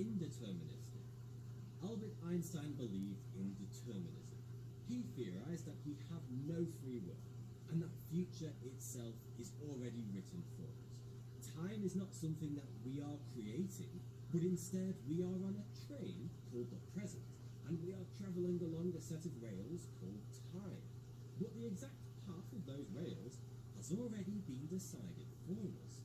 indeterministic. Albert Einstein believed in determinism. He theorized that we have no free will, and that future itself is already written for us. Time is not something that we are creating, but instead we are on a train called the present, and we are travelling along a set of rails called time. But the exact path of those rails has already been decided for us.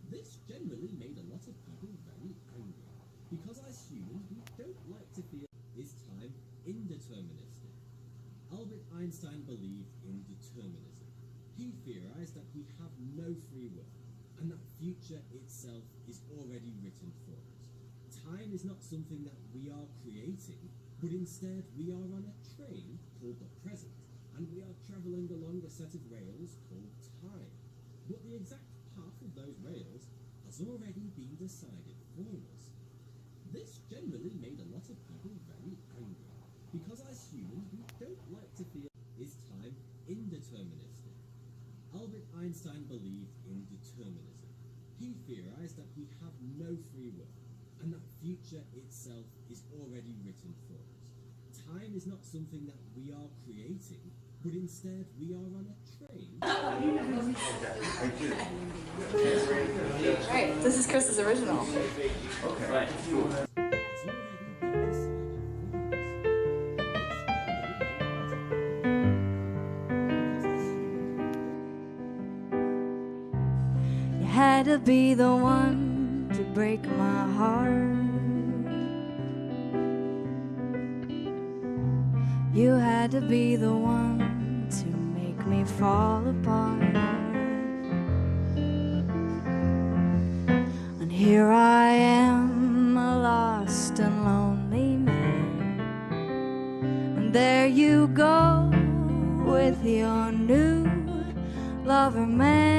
This generally made a lot of people very angry, because as humans we don't like to feel. Is time indeterministic? Albert Einstein believed in determinism. He theorized that we have no free will, and that future itself is already written for us. Time is not something that we are creating, but instead we are on a train called the present, and we are travelling along a set of rails called time. But the exact path of those rails has already been decided for us. This generally made a lot of people very angry, because as humans we don't like to feel. Is time indeterministic? Albert Einstein believed in determinism. He theorized that we have no free will, and that future itself is already written for us. Time is not something that we are creating, but instead we are on a train. Alright, this is Chris's original. Right. Had to be the one to break my heart. You had to be the one to make me fall apart. And here I am, a lost and lonely man. And there you go with your new lover man.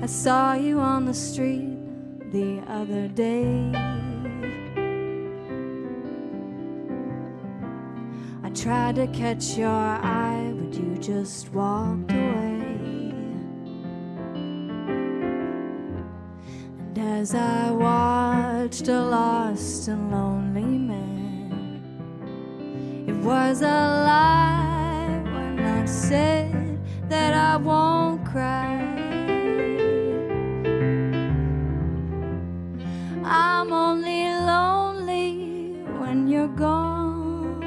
I saw you on the street the other day. I tried to catch your eye, but you just walked away. And as I watched a lost and lonely man, it was a lie when I said that I won't cry. I'm only lonely when you're gone.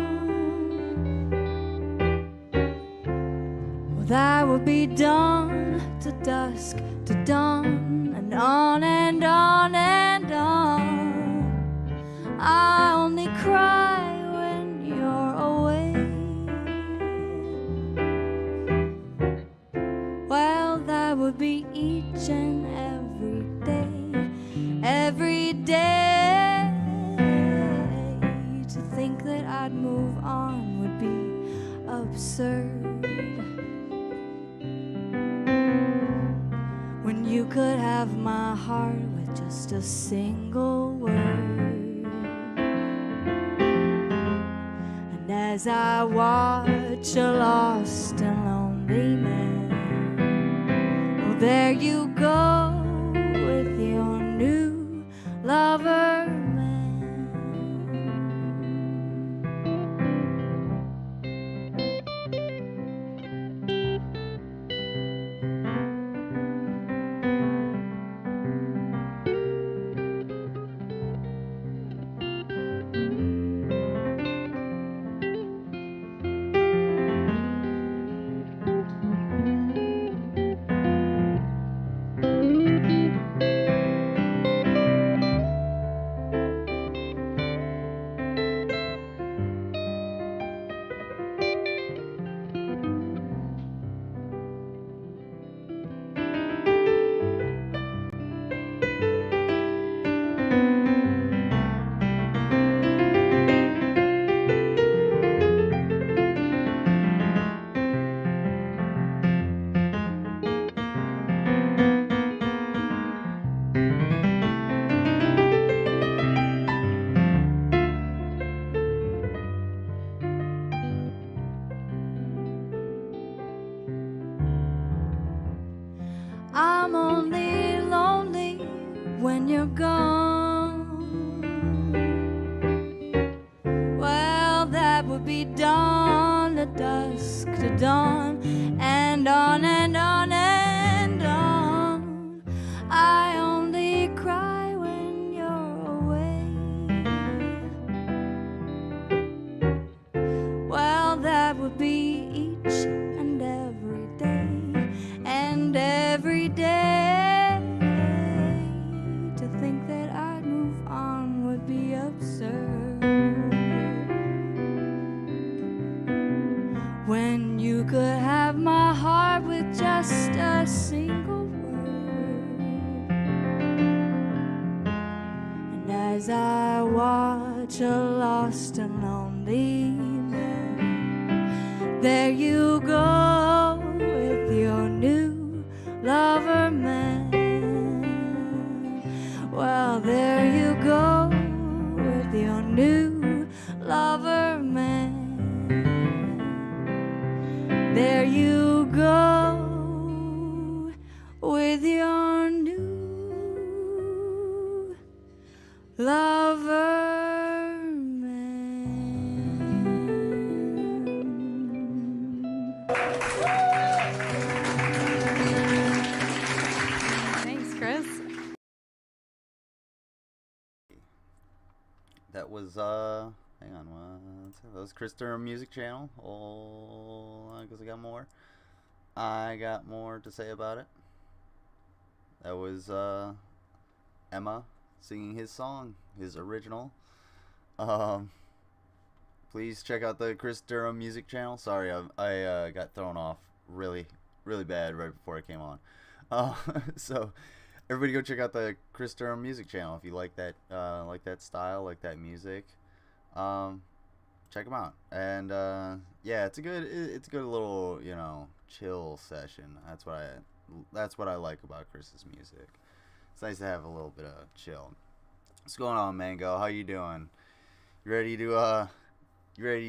Well, that would be dawn to dusk to dawn, and on and on and on. I only cry when you're away. Well, that would be each and every day. Every day. To think that I'd move on would be absurd, when you could have my heart with just a single word. And as I watch a lost and lonely man, oh, there you go with your new lover man. I'm only lonely when you're gone. Well, that would be dawn to dusk to dawn, and on and on and on. I only cry when you're away. Well, that would be each and every day, and every day. To think that I'd move on would be absurd, when you could have my heart with just a single word. And as I watch a lost and lonely man, there you go with your new lover man. Well, there you go with your new lover man. There you go with your new lover man. Thanks, Chris. That was hang on, that was Chris Durham Music Channel. Oh, I guess I got more to say about it. That was Emma singing his song, his original. Please check out the Chris Durham Music Channel. Sorry, I got thrown off really bad right before I came on. So everybody go check out the Chris Durham Music Channel if you like that style, like that music. Check them out. And yeah, it's a good little, you know, chill session. That's what I like about Chris's music. It's nice to have a little bit of chill. What's going on, Mango? How you doing? You ready to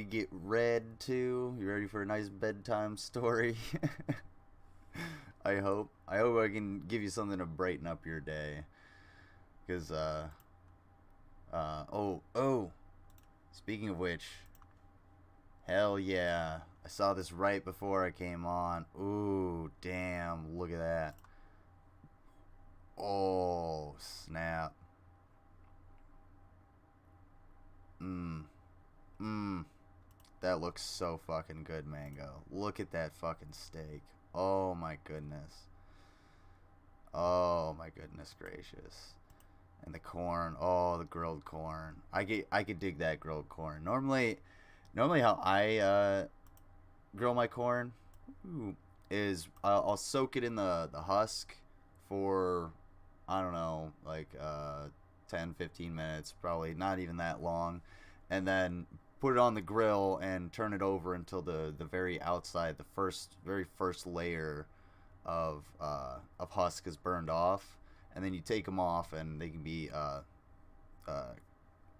get read to? You ready for a nice bedtime story? I hope I can give you something to brighten up your day. Cause speaking of which, hell yeah, I saw this right before I came on. Ooh, damn, look at that. Oh, snap. That looks so fucking good, Mango. Look at that fucking steak. Oh my goodness. Oh my goodness gracious. And the corn. Oh, the grilled corn. I could dig that grilled corn. Normally how I grill my corn is I'll soak it in the husk for, I don't know, like 10-15 minutes, probably not even that long, and then put it on the grill and turn it over until the very outside, the very first layer of husk is burned off, and then you take them off and they can be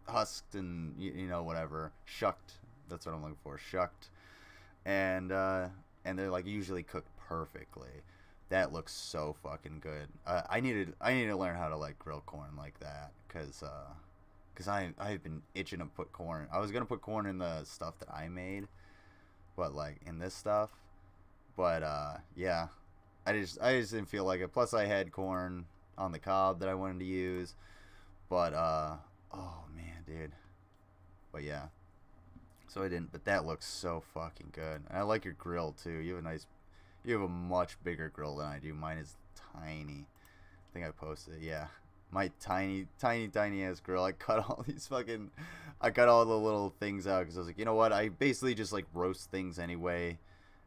husked and you know, whatever, shucked. That's what I'm looking for, shucked, and they're like usually cooked perfectly. That looks so fucking good. I need to learn how to like grill corn like that, cause I've been itching to put corn. I was gonna put corn in the stuff that I made, but like in this stuff, but yeah, I just didn't feel like it. Plus I had corn on the cob that I wanted to use, but oh man, dude. But yeah, so I didn't. But that looks so fucking good. And I like your grill too. You have a much bigger grill than I do. Mine is tiny. I think I posted it. Yeah. My tiny ass grill. I cut all the little things out because I was like, you know what? I basically just like roast things anyway,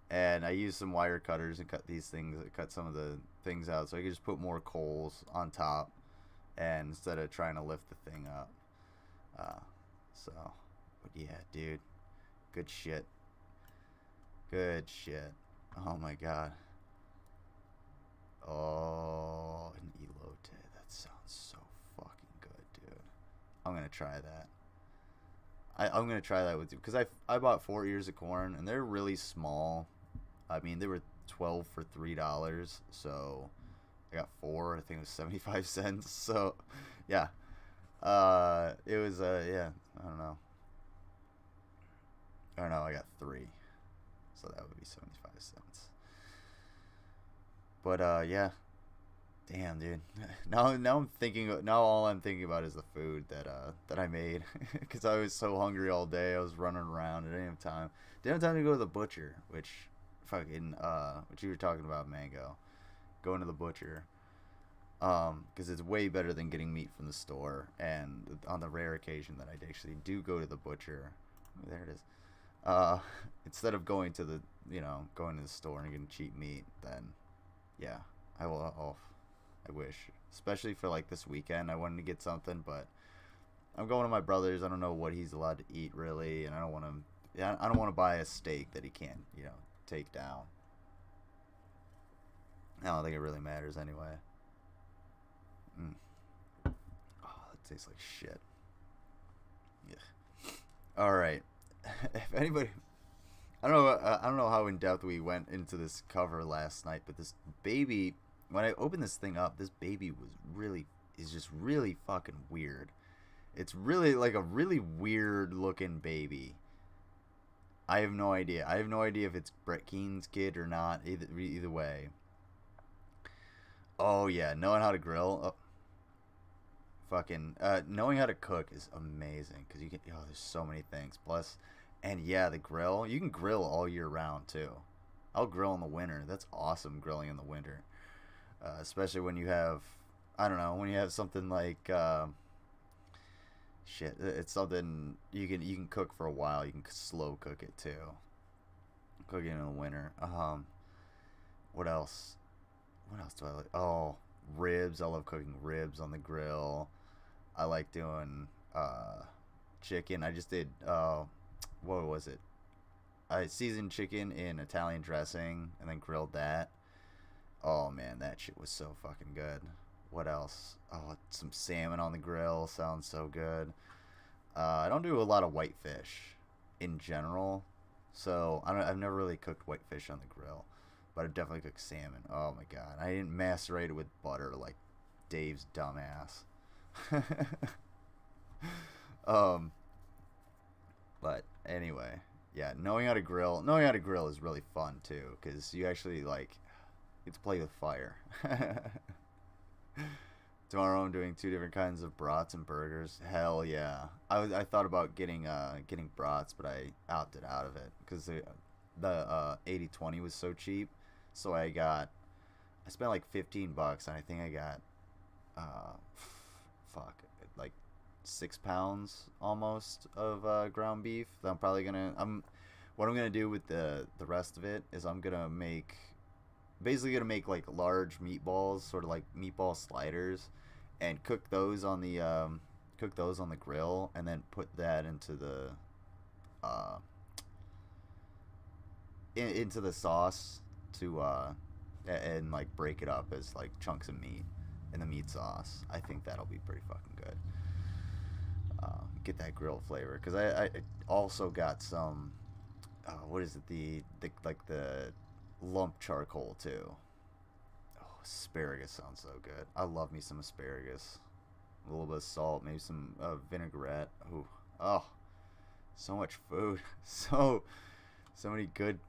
and I use some wire cutters and cut some of the things out, so I could just put more coals on top, and instead of trying to lift the thing up. But yeah, dude, good shit. Oh my god. Oh, an elote. That sounds so fucking good, dude. I'm gonna try that. I'm gonna try that with you, because I bought 4 ears of corn, and they're really small. I mean, they were $12 for $3, so I got 4. I think it was 75 cents. So, yeah. It was, yeah, I don't know. Or no, I got 3. So that would be 75 cents. But, yeah. Damn, dude. Now I'm thinking, now all I'm thinking about is the food that I made. Because I was so hungry all day. I was running around. I didn't have time. Didn't have time to go to the butcher, which you were talking about, Mango. Going to the butcher. Because it's way better than getting meat from the store. And on the rare occasion that I actually do go to the butcher, oh, there it is. Instead of going to the store and getting cheap meat, then yeah, I will. I wish, especially for like this weekend, I wanted to get something, but I'm going to my brother's. I don't know what he's allowed to eat really, and I don't want to. Yeah, I don't want to buy a steak that he can't, take down. I don't think it really matters anyway. Oh, that tastes like shit. Yeah. All right. If anybody, I don't know how in depth we went into this cover last night, but this baby, when I opened this thing up, this baby is just really fucking weird. It's really like a really weird looking baby. I have no idea. I have no idea if it's Brett Keane's kid or not. Either way. Oh yeah, knowing how to grill. Knowing how to cook is amazing because you can. Oh, there's so many things. Plus, and yeah, the grill. You can grill all year round too. I'll grill in the winter. That's awesome, grilling in the winter. Especially when you have, I don't know, when you have something like, shit, it's something you can cook for a while. You can slow cook it too. Cooking in the winter. What else? What else do I like? Oh, ribs. I love cooking ribs on the grill. I like doing chicken. I just did, what was it? I seasoned chicken in Italian dressing and then grilled that. Oh man, that shit was so fucking good. What else? Oh, some salmon on the grill sounds so good. I don't do a lot of whitefish in general, so I've never really cooked whitefish on the grill, but I've definitely cooked salmon. Oh my god, I didn't macerate it with butter like Dave's dumbass. But anyway, yeah, knowing how to grill is really fun too, because you actually get to play with fire. Tomorrow I'm doing 2 different kinds of brats and burgers. Hell yeah. I thought about getting brats, but I opted out of it because the 80/20 was so cheap. So I spent like $15 and I think I got like 6 pounds almost of ground beef. That I'm probably what I'm gonna do with the rest of it is I'm gonna make like large meatballs, sort of like meatball sliders, and cook those on the grill, and then put that into the sauce to and like break it up as like chunks of meat in the meat sauce. I think that'll be pretty fucking good. Get that grilled flavor, because I also got some what is it, the lump charcoal too. Oh, asparagus sounds so good. I love me some asparagus. A little bit of salt, maybe some vinaigrette. Ooh, oh, so much food. So many good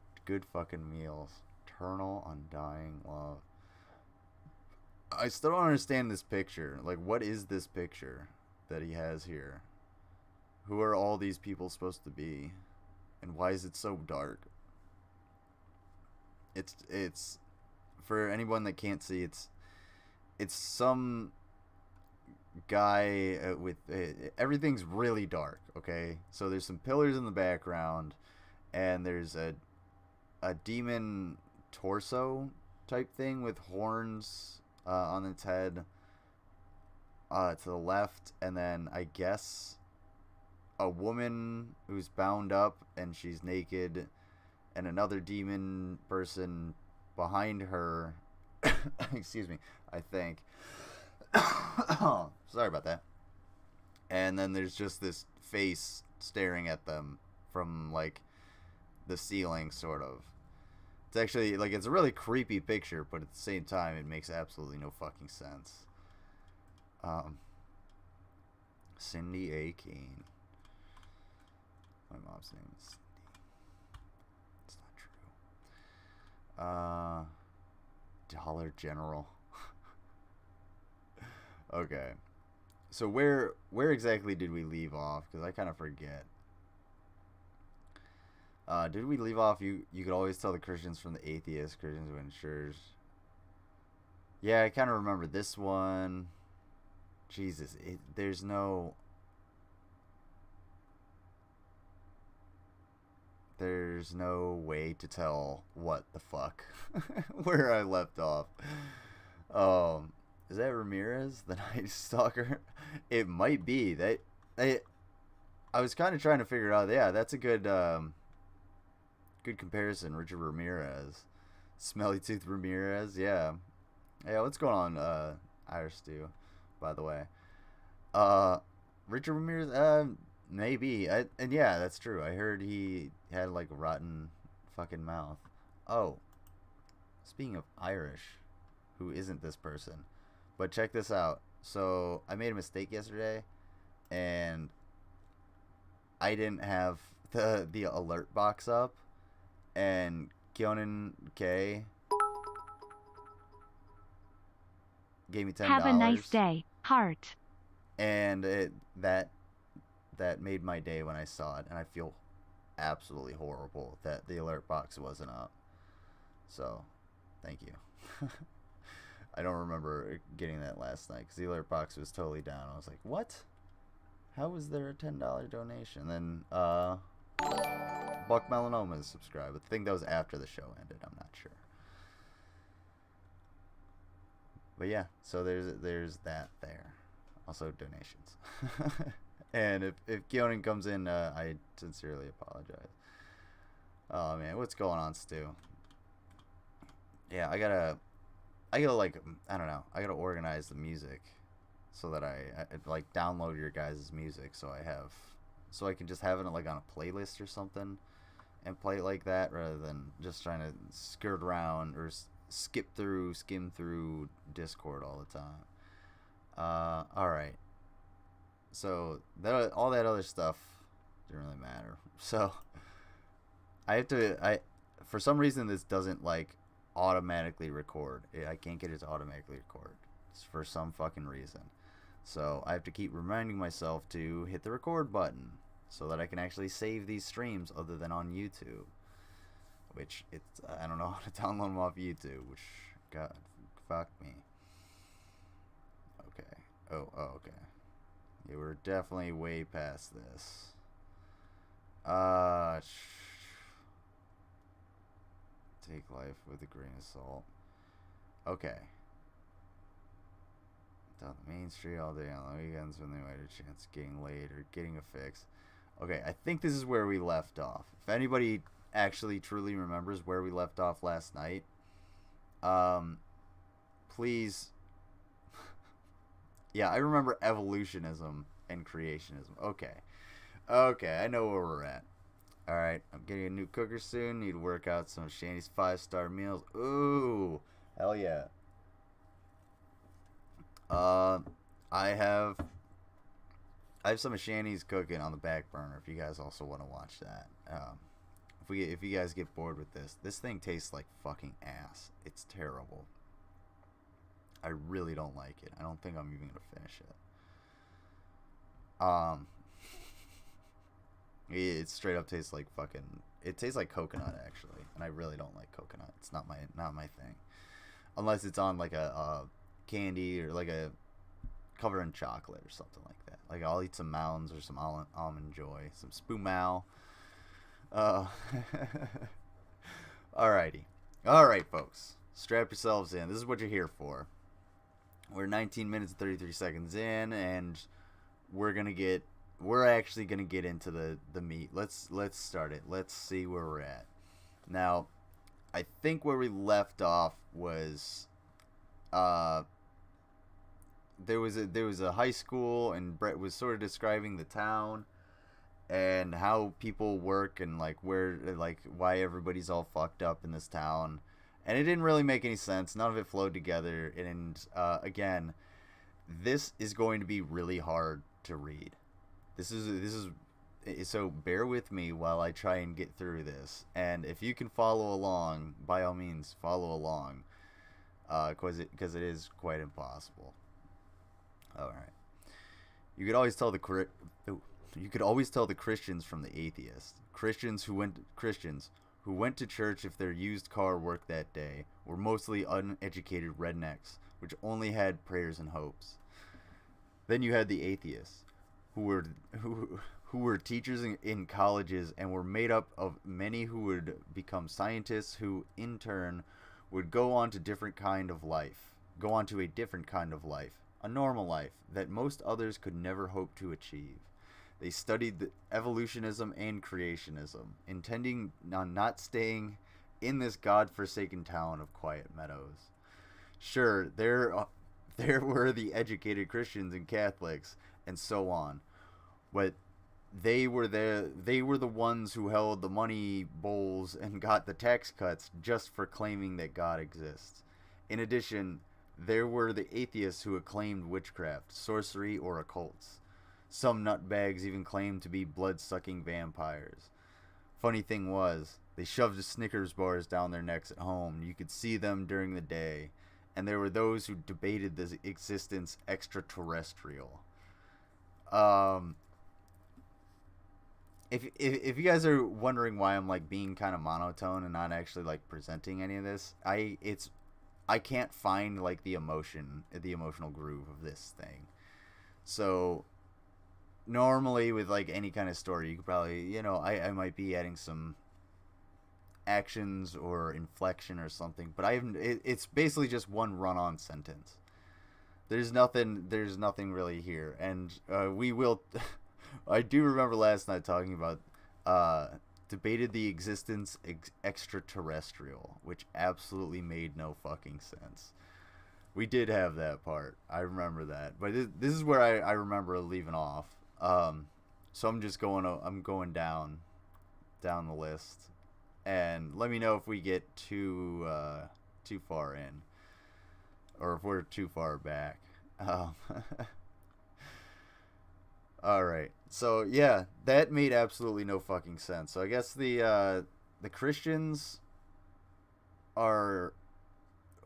fucking meals. Eternal Undying Love. I still don't understand this picture. Like, what is this picture that he has here? Who are all these people supposed to be? And why is it so dark? It's for anyone that can't see, it's some guy with everything's really dark, okay? So there's some pillars in the background, and there's a demon torso type thing with horns on its head to the left, and then I guess a woman who's bound up and she's naked, and another demon person behind her. Excuse me, I think. Sorry about that. And then there's just this face staring at them from like the ceiling, sort of. It's actually, like, it's a really creepy picture, but at the same time, it makes absolutely no fucking sense. Cindy A. Keane. My mom's name is Cindy. It's not true. Dollar General. Okay. So where exactly did we leave off? Because I kind of forget. Did we leave off? You could always tell the Christians from the atheists. Christians who ensures. Yeah, I kind of remember this one. Jesus, there's no way to tell what the fuck where I left off. Is that Ramirez, the Night Stalker? It might be. I was kind of trying to figure out. Yeah, that's a good comparison. Richard Ramirez, Smelly Tooth Ramirez. Yeah. What's going on, Irish Stew? By the way, Richard Ramirez, maybe. And yeah, that's true. I heard he had like a rotten fucking mouth. Oh, speaking of Irish, who isn't this person? But check this out. So I made a mistake yesterday, and I didn't have the alert box up, and Keonan K gave me $10. Have a nice day, heart. And that made my day when I saw it, and I feel absolutely horrible that the alert box wasn't up. So, thank you. I don't remember getting that last night because the alert box was totally down. I was like, what? How was there a $10 donation? And then Buck Melanoma is subscribed. I think that was after the show ended. I'm not sure. But yeah, so there's that there. Also donations. And if Keonan comes in, I sincerely apologize. Oh man, what's going on, Stu? Yeah, I gotta like, I don't know, I gotta organize the music so that I like download your guys' music so I can just have it like on a playlist or something and play it like that rather than just trying to skirt around or skim through Discord all the time. Alright. So all that other stuff didn't really matter. So for some reason this doesn't like automatically record. I can't get it to automatically record. It's for some fucking reason. So I have to keep reminding myself to hit the record button so that I can actually save these streams other than on YouTube. Which I don't know how to download them off YouTube, which, God, fuck me. Okay. Oh, okay. Yeah, we're definitely way past this. Take life with a grain of salt. Okay. Down the main street all day on the weekends when they might have a chance of getting laid or getting a fix. Okay, I think this is where we left off. If anybody actually truly remembers where we left off last night, please. Yeah, I remember evolutionism and creationism. Okay, I know where we're at. Alright, I'm getting a new cooker soon. Need to work out some of Shandy's 5-star meals. Ooh, hell yeah. I have some of Shandy's cooking on the back burner if you guys also want to watch that. If you guys get bored with this thing tastes like fucking ass. It's terrible. I really don't like it. I don't think I'm even gonna finish it. It straight up tastes like fucking. It tastes like coconut actually, and I really don't like coconut. It's not my thing, unless it's on like a candy or like a covered in chocolate or something like that. Like I'll eat some Mounds or some Almond Joy, some Spoomal. Alrighty. Alright, folks. Strap yourselves in. This is what you're here for. We're 19 minutes and 33 seconds in, and we're actually gonna get into the meat. Let's start it. Let's see where we're at. Now, I think where we left off was there was a high school, and Brett was sort of describing the town, and how people work and like where like why everybody's all fucked up in this town, and it didn't really make any sense. None of it flowed together, and again, this is going to be really hard to read. This is so bear with me while I try and get through this, and if you can follow along, by all means follow along, because it is quite impossible. All right. You could always tell the Christians from the atheists. Christians who went to church if their used car worked that day were mostly uneducated rednecks, which only had prayers and hopes. Then you had the atheists, who were teachers in colleges and were made up of many who would become scientists, who in turn would go on to a different kind of life, a normal life that most others could never hope to achieve. They studied evolutionism and creationism, intending on not staying in this god-forsaken town of Quiet Meadows. Sure, there were the educated Christians and Catholics and so on, but they were the ones who held the money bowls and got the tax cuts just for claiming that God exists. In addition, there were the atheists who acclaimed witchcraft, sorcery, or occults. Some nutbags even claimed to be blood-sucking vampires. Funny thing was, they shoved Snickers bars down their necks at home. You could see them during the day. And there were those who debated the existence extraterrestrial. If you guys are wondering why I'm like being kind of monotone and not actually like presenting any of this, I can't find like the emotional groove of this thing. So normally with like any kind of story, you could probably, I might be adding some actions or inflection or something, but it's basically just one run-on sentence. There's nothing really here, and we will. I do remember last night talking about debated the existence extraterrestrial, which absolutely made no fucking sense. We did have that part. I remember that, but this is where I remember leaving off. So I'm just going down the list, and let me know if we get too far in, or if we're too far back. All right. So yeah, that made absolutely no fucking sense. So I guess the Christians are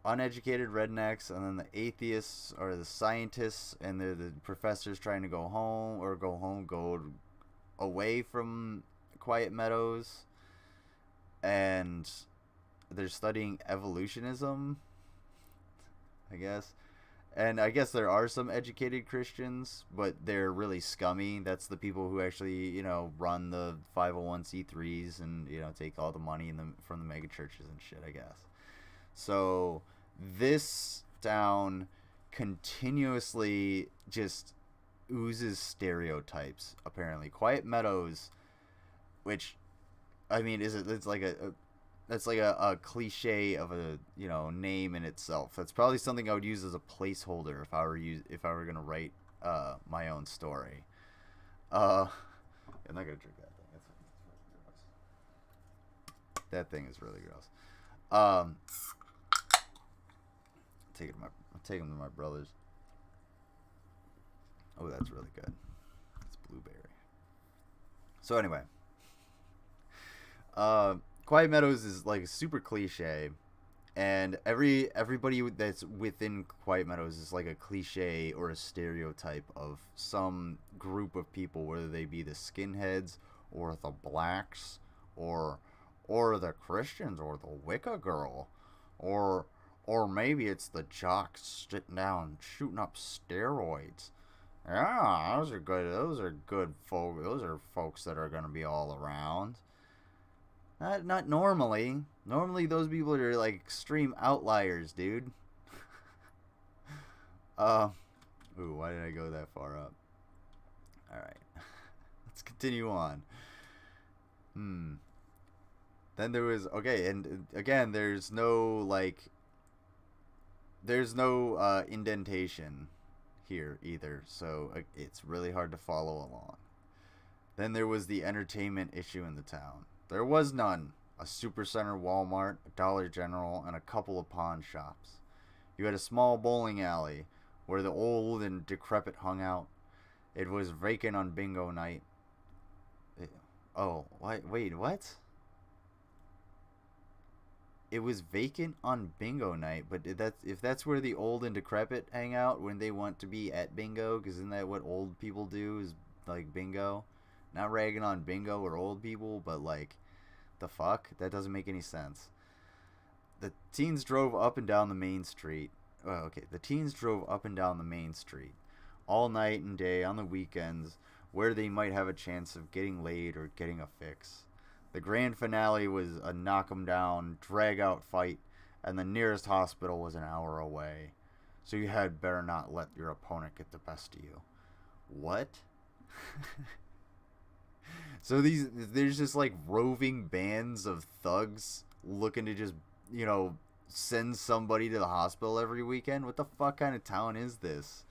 uneducated rednecks, and then the atheists are the scientists, and they're the professors trying to go away from Quiet Meadows, and they're studying evolutionism, I guess. And I guess there are some educated Christians, but they're really scummy. That's the people who actually, run the 501c3s and, take all the money from the mega churches and shit, I guess. So this town continuously just oozes stereotypes, apparently. Quiet Meadows, which, I mean, it's like a cliche of a name in itself. That's probably something I would use as a placeholder if I were gonna write my own story. I'm not gonna drink that thing. That's gross. That thing is really gross. I'm taking them to my brother's. Oh, that's really good. It's blueberry. So anyway, Quiet Meadows is like super cliche, and everybody that's within Quiet Meadows is like a cliche or a stereotype of some group of people, whether they be the skinheads or the blacks or the Christians or the Wicca girl, or maybe it's the jocks sitting down shooting up steroids. Yeah, those are good folk. Those are folks that are gonna be all around. Not normally. Normally those people are like extreme outliers, dude. Ooh, why did I go that far up? Alright. Let's continue on. Then there was, and again, there's no indentation here either, so it's really hard to follow along. Then there was the entertainment issue in the town. There was none. A supercenter, Walmart, a Dollar General, and a couple of pawn shops. You had a small bowling alley where the old and decrepit hung out. It was vacant on bingo night. Wait, what? It was vacant on bingo night, but if that's where the old and decrepit hang out when they want to be at bingo, because isn't that what old people do, is like bingo? Not ragging on bingo or old people, but like, the fuck? That doesn't make any sense. The teens drove up and down the main street. The teens drove up and down the main street all night and day on the weekends, where they might have a chance of getting laid or getting a fix. The grand finale was a knock 'em down, drag out fight, and the nearest hospital was an hour away. So you had better not let your opponent get the best of you. What? So there's just like roving bands of thugs looking to just, send somebody to the hospital every weekend? What the fuck kind of town is this?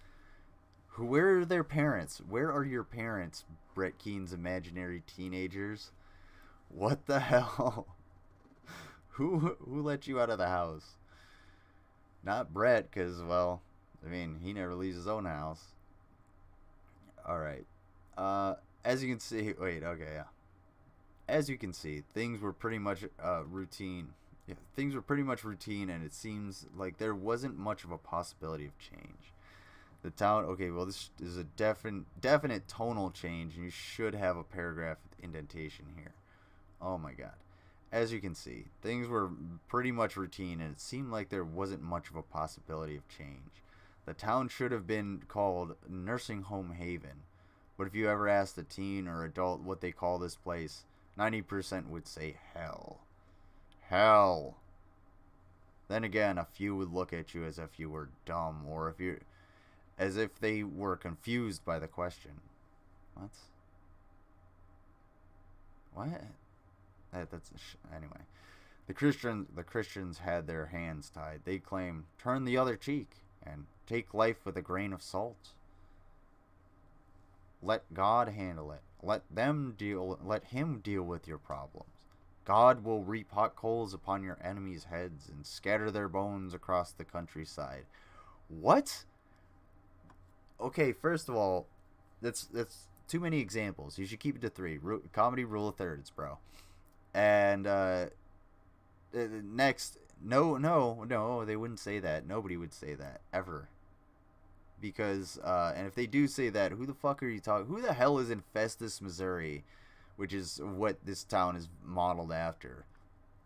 Where are their parents? Where are your parents, Brett Keane's imaginary teenagers? What the hell? Who let you out of the house? Not Brett, because, well, he never leaves his own house. Alright. As you can see, As you can see, things were pretty much routine. Yeah, things were pretty much routine, and it seems like there wasn't much of a possibility of change. The town, this is a definite tonal change, and you should have a paragraph with indentation here. Oh my god. As you can see, things were pretty much routine, and it seemed like there wasn't much of a possibility of change. The town should have been called Nursing Home Haven, but if you ever asked a teen or adult what they call this place, 90% would say hell. Hell. Then again, a few would look at you as if you were dumb, or as if they were confused by the question. What? Anyway. The Christians had their hands tied. They claim, turn the other cheek and take life with a grain of salt. Let God handle it. Let him deal with your problems. God will reap hot coals upon your enemies' heads and scatter their bones across the countryside. What? Okay, first of all, that's too many examples. You should keep it to 3. Comedy rule of thirds, bro. And next, no, they wouldn't say that. Nobody would say that ever. Because and if they do say that, who the fuck are you talking? Who the hell is in Festus, Missouri, which is what this town is modeled after?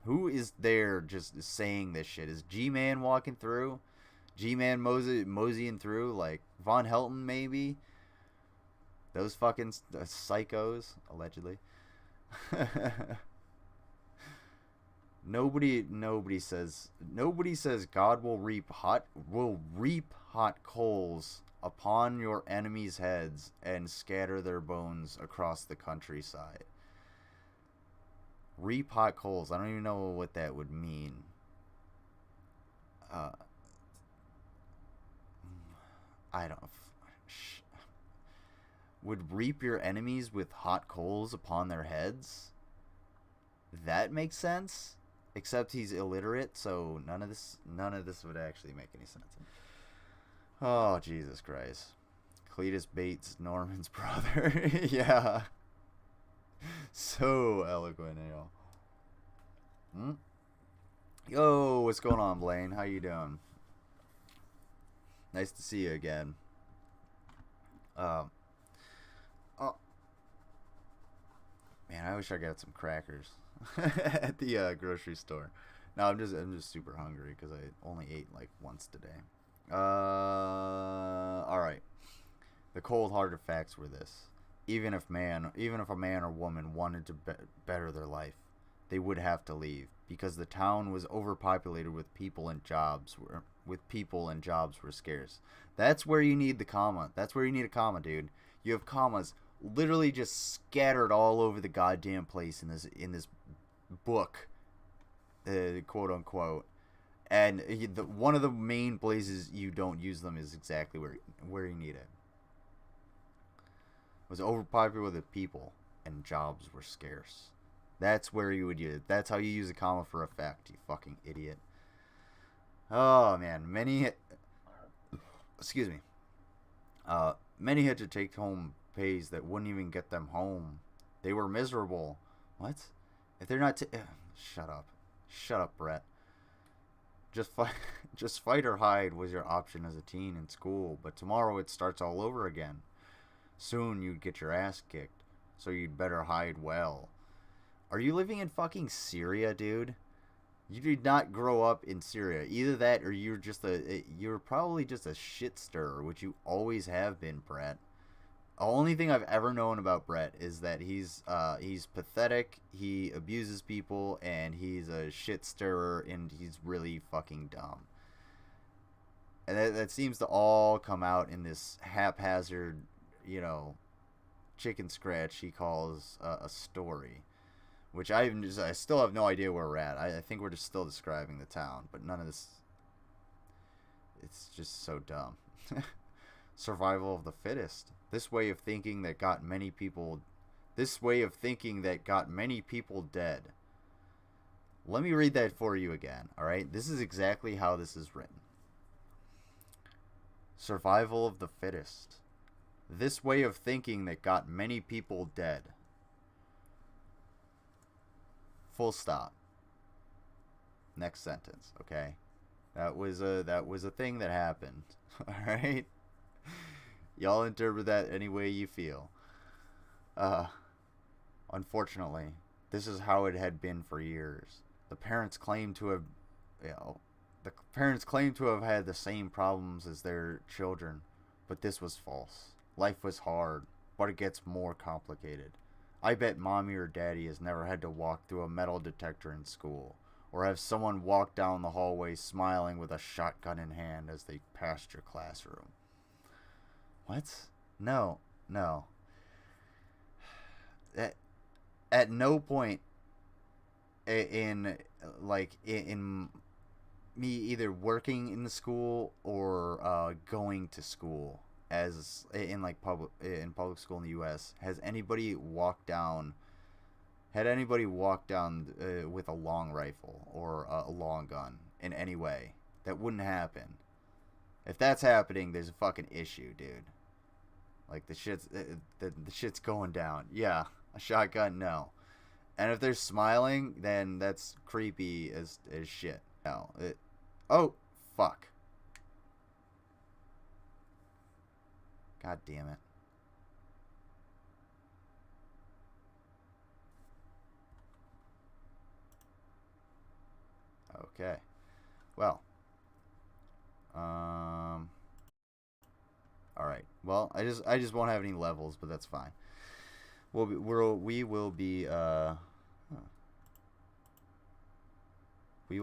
Who is there just saying this shit? Is G-Man walking through? G-Man moseying through? Like Von Helton, maybe? Those fucking psychos, allegedly. Nobody says God will reap hot coals upon your enemies' heads and scatter their bones across the countryside. Reap hot coals. I don't even know what that would mean. I don't. Would reap your enemies with hot coals upon their heads? That makes sense. Except he's illiterate, so none of this would actually make any sense. Oh, Jesus Christ. Cletus Bates, Norman's brother. Yeah. So eloquent, Yo, what's going on, Blaine? How you doing? Nice to see you again. Man, I wish I got some crackers at the grocery store. No, I'm just super hungry because I only ate like once today. All right. The cold-hearted facts were this: even if a man or woman wanted to better their life, they would have to leave because the town was overpopulated with people and jobs were scarce. That's where you need the comma. That's where you need a comma, dude. You have commas literally just scattered all over the goddamn place in this book, quote unquote. And one of the main places you don't use them is exactly where you need it. It was overpopulated with people. and jobs were scarce. That's where you would use it. That's how you use a comma for effect, you fucking idiot. Oh, man. Excuse me. Many had to take home pays that wouldn't even get them home. They were miserable. What? If they're not... Shut up. Shut up, Brett. Just fight or hide was your option as a teen in school, but tomorrow it starts all over again. Soon you'd get your ass kicked, so you'd better hide well. Are you living in fucking Syria, dude? You did not grow up in Syria. Either that or you're probably just a shit stirrer, which you always have been, Brett. The only thing I've ever known about Brett is that he's pathetic, he abuses people, and he's a shit stirrer, and he's really fucking dumb. And that seems to all come out in this haphazard, chicken scratch he calls a story. Which I still have no idea where we're at. I think we're just still describing the town, but none of this... It's just so dumb. Survival of the fittest. This way of thinking that got many people dead. Let me read that for you again, alright? This is exactly how this is written. Survival of the fittest. This way of thinking that got many people dead. Full stop. Next sentence, okay? That was a thing that happened. Alright? Y'all interpret that any way you feel. Unfortunately, this is how it had been for years. The parents claimed to have had the same problems as their children, but this was false. Life was hard, but it gets more complicated. I bet mommy or daddy has never had to walk through a metal detector in school, or have someone walk down the hallway smiling with a shotgun in hand as they passed your classroom. What? No. At no point in me either working in the school or going to school as in public school in the U.S. had anybody walked down with a long rifle or a long gun in any way. That wouldn't happen. If that's happening, there's a fucking issue, dude. Like the shit's going down. Yeah, a shotgun, no. And if they're smiling, then that's creepy as shit. No. Oh, fuck. God damn it. Okay. Well. All right. Well, I just won't have any levels, but that's fine. We will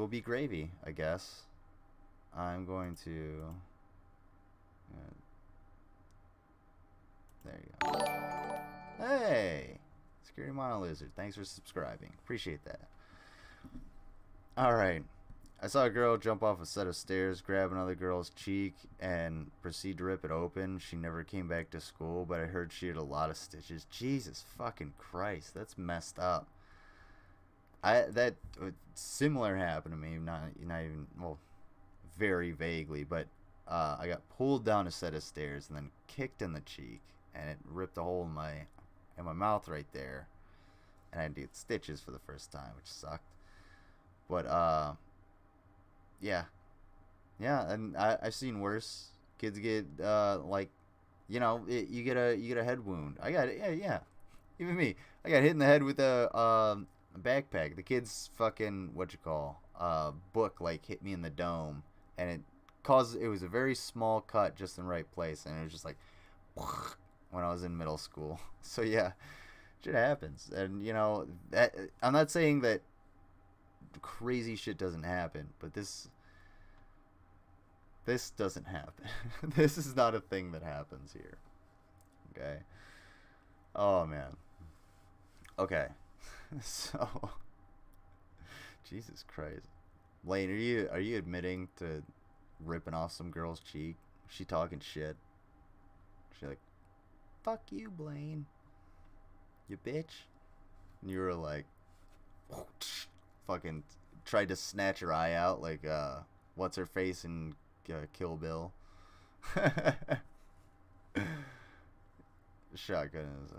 be gravy, I guess. I'm going to. There you go. Hey, Security Mono Lizard. Thanks for subscribing. Appreciate that. All right. I saw a girl jump off a set of stairs, grab another girl's cheek, and proceed to rip it open. She never came back to school, but I heard she had a lot of stitches. Jesus fucking Christ, that's messed up. That similar happened to me, not even, well, very vaguely, but I got pulled down a set of stairs and then kicked in the cheek, and it ripped a hole in my mouth right there, and I had to get stitches for the first time, which sucked. But yeah, and I've seen worse. Kids get you get a head wound. I got it. Yeah. Even me, I got hit in the head with a backpack. The kid's fucking book hit me in the dome, and it was a very small cut just in the right place, and it was just like when I was in middle school. So yeah, shit happens, and that I'm not saying that crazy shit doesn't happen, but this doesn't happen. This is not a thing that happens here. Okay. Oh man. Okay. So Jesus Christ. Lane, are you admitting to ripping off some girl's cheek? She talking shit. She like, fuck you, Blaine. you bitch. And you were like, fucking tried to snatch her eye out like, what's her face in Kill Bill. Shotgun is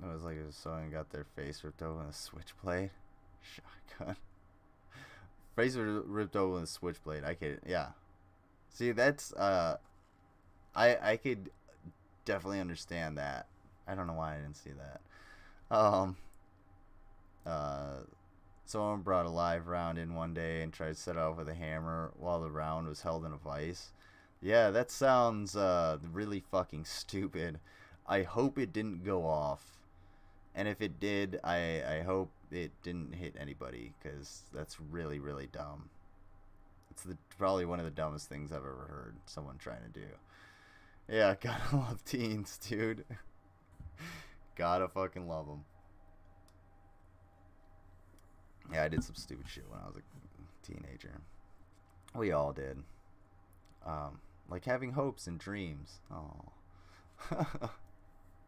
it was like someone got their face ripped open with a switchblade. Shotgun. Face ripped open with a switchblade. I could, yeah. See, that's I could definitely understand that. I don't know why I didn't see that. Someone brought a live round in one day and tried to set it off with a hammer while the round was held in a vise. Yeah, that sounds really fucking stupid. I hope it didn't go off. And if it did, I hope it didn't hit anybody, because that's really, really dumb. It's probably one of the dumbest things I've ever heard someone trying to do. Yeah, gotta love teens, dude. Gotta fucking love them. Yeah, I did some stupid shit when I was a teenager. We all did. Like having hopes and dreams. Oh.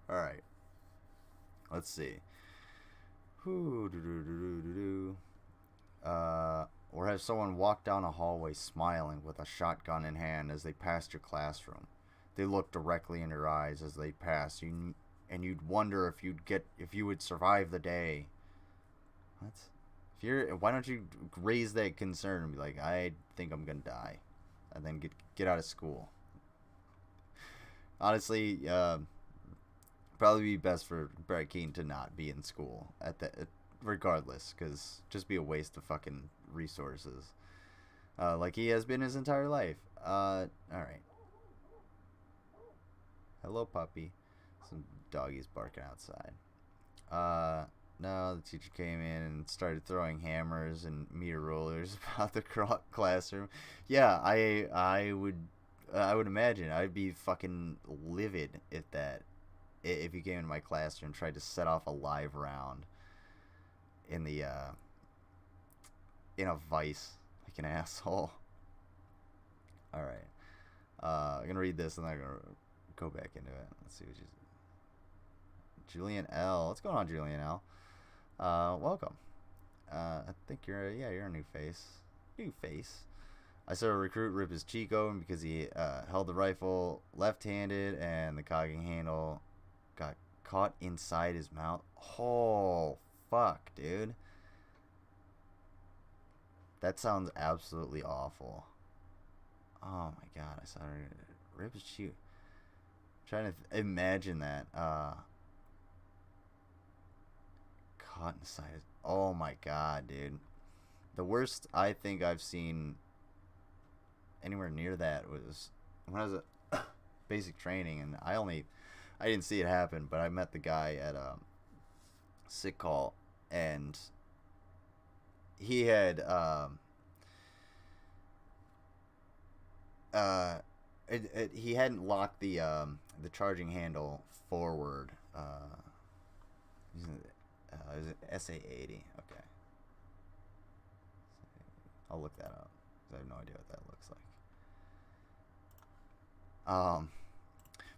Alright. Let's see. Or have someone walk down a hallway smiling with a shotgun in hand as they passed your classroom. They look directly in your eyes as they pass, and you'd wonder if you would survive the day. What? Why don't you raise that concern and be like, I think I'm gonna die, and then get out of school. Honestly, probably be best for Brett Keane to not be in school regardless, because just be a waste of fucking resources, like he has been his entire life. All right. Hello, puppy. Some doggies barking outside. No, the teacher came in and started throwing hammers and meter rollers about the classroom. Yeah, I would imagine I'd be fucking livid if you came into my classroom and tried to set off a live round in a vice like an asshole. All right, I'm gonna read this and then I'm gonna go back into it. Let's see what Julian L. What's going on, Julian L? Welcome. I think you're a new face. I saw a recruit rip his cheek open because he held the rifle left-handed and the cocking handle got caught inside his mouth. Oh, fuck, dude. That sounds absolutely awful. Oh my god, I saw her rip his cheek. Trying to imagine that. Caught inside his... Oh my god, dude. The worst I think I've seen anywhere near that was when I was at basic training, and I didn't see it happen, but I met the guy at sick call, and he had he hadn't locked the charging handle forward. Is it SA80? Okay. I'll look that up, because I have no idea what that looks like.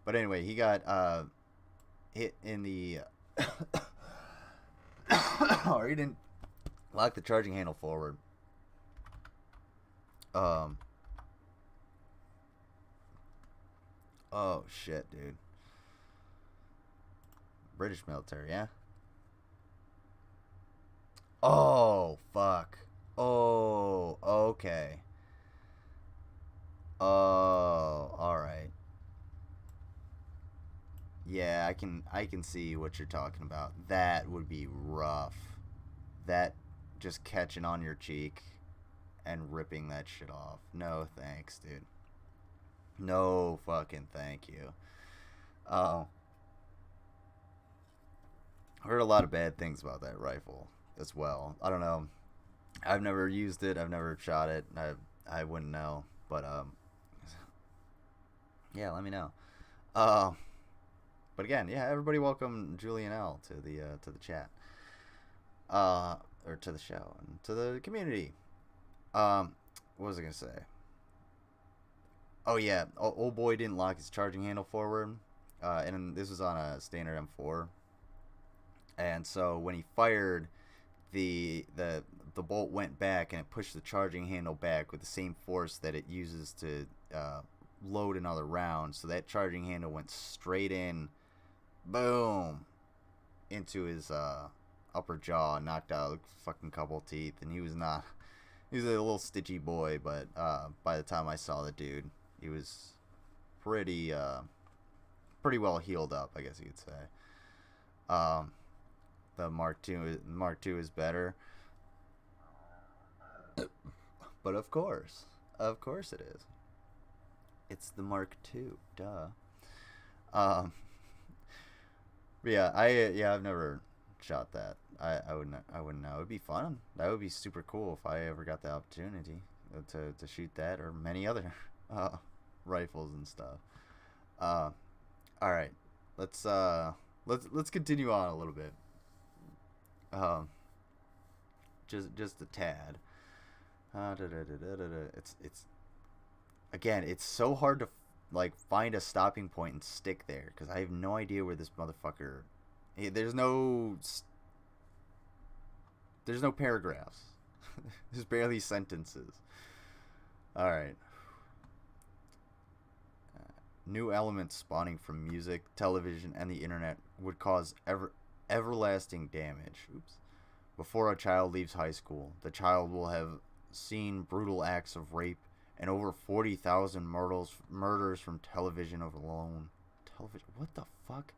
But anyway, he got hit in the or he didn't lock the charging handle forward. Oh shit, dude. British military, yeah? Oh, fuck. Oh, okay. Oh, alright. Yeah, I can see what you're talking about. That would be rough. That just catching on your cheek and ripping that shit off. No thanks, dude. No fucking thank you. I heard a lot of bad things about that rifle as well. I don't know. I've never used it. I've never shot it. I wouldn't know. But yeah, let me know. But again, yeah, everybody welcome Julian L to the chat. Or to the show and to the community. What was I gonna say? Oh yeah, old boy didn't lock his charging handle forward. and this was on a standard M4. And so when he fired, the bolt went back and it pushed the charging handle back with the same force that it uses to load another round. So that charging handle went straight in, boom, into his upper jaw, knocked out a fucking couple teeth, and he was a little stitchy boy, but by the time I saw the dude, he was pretty well healed up, I guess you could say. The Mark II is better, but of course it is. It's the Mark II, duh. But yeah, I've never shot that. I wouldn't know. It would be fun. That would be super cool if I ever got the opportunity to shoot that or many other rifles and stuff. All right, let's continue on a little bit. Just a tad. It's again, it's so hard to like find a stopping point and stick there because I have no idea where this motherfucker. There's no paragraphs. There's barely sentences. All right. New elements spawning from music, television, and the internet would cause everlasting damage. Oops. Before a child leaves high school, the child will have seen brutal acts of rape and over 40,000 murders from television alone. Television? What the fuck?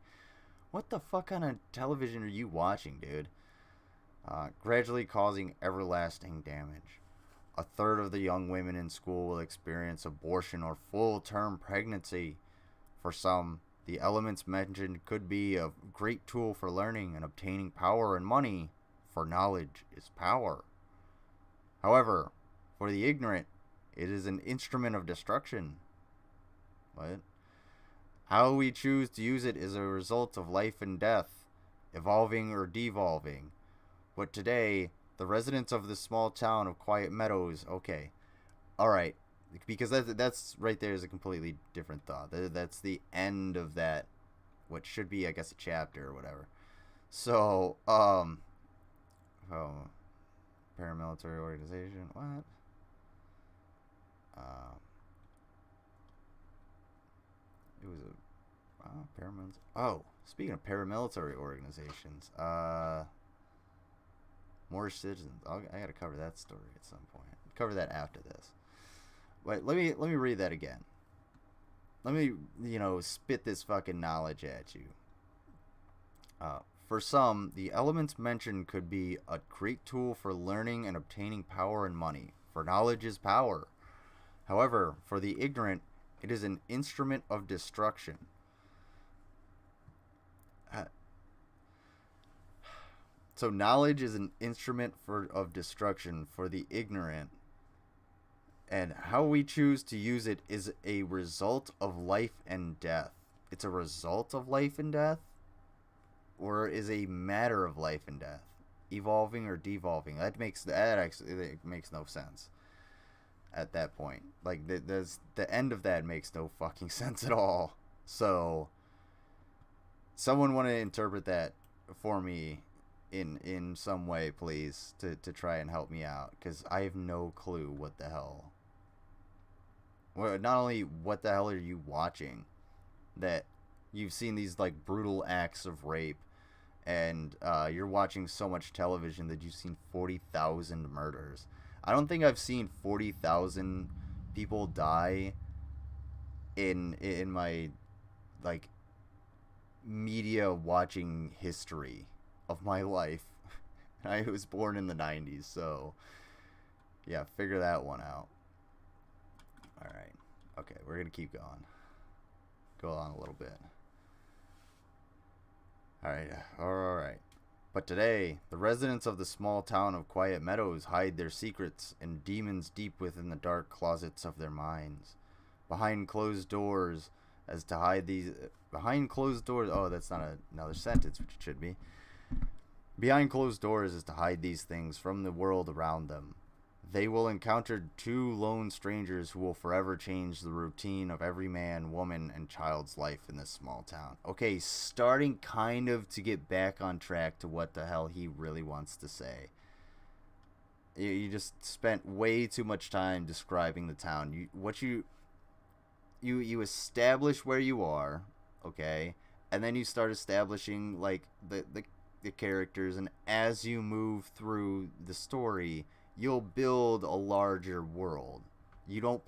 What the fuck kind of television are you watching, dude? Gradually causing everlasting damage. A third of the young women in school will experience abortion or full-term pregnancy. For some, the elements mentioned could be a great tool for learning and obtaining power and money, for knowledge is power. However, for the ignorant, it is an instrument of destruction. What? How we choose to use it is a result of life and death, evolving or devolving. But today, the residents of this small town of Quiet Meadows, okay, alright, because that's right there is a completely different thought. That's the end of that, what should be, I guess, a chapter or whatever. So, paramilitary organization, what? It was a, paramilitary, oh, speaking of paramilitary organizations, more citizens. I gotta cover that story at some point. Cover that after this. Wait, let me read that again. Let me, spit this fucking knowledge at you. For some, the elements mentioned could be a great tool for learning and obtaining power and money, for knowledge is power. However, for the ignorant, it is an instrument of destruction. So knowledge is an instrument of destruction for the ignorant, and how we choose to use it is a result of life and death. It's a result of life and death, or is a matter of life and death, evolving or devolving. That actually makes no sense at that point. Like the end of that makes no fucking sense at all. So someone want to interpret that for me in some way, please, to try and help me out, because I have no clue what the hell. Well, not only what the hell are you watching, that you've seen these like brutal acts of rape, and you're watching so much television that you've seen 40,000 murders. I don't think I've seen 40,000 people die in my like media watching history of my life. I was born in the 90s, so yeah, figure that one out. Alright. Okay, we're gonna keep going. Go on a little bit. Alright. But today, the residents of the small town of Quiet Meadows hide their secrets and demons deep within the dark closets of their minds. Behind closed doors, as to hide these... Behind closed doors... Oh, that's not another sentence, which it should be. Behind closed doors is to hide these things from the world around them. They will encounter two lone strangers who will forever change the routine of every man, woman, and child's life in this small town. Okay, starting kind of to get back on track to what the hell he really wants to say. You just spent way too much time describing the town. You establish where you are, okay, and then you start establishing like the characters, and as you move through the story, you'll build a larger world. You don't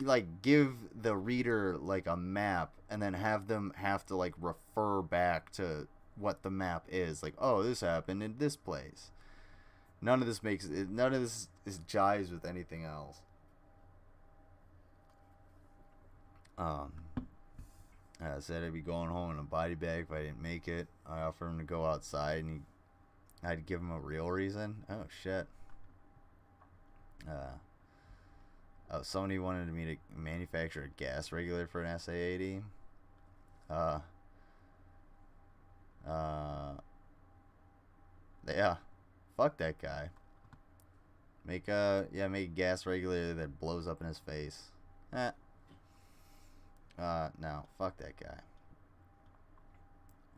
like give the reader like a map and then have them have to like refer back to what the map is. Like, oh, this happened in this place. None of this is jives with anything else. I said I'd be going home in a body bag if I didn't make it. I offered him to go outside, and I'd give him a real reason. Oh shit. Somebody wanted me to manufacture a gas regulator for an SA-80. Yeah. Fuck that guy. Make a gas regulator that blows up in his face. No, fuck that guy.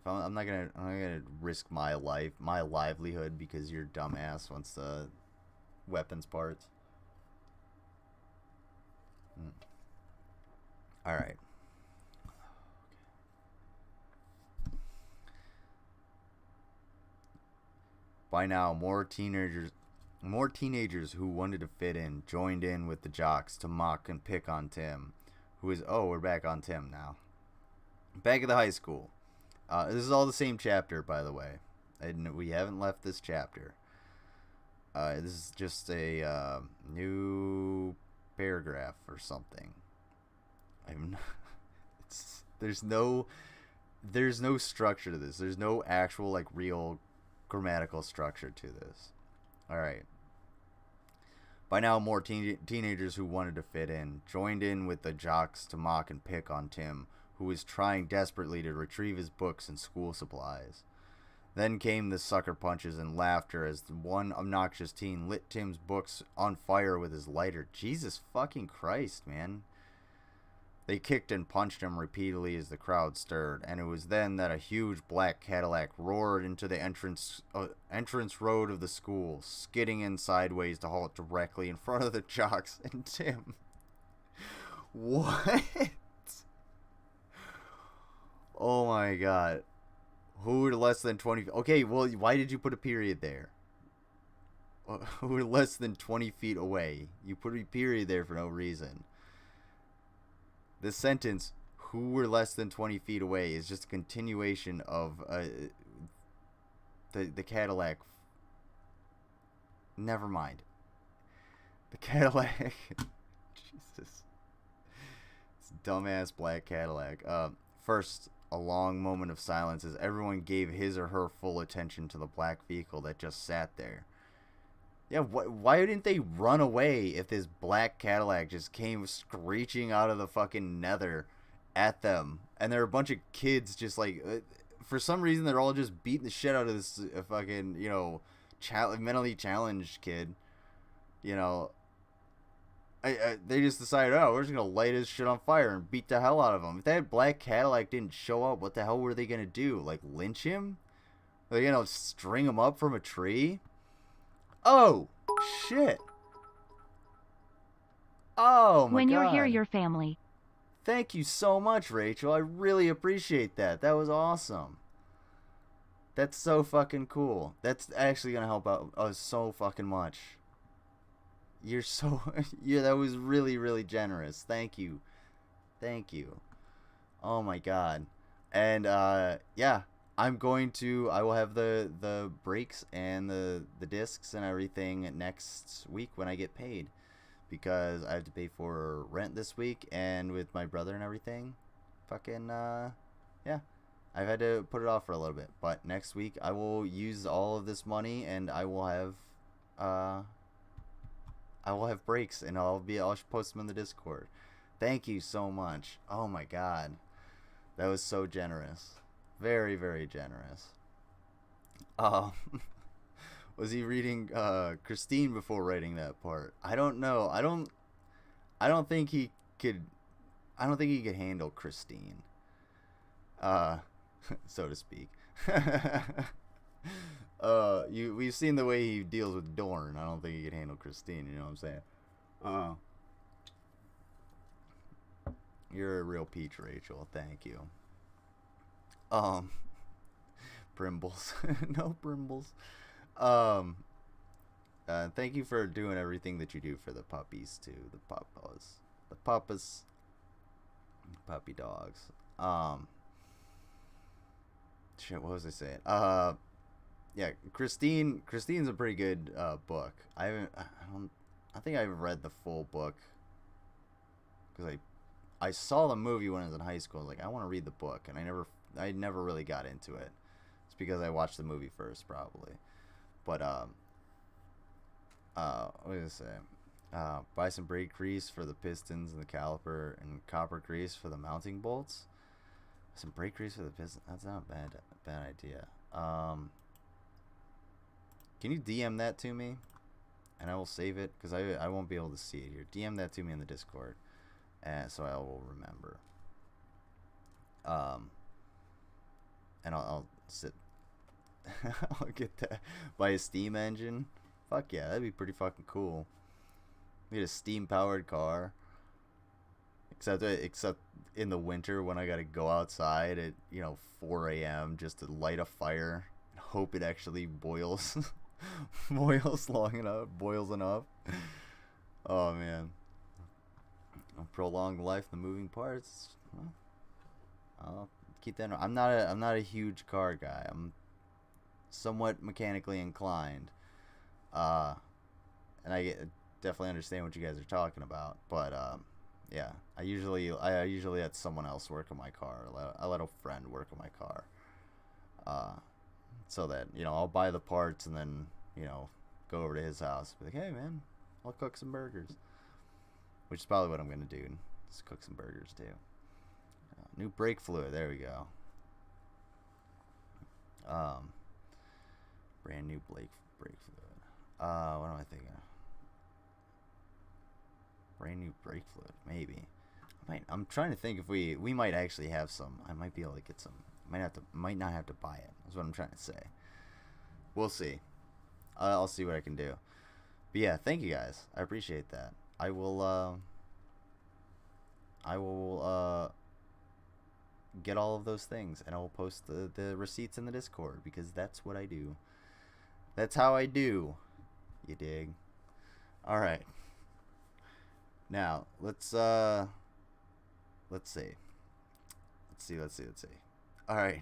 I'm not gonna risk my livelihood because your dumbass wants the weapons parts. All right. By now, more teenagers who wanted to fit in joined in with the jocks to mock and pick on Tim, we're back on Tim now. Back at the high school. This is all the same chapter, by the way. We haven't left this chapter. This is just a new paragraph or something. There's no structure to this. There's no actual like real grammatical structure to this. All right. By now, more teenagers who wanted to fit in joined in with the jocks to mock and pick on Tim, who was trying desperately to retrieve his books and school supplies. Then came the sucker punches and laughter as the one obnoxious teen lit Tim's books on fire with his lighter. Jesus fucking Christ, man. They kicked and punched him repeatedly as the crowd stirred, and it was then that a huge black Cadillac roared into the entrance road of the school, skidding in sideways to halt directly in front of the jocks and Tim. What? Oh my god. Who were less than 20... Okay, well, why did you put a period there? Who were less than 20 feet away? You put a period there for no reason. The sentence, who were less than 20 feet away, is just a continuation of the Cadillac. Never mind. The Cadillac. Jesus. It's dumbass black Cadillac. First, a long moment of silence as everyone gave his or her full attention to the black vehicle that just sat there. Yeah, why didn't they run away if this black Cadillac just came screeching out of the fucking nether at them? And there are a bunch of kids just like, for some reason, they're all just beating the shit out of this fucking, you know, mentally challenged kid. You know, they just decided, oh, we're just going to light his shit on fire and beat the hell out of him. If that black Cadillac didn't show up, what the hell were they going to do? Like, lynch him? Are they going to string him up from a tree? Oh, shit. Oh, my God. When you're here, your family. Thank you so much, Rachel. I really appreciate that. That was awesome. That's so fucking cool. That's actually going to help out us so fucking much. You're so... yeah, that was really, really generous. Thank you. Thank you. Oh, my God. And, yeah. I will have the brakes and the discs and everything next week when I get paid, because I have to pay for rent this week, and with my brother and everything, fucking, yeah, I've had to put it off for a little bit, but next week I will use all of this money, and I will have brakes, and I'll post them in the Discord. Thank you so much. Oh my God. That was so generous. Very, very generous. Was he reading Christine before writing that part? I don't know. I don't think he could. I don't think he could handle Christine. So to speak. We've seen the way he deals with Dorn. I don't think he could handle Christine. You know what I'm saying? You're a real peach, Rachel. Thank you. Brimbles. No Brimbles. Thank you for doing everything that you do for the puppies too. The puppas, puppy dogs. Shit, what was I saying? Yeah, Christine's a pretty good book. I think I haven't read the full book because I saw the movie when I was in high school. I was like, I want to read the book, and I never really got into it. It's because I watched the movie first, probably. But what did I say? Buy some brake grease for the pistons and the caliper, and copper grease for the mounting bolts. Some brake grease for the pistons. That's not a bad idea. Can you DM that to me, and I will save it because I won't be able to see it here. DM that to me in the Discord, and so I will remember. And I'll sit. I'll get that. Buy a steam engine. Fuck yeah, that'd be pretty fucking cool. Get a steam powered car. Except in the winter when I gotta go outside at 4 a.m. just to light a fire and hope it actually boils. Boils enough. Oh man. A prolonged life, the moving parts. Well, I'll keep that. I'm not a huge car guy. I'm somewhat mechanically inclined. And I definitely understand what you guys are talking about. But yeah, I usually let someone else work on my car. I let a friend work on my car. So that I'll buy the parts and then go over to his house. Be like, hey man, I'll cook some burgers. Which is probably what I'm gonna do. Just cook some burgers too. New brake fluid. There we go. Brand new brake fluid. What am I thinking? Brand new brake fluid, maybe. I'm trying to think if we might actually have some. I might be able to get some. Might not have to buy it. That's what I'm trying to say. We'll see. I'll see what I can do. But yeah, thank you guys. I appreciate that. I will get all of those things, and I will post the receipts in the Discord because that's what I do. That's how I do. You dig? All right. Now let's see. All right.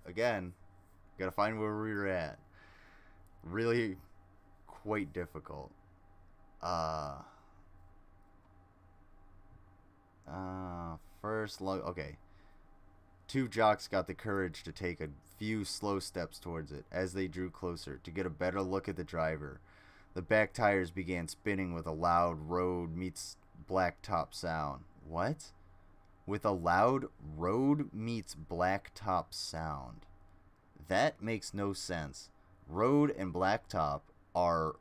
Again, gotta find where we were at. Really quite difficult. Okay. Two jocks got the courage to take a few slow steps towards it. As they drew closer to get a better look at the driver, the back tires began spinning with a loud road meets blacktop sound. What? With a loud road meets blacktop sound. That makes no sense. Road and blacktop are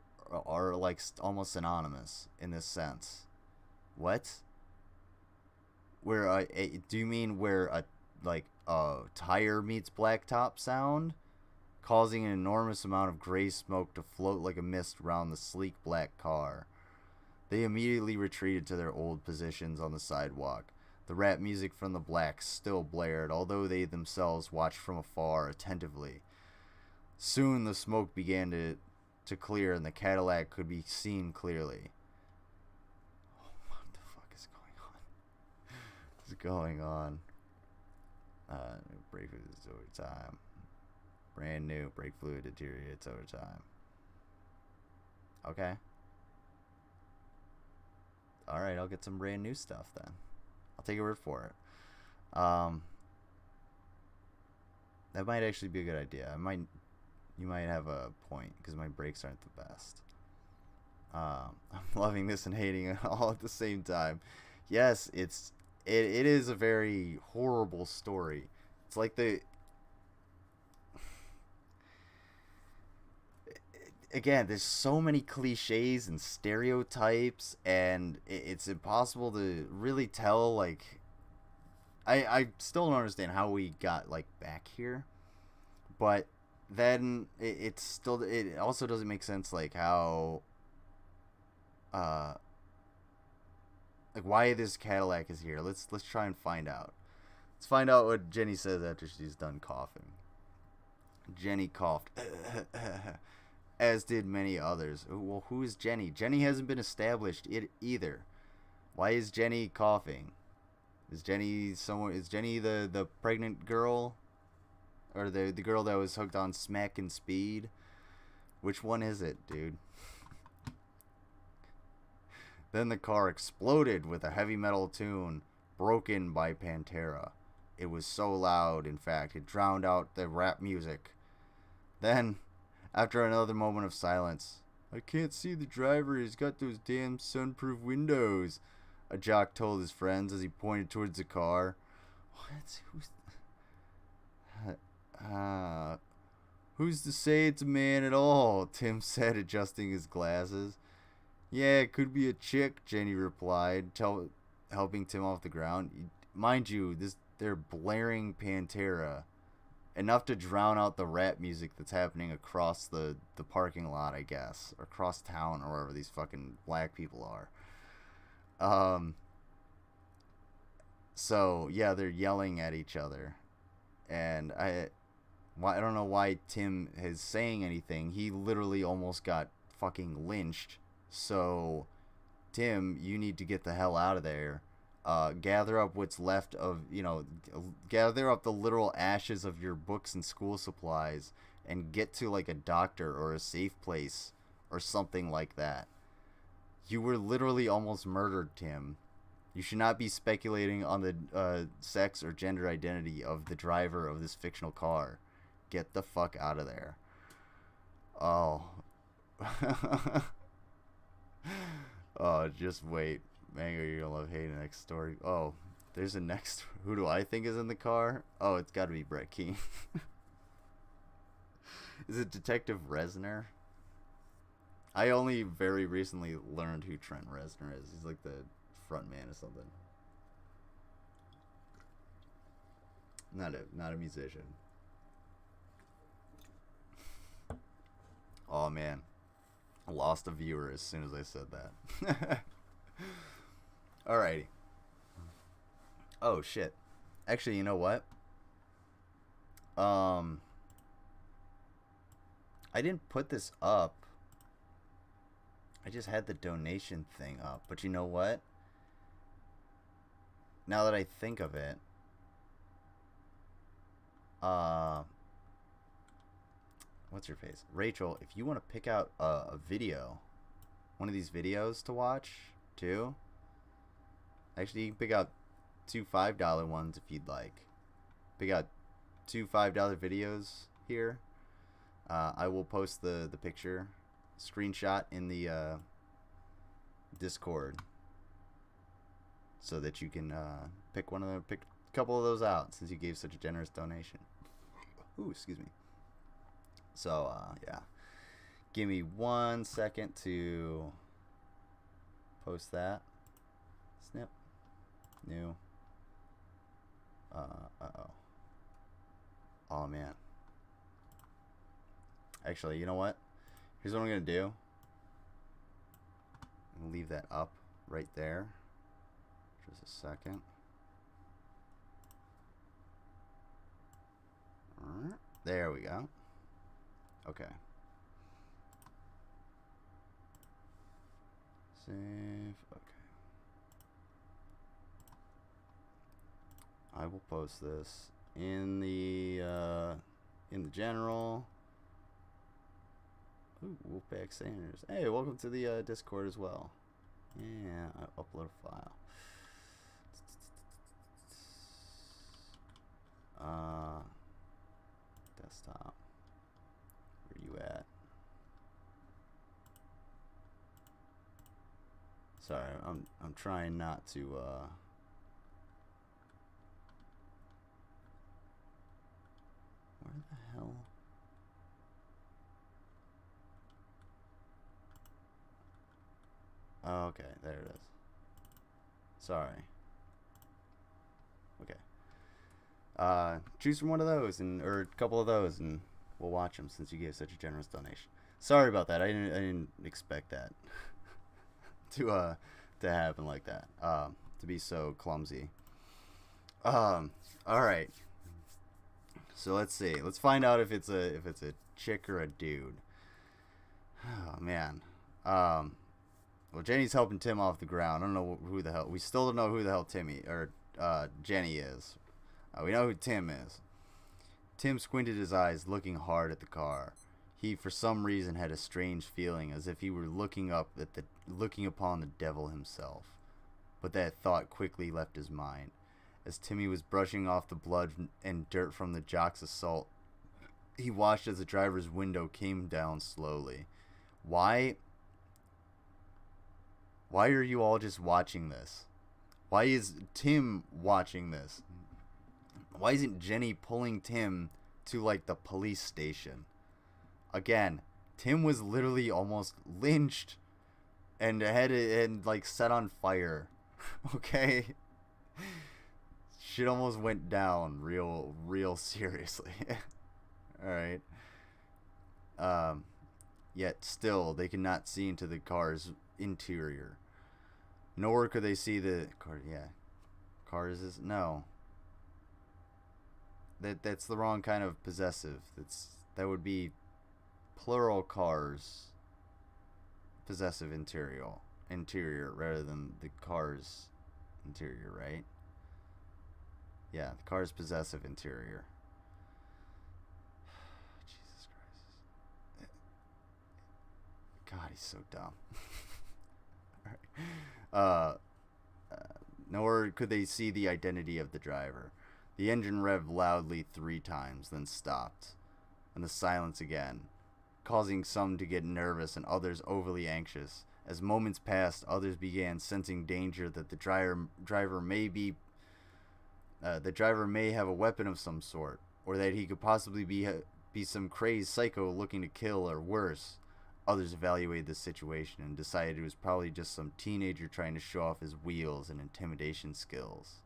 like almost synonymous in this sense. What? Where do you mean where a tire meets blacktop sound, causing an enormous amount of gray smoke to float like a mist around the sleek black car? They immediately retreated to their old positions on the sidewalk. The rap music from the blacks still blared, although they themselves watched from afar attentively. Soon the smoke began to clear, and the Cadillac could be seen clearly. What the fuck is going on? Brake fluid is over time. Brand new brake fluid deteriorates over time. Okay. Alright, I'll get some brand new stuff then. I'll take your word for it. That might actually be a good idea. You might have a point, because my brakes aren't the best. I'm loving this and hating it all at the same time. Yes, it is a very horrible story. It's like again, there's so many cliches and stereotypes, and it's impossible to really tell. Like, I still don't understand how we got like back here, but then it also doesn't make sense, like how like why this Cadillac is here. Let's try and find out. Let's find out what Jenny says after she's done coughing. Jenny coughed, as did many others. Well, who is Jenny? Jenny hasn't been established either. Why is Jenny coughing? Is Jenny someone? Is Jenny the pregnant girl, or the girl that was hooked on smack and speed? Which one is it, dude? Then the car exploded with a heavy metal tune, broken by Pantera. It was so loud, in fact, it drowned out the rap music. Then, after another moment of silence, I can't see the driver, he's got those damn sunproof windows, a jock told his friends as he pointed towards the car. Who's to say it's a man at all? Tim said, adjusting his glasses. Yeah, it could be a chick, Jenny replied, helping Tim off the ground. Mind you, they're blaring Pantera, enough to drown out the rap music that's happening across the parking lot, I guess, or across town, or wherever these fucking black people are. So yeah, they're yelling at each other, and I don't know why Tim is saying anything. He literally almost got fucking lynched. So, Tim, you need to get the hell out of there. Gather up what's left of, gather up the literal ashes of your books and school supplies and get to like a doctor or a safe place or something like that. You were literally almost murdered, Tim. You should not be speculating on the sex or gender identity of the driver of this fictional car. Get the fuck out of there. Oh. Oh, just wait. Mango, you're gonna love hating the next story. Oh, there's a next. Who do I think is in the car? Oh, it's gotta be Brett Keane. Is it Detective Reznor? I only very recently learned who Trent Reznor is. He's like the front man or something. Not a musician. Oh man. I lost a viewer as soon as I said that. Alrighty. Oh shit. Actually, you know what? I didn't put this up. I just had the donation thing up. But you know what? Now that I think of it, what's your face? Rachel, if you want to pick out a video, one of these videos to watch, too. Actually, you can pick out 2 $5 ones if you'd like. Pick out 2 $5 videos here. I will post the picture, screenshot in the Discord, so that you can pick a couple of those out, since you gave such a generous donation. Ooh, excuse me. So, yeah. Give me 1 second to post that. Snip. New. Uh-oh. Oh, man. Actually, you know what? Here's what I'm going to do. I'm going to leave that up right there. Just a second. There we go. Okay. Save. Okay. I will post this in the general. Ooh, Wolfpack Sanders. Hey, welcome to the Discord as well. Yeah, I upload a file. Desktop. Where you at? Sorry, I'm trying not to where the hell? Oh, okay, there it is. Sorry. Okay. Choose from one of those, or a couple of those, and we'll watch them since you gave such a generous donation. Sorry about that. I didn't expect that to happen like that. To be so clumsy. All right. So let's see. Let's find out if it's a chick or a dude. Oh man. Well, Jenny's helping Tim off the ground. I don't know who the hell. We still don't know who the hell Jenny is. We know who Tim is. Tim squinted his eyes, looking hard at the car. He, for some reason, had a strange feeling, as if he were looking upon the devil himself. But that thought quickly left his mind. As Timmy was brushing off the blood and dirt from the jock's assault, he watched as the driver's window came down slowly. Why are you all just watching this? Why is Tim watching this? Why isn't Jenny pulling Tim to, like, the police station? Again, Tim was literally almost lynched and like set on fire. Okay? Shit almost went down real seriously. Alright. Yet still, they could not see into the car's interior. Nor could they see the car. Yeah. Cars is no. That's the wrong kind of possessive. That would be plural cars. Possessive interior rather than the car's interior, right? Yeah, the car's possessive interior. Jesus Christ. God, he's so dumb. Alright. Nor could they see the identity of the driver. The engine revved loudly 3 times, then stopped. And the silence again, causing some to get nervous and others overly anxious. As moments passed, others began sensing danger that the driver may have a weapon of some sort, or that he could possibly be some crazed psycho looking to kill, or worse. Others evaluated the situation and decided it was probably just some teenager trying to show off his wheels and intimidation skills.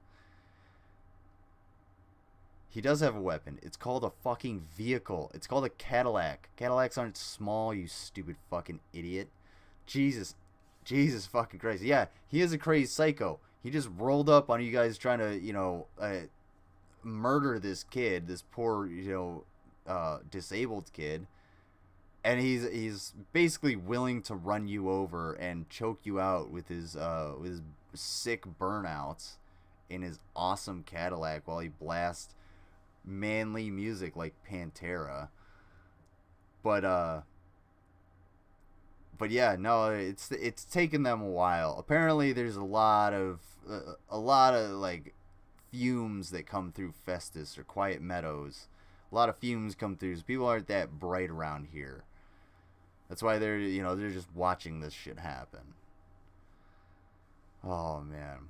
He does have a weapon. It's called a fucking vehicle. It's called a Cadillac. Cadillacs aren't small, you stupid fucking idiot. Jesus fucking Christ. Yeah, he is a crazy psycho. He just rolled up on you guys trying to, murder this kid, this poor, disabled kid. And he's basically willing to run you over and choke you out with his sick burnouts in his awesome Cadillac while he blasts manly music like Pantera. But yeah, no, it's taken them a while. Apparently there's a lot of like fumes that come through Festus or Quiet Meadows. A lot of fumes come through, so people aren't that bright around here. That's why they're just watching this shit happen. Oh man.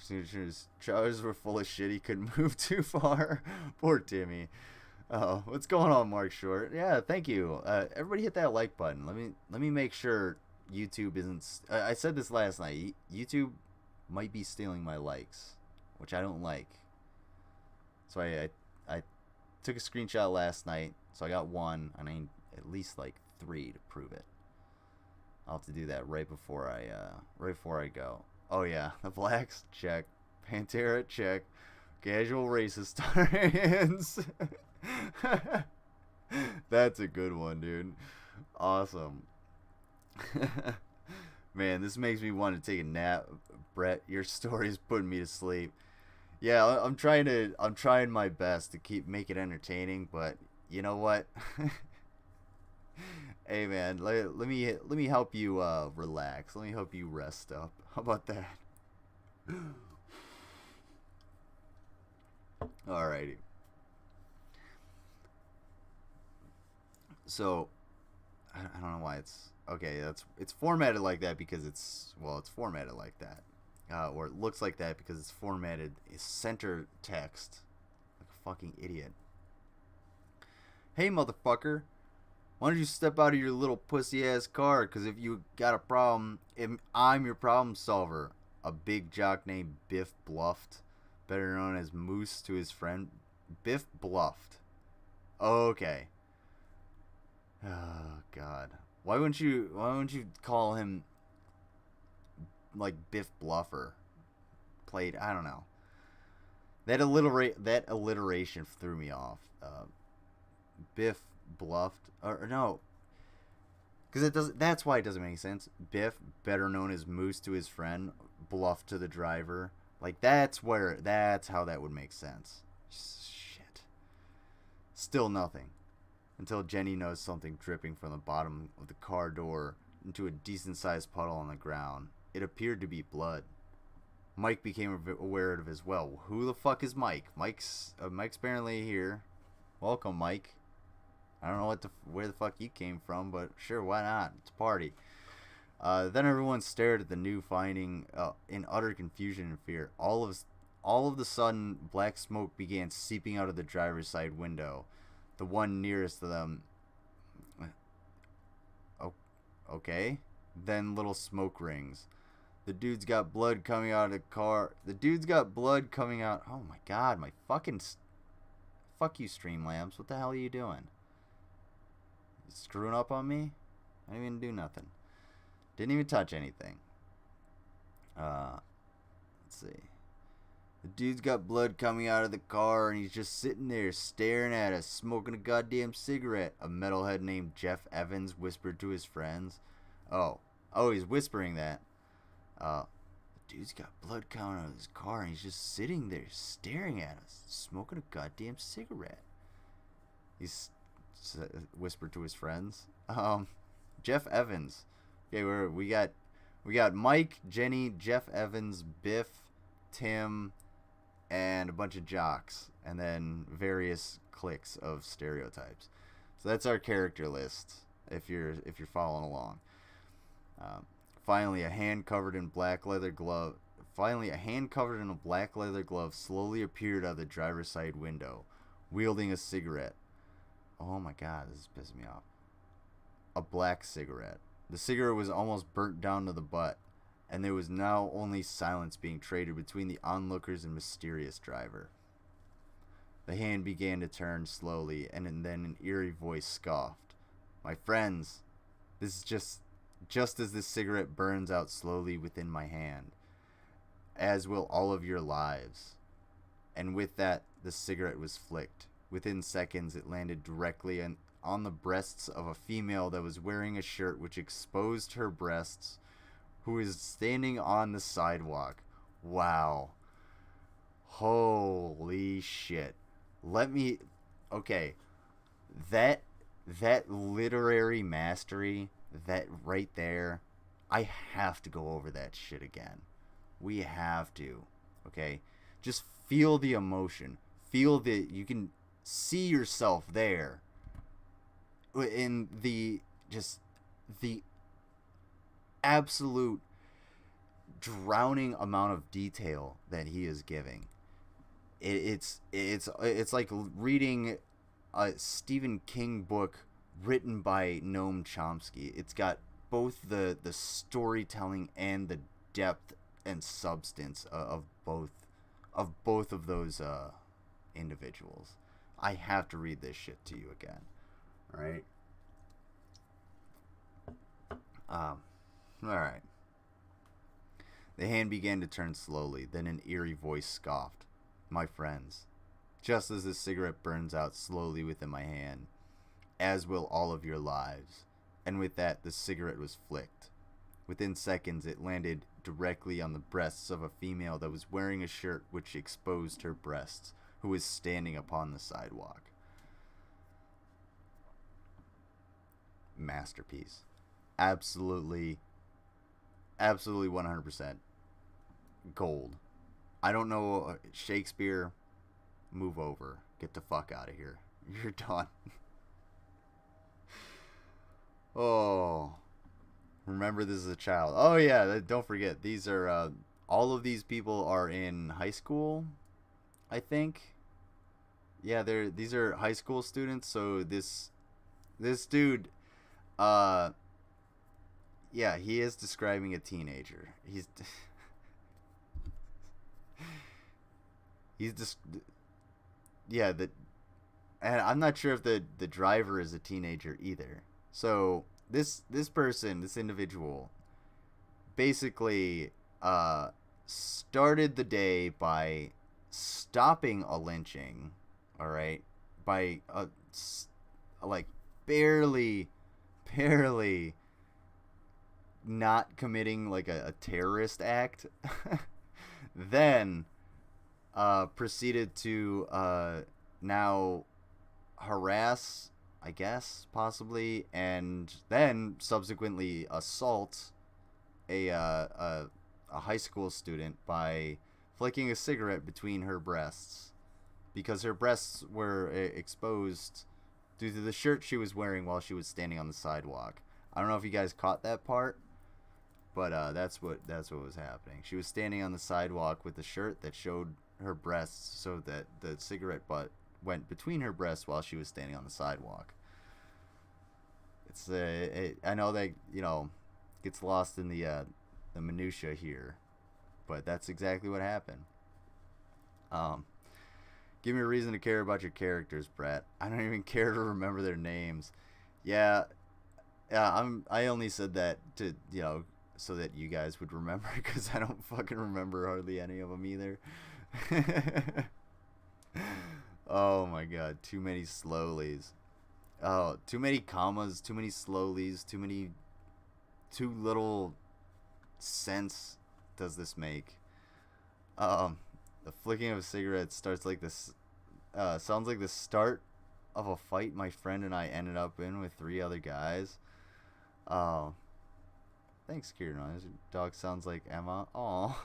His trousers were full of shit. He couldn't move too far. Poor Timmy. Oh, what's going on, Mark Short? Yeah, thank you. Everybody hit that like button. Let me make sure YouTube isn't. I said this last night. YouTube might be stealing my likes, which I don't like. So I took a screenshot last night. So I got 1, and I need at least like 3 to prove it. I'll have to do that right before I go. Oh yeah, the blacks, check. Pantera, check. Casual racist hands. That's a good one, dude. Awesome. Man, this makes me want to take a nap. Brett, your story's putting me to sleep. Yeah, I'm trying my best to make it entertaining, but you know what? Hey man, let me help you relax. Let me help you rest up. How about that? Alrighty. So I don't know why it's okay. It's formatted like that because it's formatted like that, or it looks like that because it's formatted center text like a fucking idiot. Hey motherfucker. Why don't you step out of your little pussy-ass car? Because if you got a problem, I'm your problem solver. A big jock named Biff bluffed, better known as Moose to his friend. Biff bluffed. Okay. Oh, God. Why wouldn't you call him, like, Biff Bluffer? Played, I don't know. That alliteration threw me off. Biff bluffed, or no, because it doesn't. That's why it doesn't make sense. Biff, better known as Moose to his friend, bluffed to the driver. Like that's how that would make sense. Shit. Still nothing, until Jenny knows something dripping from the bottom of the car door into a decent-sized puddle on the ground. It appeared to be blood. Mike became aware of it as well. Who the fuck is Mike? Mike's apparently here. Welcome, Mike. I don't know where the fuck you came from, but sure, why not? It's a party. Then everyone stared at the new finding in utter confusion and fear. All of the sudden, black smoke began seeping out of the driver's side window, the one nearest to them. Okay. Then little smoke rings. The dude's got blood coming out of the car. Oh my god, my fucking... Fuck you, Streamlabs. What the hell are you doing? You screwing up on me? I didn't even do nothing. Didn't even touch anything. Let's see. The dude's got blood coming out of the car, and he's just sitting there staring at us, smoking a goddamn cigarette. A metalhead named Jeff Evans whispered to his friends. Oh, he's whispering that. The dude's got blood coming out of his car, and he's just sitting there staring at us, smoking a goddamn cigarette. He's whispered to his friends. Jeff Evans. Okay, we got Mike, Jenny, Jeff Evans, Biff, Tim, and a bunch of jocks, and then various cliques of stereotypes. So that's our character list. If you're following along. Finally, a hand covered in a black leather glove slowly appeared out of the driver's side window, wielding a cigarette. Oh my god, this is pissing me off. A black cigarette. The cigarette was almost burnt down to the butt, and there was now only silence being traded between the onlookers and mysterious driver. The hand began to turn slowly, and then an eerie voice scoffed. My friends, this is just as this cigarette burns out slowly within my hand, as will all of your lives. And with that, the cigarette was flicked. Within seconds, it landed directly on the breasts of a female that was wearing a shirt which exposed her breasts, who was standing on the sidewalk. Wow. Holy shit. Okay. That literary mastery, that right there, I have to go over that shit again. We have to. Okay? Just feel the emotion. Feel that you can see yourself there. In the absolute drowning amount of detail that he is giving. It's like reading a Stephen King book written by Noam Chomsky. It's got both the storytelling and the depth and substance of both of those individuals. I have to read this shit to you again. Alright? Alright. The hand began to turn slowly, then an eerie voice scoffed. My friends, just as this cigarette burns out slowly within my hand, as will all of your lives. And with that, the cigarette was flicked. Within seconds, it landed directly on the breasts of a female that was wearing a shirt which exposed her breasts, who was standing upon the sidewalk. Masterpiece. Absolutely 100% gold. I don't know Shakespeare. Move over. Get the fuck out of here. You're done. Oh. Remember this as a child. Oh yeah, don't forget. These are all of these people are in high school, I think. Yeah, these are high school students, so this This dude, yeah, he is describing a teenager. He's just, yeah, and I'm not sure if the driver is a teenager either. So this person, this individual, basically started the day by stopping a lynching, all right, by like barely not committing like a terrorist act. Then proceeded to now harass, I guess, possibly, and then subsequently assault a high school student by flicking a cigarette between her breasts because her breasts were exposed due to the shirt she was wearing while she was standing on the sidewalk. I don't know if you guys caught that part, but that's what was happening. She was standing on the sidewalk with a shirt that showed her breasts, so that the cigarette butt went between her breasts while she was standing on the sidewalk. It's I know that, you know, gets lost in the minutia here, but that's exactly what happened. Give me a reason to care about your characters, Brett. I don't even care to remember their names. Yeah, I only said that to, you know, so that you guys would remember, because I don't fucking remember hardly any of them either. Oh my god, too many slowlies. Oh, too many commas, too many slowlies, too little sense does this make. The flicking of a cigarette starts like this, sounds like the start of a fight my friend and I ended up in with 3 other guys. Oh, thanks, Kieran. Your dog sounds like Emma. Oh.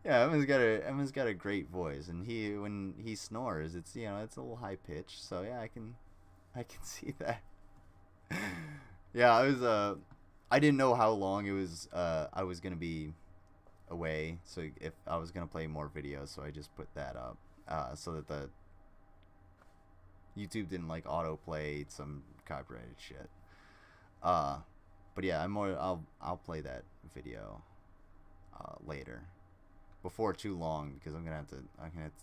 Yeah, Emma's got a great voice, and when he snores, it's, you know, it's a little high pitched. So yeah, I can see that. Yeah, I didn't know how long it was. I was gonna be away, so if I was gonna play more videos, so I just put that up, so that the YouTube didn't like autoplay some copyrighted shit. But yeah, I'll play that video later, before too long, because I'm gonna have to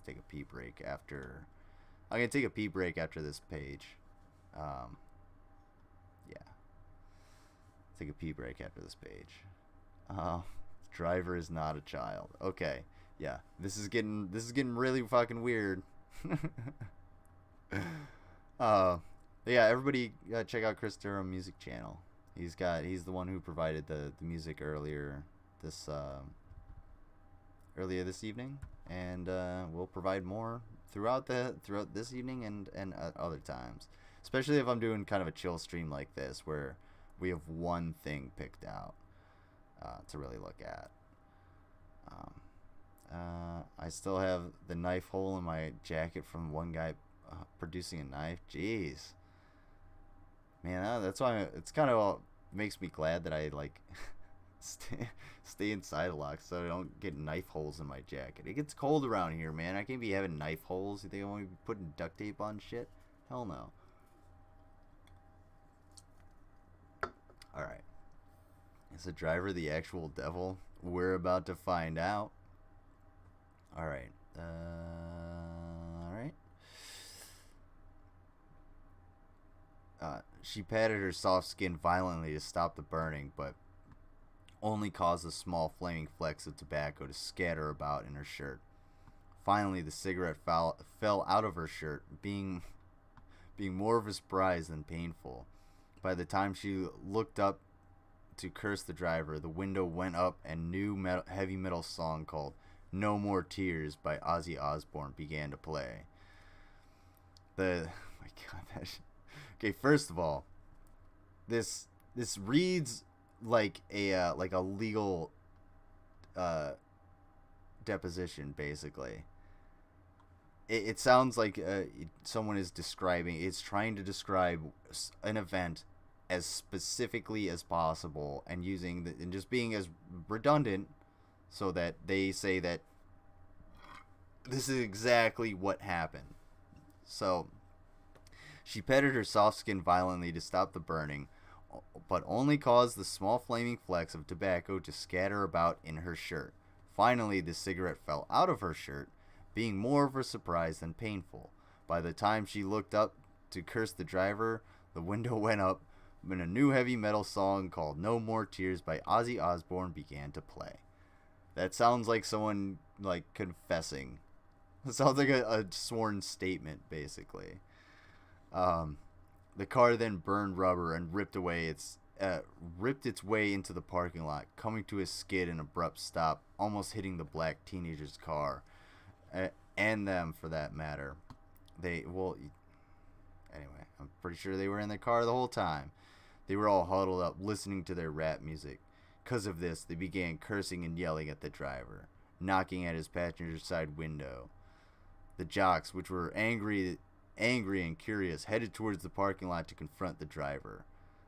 take a pee break after. I'm gonna take a pee break after this page. Yeah. Take a pee break after this page. Driver is not a child. Okay. Yeah. This is getting really fucking weird. Yeah, everybody check out Chris Durham music channel. He's the one who provided the music earlier this evening, and we'll provide more throughout this evening and at other times, especially if I'm doing kind of a chill stream like this where we have one thing picked out to really look at. I still have the knife hole in my jacket from one guy producing a knife. Jeez, man, that's why it's kind of makes me glad that I like stay inside a lot, so I don't get knife holes in my jacket. It gets cold around here, man. I can't be having knife holes. You think I want to be putting duct tape on shit? Hell no. Alright. Is the driver the actual devil? We're about to find out. Alright. Alright. She patted her soft skin violently to stop the burning, but only caused a small flaming flecks of tobacco to scatter about in her shirt. Finally, the cigarette fell out of her shirt, being more of a surprise than painful. By the time she looked up to curse the driver, the window went up and new heavy metal song called No More Tears by Ozzy Osbourne began to play. Oh my god, okay, first of all, this reads like a legal deposition, basically. It sounds like someone is trying to describe an event as specifically as possible, and and just being as redundant, so that they say that this is exactly what happened. So She petted her soft skin violently to stop the burning, but only caused the small flaming flecks of tobacco to scatter about in her shirt. Finally, the cigarette fell out of her shirt, being more of a surprise than painful. By the time she looked up to curse the driver, the window went up, and a new heavy metal song called No More Tears by Ozzy Osbourne began to play. That sounds like someone, like, confessing. It sounds like a sworn statement, basically. The car then burned rubber and ripped its way into the parking lot, coming to a skid and abrupt stop, almost hitting the black teenager's car, and them for that matter. Anyway, I'm pretty sure they were in the car the whole time. They were all huddled up, listening to their rap music. Because of this, they began cursing and yelling at the driver, knocking at his passenger side window. The jocks, which were angry and curious, headed towards the parking lot to confront the driver.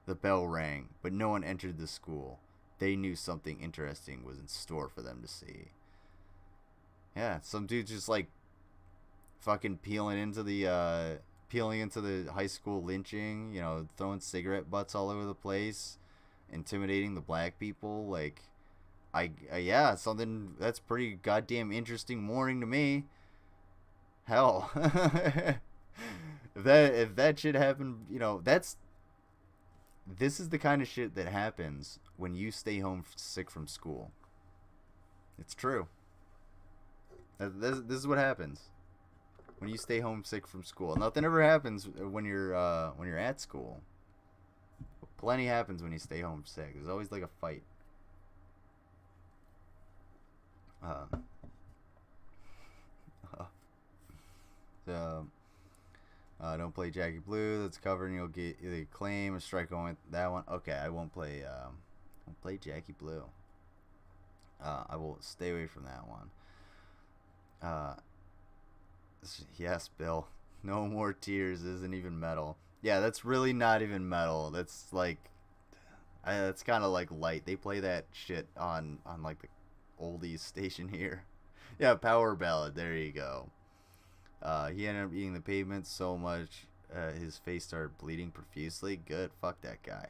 The bell rang, but no one entered the school. They knew something interesting was in store for them to see. Yeah, some dude just like fucking peeling into the high school lynching, you know, throwing cigarette butts all over the place, intimidating the black people. Like, yeah, something that's pretty goddamn interesting morning to me. Hell, if that shit happened, you know, this is the kind of shit that happens when you stay home sick from school. It's true. This is what happens when you stay home sick from school. Nothing ever happens when you're at school. Plenty happens when you stay home sick. There's always like a fight. Don't play Jackie Blue. That's covered, and you'll get either claim or strike on with that one. Okay, I won't play Jackie Blue. I will stay away from that one. Yes, Bill. No More Tears isn't even metal. Yeah, that's really not even metal. That's like, that's kind of like light. They play that shit on like the oldies station here. Yeah, power ballad. There you go. He ended up eating the pavement so much his face started bleeding profusely. Good. Fuck that guy.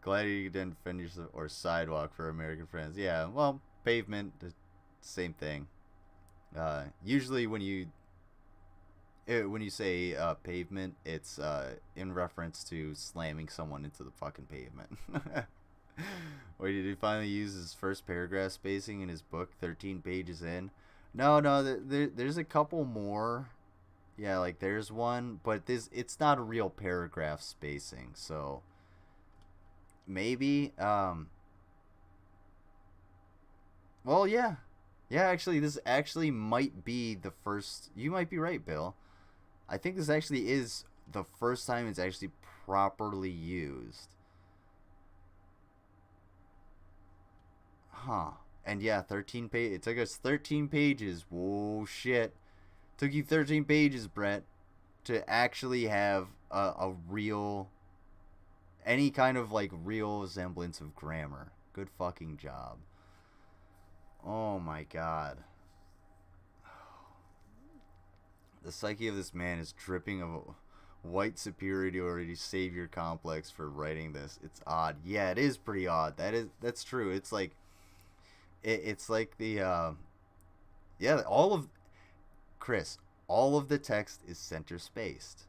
Glad you didn't finish or sidewalk for American friends. Yeah, well, pavement, the same thing. Usually when you say pavement, it's in reference to slamming someone into the fucking pavement. Wait, did he finally use his first paragraph spacing in his book 13 pages in? No, there's a couple more. Yeah, like there's one, but it's not a real paragraph spacing, so maybe well, yeah, actually this actually might be the first. You might be right, Bill. I think this actually is the first time it's actually properly used. Huh. And yeah, 13 pages. It took us 13 pages. Whoa, shit. Took you 13 pages, Brett, to actually have a real, any kind of like real semblance of grammar. Good fucking job. Oh my god. The psyche of this man is dripping of a white superiority savior complex for writing this. It's odd. Yeah, it is pretty odd. That's true. It's like it's like the all of the text is center spaced.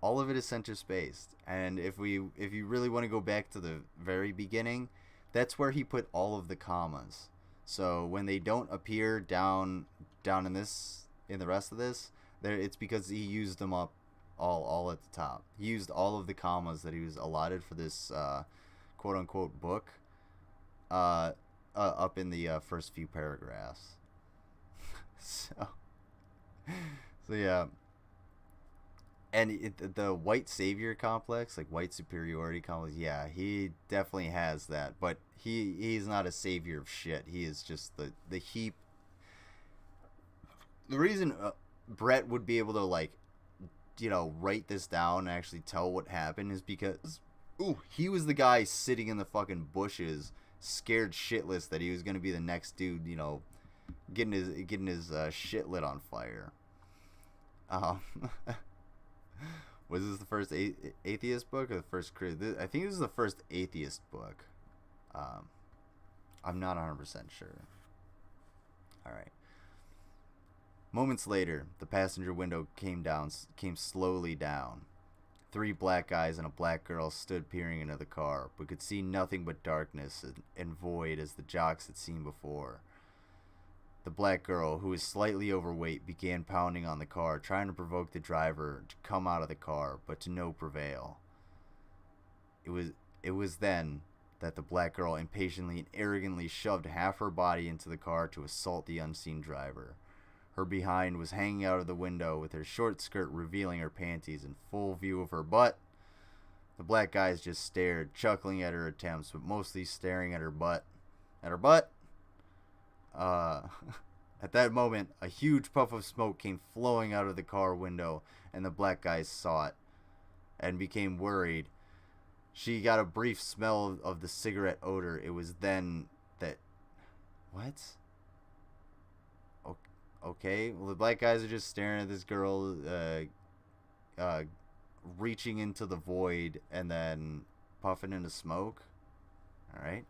All of it is center spaced. And if you really want to go back to the very beginning, that's where he put all of the commas. So when they don't appear down in the rest of this, it's because he used them up all at the top. He used all of the commas that he was allotted for this quote unquote book up in the first few paragraphs. so yeah. And the white savior complex, like white superiority complex, yeah, he definitely has that. But he's not a savior of shit. He is just the heap. The reason Brett would be able to, like, you know, write this down and actually tell what happened is because, he was the guy sitting in the fucking bushes, scared shitless that he was gonna be the next dude, you know, getting his shit lit on fire. Um, was this the first atheist book or the first? I think this is the first atheist book. I'm not 100% sure. All right. Moments later, the passenger window came slowly down. 3 black guys and a black girl stood peering into the car, but could see nothing but darkness and void as the jocks had seen before. The black girl, who was slightly overweight, began pounding on the car, trying to provoke the driver to come out of the car, but to no prevail. It was then that the black girl impatiently and arrogantly shoved half her body into the car to assault the unseen driver. Her behind was hanging out of the window with her short skirt revealing her panties in full view of her butt. The black guys just stared, chuckling at her attempts, but mostly staring at her butt. At her butt? At that moment, a huge puff of smoke came flowing out of the car window, and the black guys saw it and became worried. She got a brief smell of the cigarette odor. It was then that... What? Okay, well, the black guys are just staring at this girl, reaching into the void and then puffing into smoke. Alright.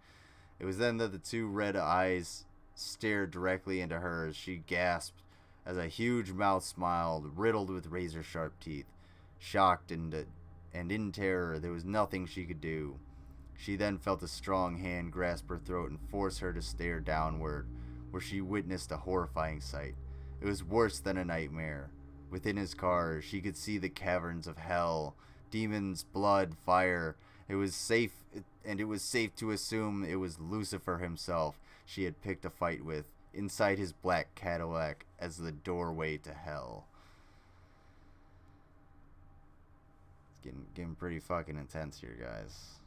It was then that the 2 red eyes stared directly into hers. She gasped as a huge mouth smiled, riddled with razor-sharp teeth. Shocked and in terror, there was nothing she could do. She then felt a strong hand grasp her throat and force her to stare downward, where she witnessed a horrifying sight. It was worse than a nightmare. Within his car, she could see the caverns of hell, demons, blood, fire. It was safe to assume it was Lucifer himself she had picked a fight with, inside his black Cadillac as the doorway to hell. It's getting pretty fucking intense here, guys.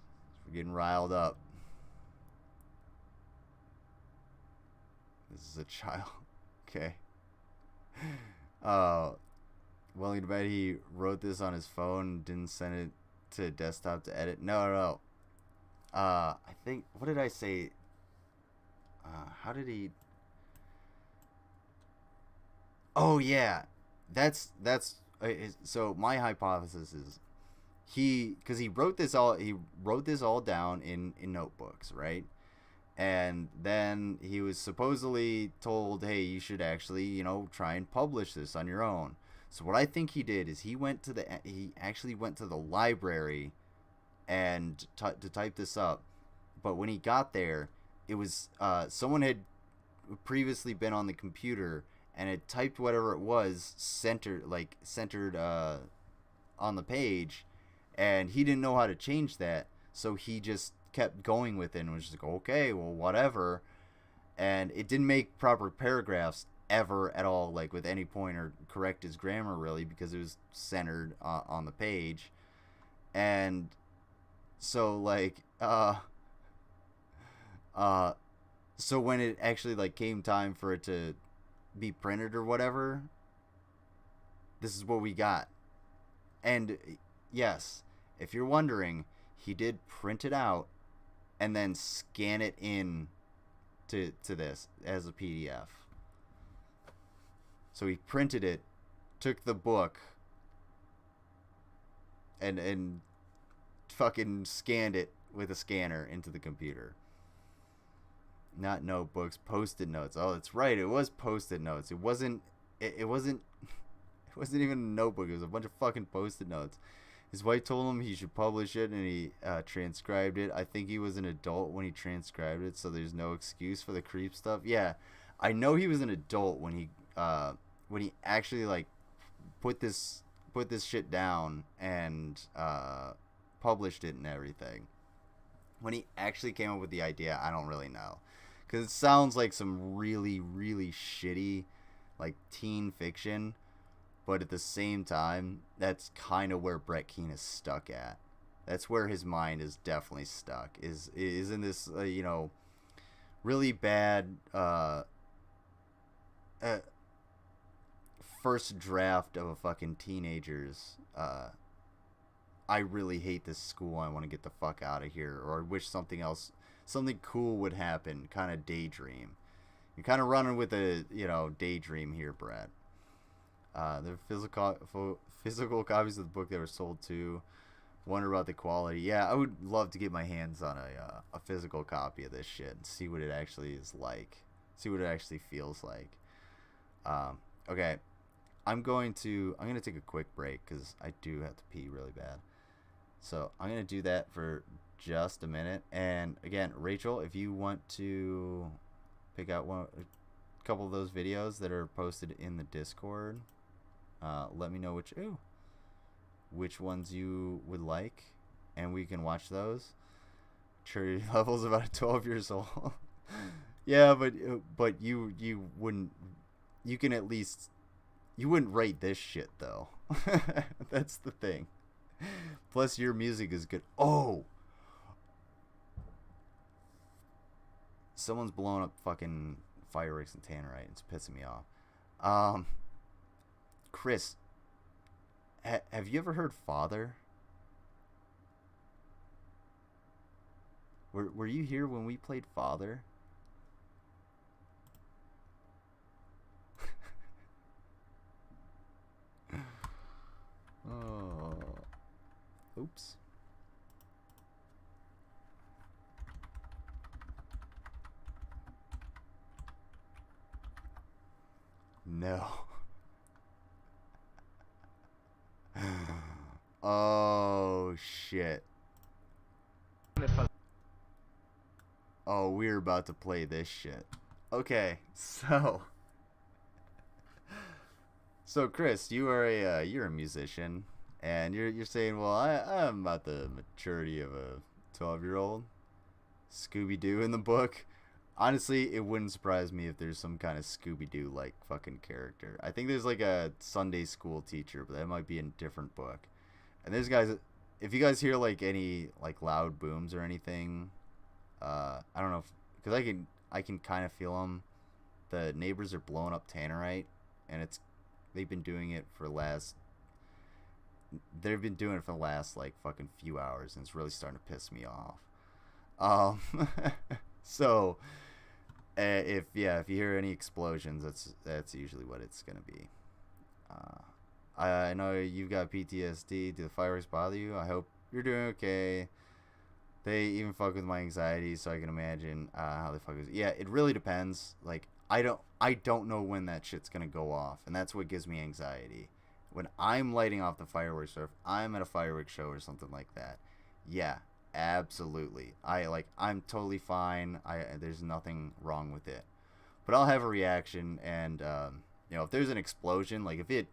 We're getting riled up. This is a child. Okay. Willing to bet he wrote this on his phone and didn't send it to desktop to edit. No. I think, what did I say? How did he? Oh yeah, that's so my hypothesis is because he wrote this all down in notebooks, right? And then he was supposedly told, hey, you should actually, try and publish this on your own. So what I think he did is he actually went to the library and to type this up. But when he got there, it was someone had previously been on the computer and had typed whatever it was centered on the page, and he didn't know how to change that, so he just kept going with it and was just like, okay, well, whatever. And it didn't make proper paragraphs ever at all, like with any point, or correct his grammar really, because it was centered on the page. And so so when it actually came time for it to be printed or whatever, this is what we got. And yes, if you're wondering, he did print it out and then scan it in to this as a PDF. So he printed it, took the book, and fucking scanned it with a scanner into the computer. Not notebooks, Post-it notes. Oh, that's right. It was Post-it notes. It wasn't even a notebook. It was a bunch of fucking Post-it notes. His wife told him he should publish it, and he transcribed it. I think he was an adult when he transcribed it, so there's no excuse for the creep stuff. Yeah, I know he was an adult when he actually put this shit down and published it and everything. When he actually came up with the idea, I don't really know, because it sounds like some really, really shitty teen fiction. But at the same time, that's kind of where Brett Keane is stuck at. That's where his mind is definitely stuck. Is in this, really bad first draft of a fucking teenager's. I really hate this school. I want to get the fuck out of here. Or I wish something cool would happen. Kind of daydream. You're kind of running with a, daydream here, Brett. They're physical copies of the book that were sold too. Wonder about the quality. Yeah, I would love to get my hands on a physical copy of this shit and see what it actually is like. See what it actually feels like. Okay, I'm gonna take a quick break because I do have to pee really bad. So I'm gonna do that for just a minute. And again, Rachel, if you want to pick out a couple of those videos that are posted in the Discord, let me know which ones you would like, and we can watch those. Maturity level's about 12 years old. Yeah, but you wouldn't. You can at least. You wouldn't rate this shit though. That's the thing. Plus, your music is good. Oh, someone's blowing up fucking fireworks in Tannerite. It's pissing me off. Chris, have you ever heard Father? Were you here when we played Father? Oh. Oops. No. Oh, shit. Oh, we're about to play this shit. Okay, so Chris, you're a musician, and you're saying, well, I'm about the maturity of a 12-year-old. Scooby-Doo in the book. Honestly, it wouldn't surprise me if there's some kind of Scooby-Doo like fucking character. I think there's like a Sunday school teacher, but that might be in a different book. And there's guys, if you guys hear like any like loud booms or anything, I don't know, because I can kind of feel them. The neighbors are blowing up Tannerite, and they've been doing it for the last like fucking few hours, and it's really starting to piss me off. So if you hear any explosions, that's usually what it's gonna be. I know you've got PTSD. Do the fireworks bother you? I hope you're doing okay. They even fuck with my anxiety, so I can imagine how they fuck with. Yeah, it really depends. Like I don't know when that shit's gonna go off, and that's what gives me anxiety. When I'm lighting off the fireworks, or if I'm at a fireworks show or something like that, yeah, absolutely. I'm totally fine. There's nothing wrong with it, but I'll have a reaction, and if there's an explosion, like if it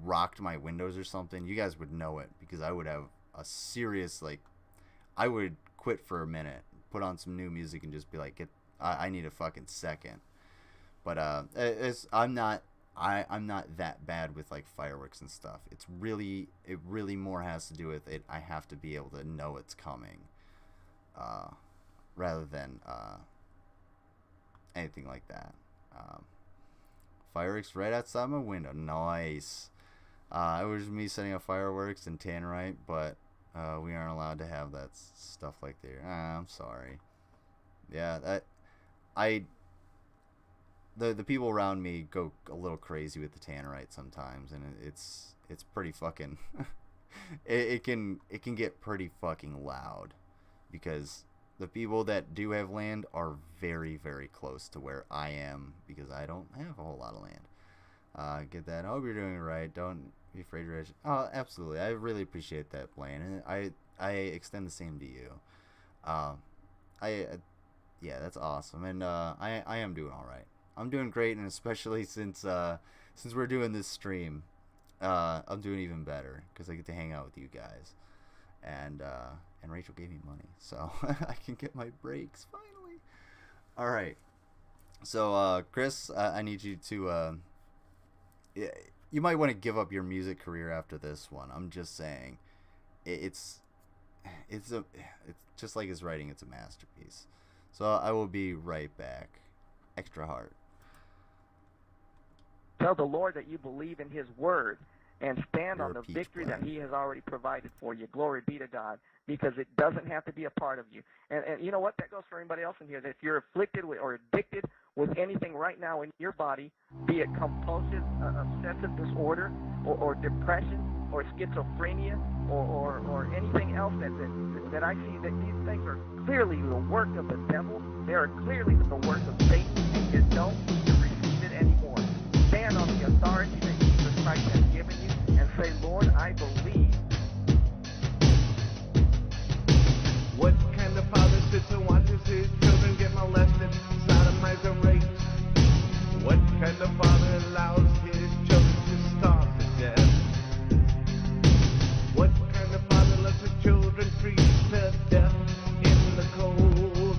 rocked my windows or something, you guys would know it, because I would have a serious I would quit for a minute, put on some new music, and just be like, I need a fucking second. But I'm not that bad with like fireworks and stuff. It really more has to do with it. I have to be able to know it's coming, rather than anything like that. Fireworks right outside my window. Nice. It was me setting up fireworks in Tannerite, but we aren't allowed to have that stuff like there. I'm sorry. Yeah, the people around me go a little crazy with the Tannerite sometimes, and it's pretty fucking it can get pretty fucking loud, because the people that do have land are very, very close to where I am, because I don't have a whole lot of land. Get that? I hope you're doing it right. Don't be afraid to raise. Oh, absolutely. I really appreciate that, Blaine, and I extend the same to you. Yeah, that's awesome, and I am doing all right. I'm doing great, and especially since we're doing this stream, I'm doing even better, because I get to hang out with you guys, and Rachel gave me money, so I can get my breaks finally. All right, so Chris, I need you to you might want to give up your music career after this one. I'm just saying, it's just like his writing. It's a masterpiece. So I will be right back. Extra heart. Tell the Lord that you believe in His Word, and stand You're on a the peach victory that blood. he has already provided for you. Glory be to God, because it doesn't have to be a part of you. And you know what? That goes for anybody else in here. That if you're afflicted with or addicted with anything right now in your body, be it compulsive obsessive disorder or depression or schizophrenia or anything else that I see, that these things are clearly the work of the devil. They are clearly the work of Satan, and you don't need to receive it anymore. Stand on the authority that Jesus Christ has given you and say, Lord, I believe. What kind of father sits and watches his children get molested, sodomized and raped? What kind of father allows his children to starve to death? What kind of father lets his children freeze to death in the cold?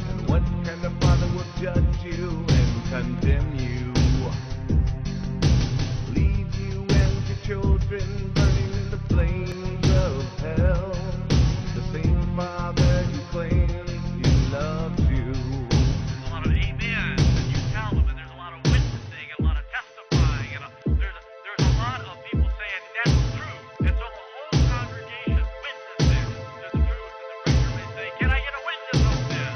And what kind of father will judge you and condemn you? Leave you and your children burning in the flames of hell. The same father who claims he loves you. There's a lot of amens, and you tell them, and there's a lot of witnessing, and a lot of testifying, and there's a lot of people saying that's true. And so the whole congregation witnesses to the truth, and the preacher may say, can I get a witness on this?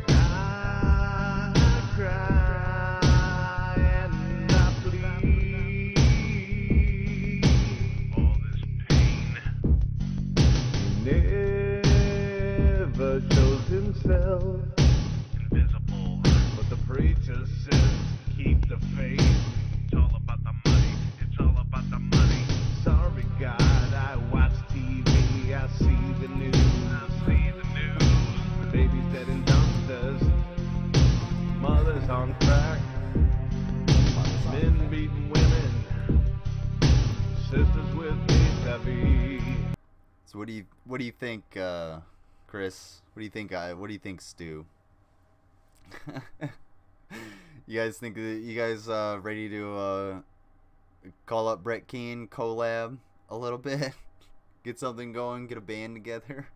I cry and I plead. All this pain. Never shows himself, Invisible. but the preacher says keep the faith. It's all about the money. It's all about the money. Sorry God, I watch TV, I see the news. I see the news. Babies dead in dumpsters, mothers on crack, men beating women, sisters with HIV. So what do you think, Chris? What do you think, Stu? You guys ready to call up Brett Keane, collab a little bit, get something going, get a band together?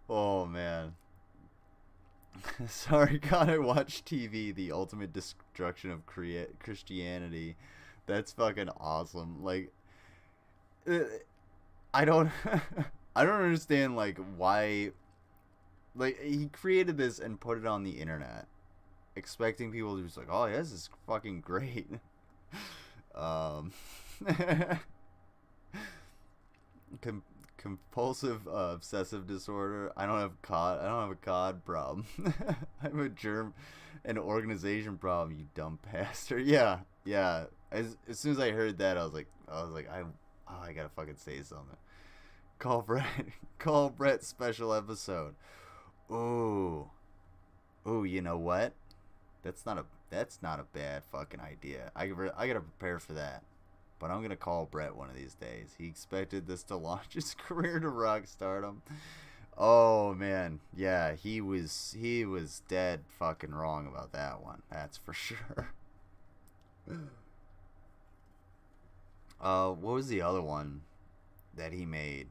Oh man. Sorry God, I watch TV, the ultimate destruction of Christianity. That's fucking awesome. Like, I don't I don't understand, like, why, like, he created this and put it on the internet expecting people to just like, oh yeah, this is fucking great. Compulsive obsessive disorder. I don't have a COD problem. I have an organization problem, you dumb bastard. Yeah. As soon as I heard that, I was like, I gotta fucking say something. Call Brett special episode. Ooh, you know what? That's not a bad fucking idea. I gotta prepare for that. But I'm gonna call Brett one of these days. He expected this to launch his career to rock stardom. Oh man, yeah, he was dead fucking wrong about that one. That's for sure. What was the other one that he made?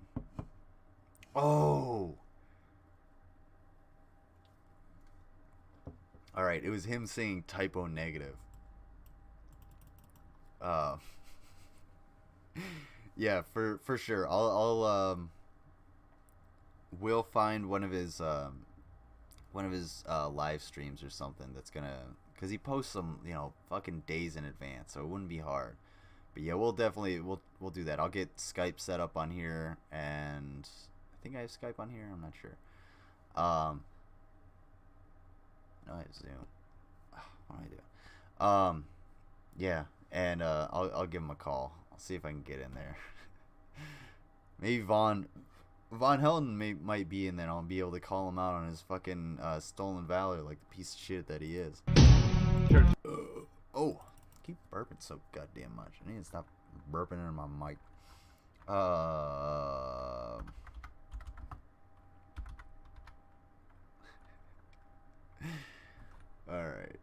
Oh. All right, it was him singing Typo Negative. Yeah, for sure. We'll find one of his live streams or something that's gonna, cause he posts them, fucking days in advance, so it wouldn't be hard. But yeah, we'll do that. I'll get Skype set up on here, and I think I have Skype on here. I'm not sure. No, I have Zoom. What do I do? Yeah, and I'll give him a call. I'll see if I can get in there. Maybe Von Helden might be in there. I'll be able to call him out on his fucking stolen valor, like the piece of shit that he is. Church. Oh, I keep burping so goddamn much. I need to stop burping into my mic. All right.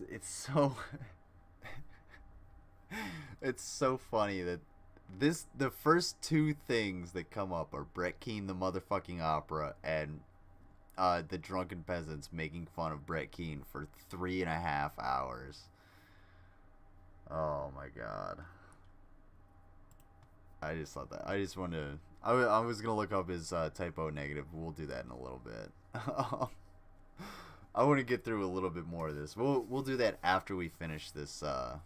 It's so it's so funny that the first two things that come up are Brett Keane the motherfucking opera and the drunken peasants making fun of Brett Keane for 3.5 hours. Oh my god. I just thought that. I just wanted to. I was gonna look up his typo negative. We'll do that in a little bit. I want to get through a little bit more of this. We'll do that after we finish this up,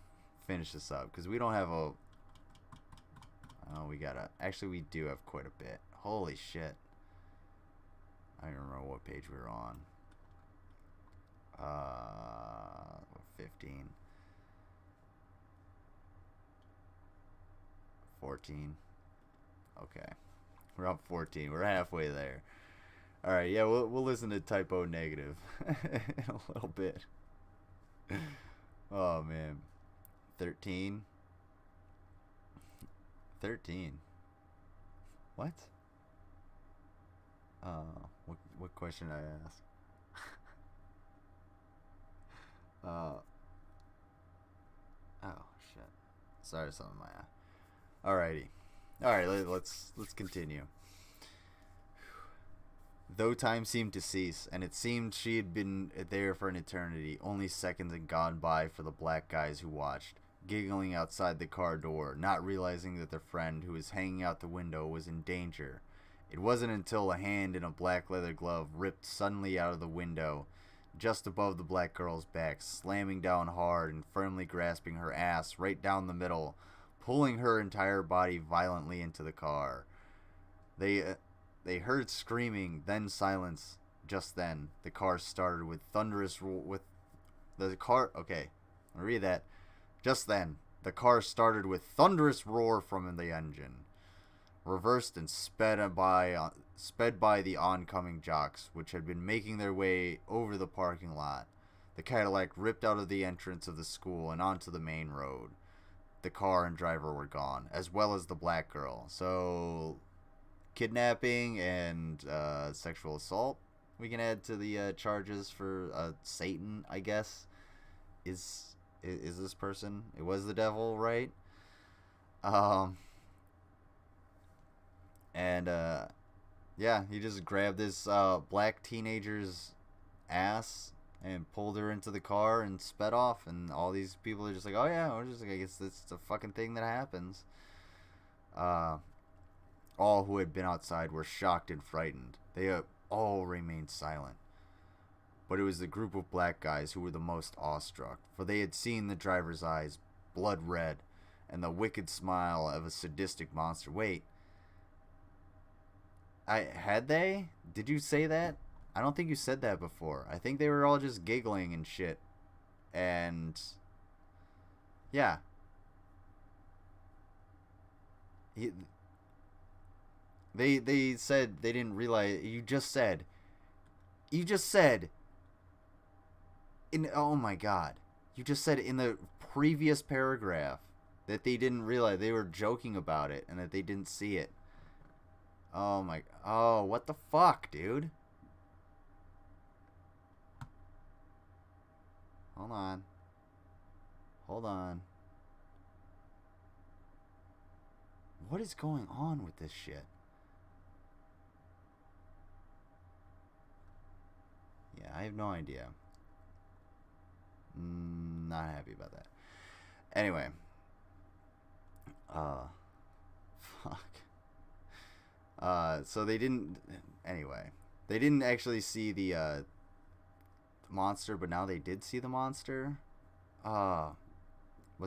because we don't have a. Oh, we gotta. Actually, we do have quite a bit. Holy shit! I don't remember what page we were on. 15. 14. Okay. We're on 14. We're halfway there. Alright, yeah, we'll listen to typo negative in a little bit. Oh, man. 13. 13. What? What question did I ask? Oh, shit. Sorry, something in my eye. Alrighty. Alright, let's continue. Though time seemed to cease, and it seemed she had been there for an eternity, only seconds had gone by for the black guys who watched, giggling outside the car door, not realizing that their friend, who was hanging out the window, was in danger. It wasn't until a hand in a black leather glove ripped suddenly out of the window, just above the black girl's back, slamming down hard and firmly grasping her ass right down the middle, pulling her entire body violently into the car. They heard screaming, then silence. Just then, the car started with thunderous Okay, I'll read that. Just then, the car started with thunderous roar from the engine, reversed and sped by the oncoming jocks, which had been making their way over the parking lot. The Cadillac ripped out of the entrance of the school and onto the main road. The car and driver were gone, as well as the black girl. So, kidnapping and sexual assault we can add to the charges for Satan, I guess. Is this person? It was the devil, right? Yeah, he just grabbed this black teenager's ass and pulled her into the car and sped off, and all these people are just like, oh yeah, we're just like, I guess it's a fucking thing that happens. All who had been outside were shocked and frightened. They all remained silent. But it was the group of black guys who were the most awestruck, for they had seen the driver's eyes blood red and the wicked smile of a sadistic monster. Wait. Had they? Did you say that? I don't think you said that before. I think they were all just giggling and shit. And yeah. They said they didn't realize. You just said oh my god. You just said in the previous paragraph that they didn't realize, they were joking about it and that they didn't see it. Oh, what the fuck, dude? Hold on. What is going on with this shit? Yeah, I have no idea. Not happy about that. Anyway. Fuck. So they didn't... Anyway. They didn't actually see the monster, but now they did see the monster. But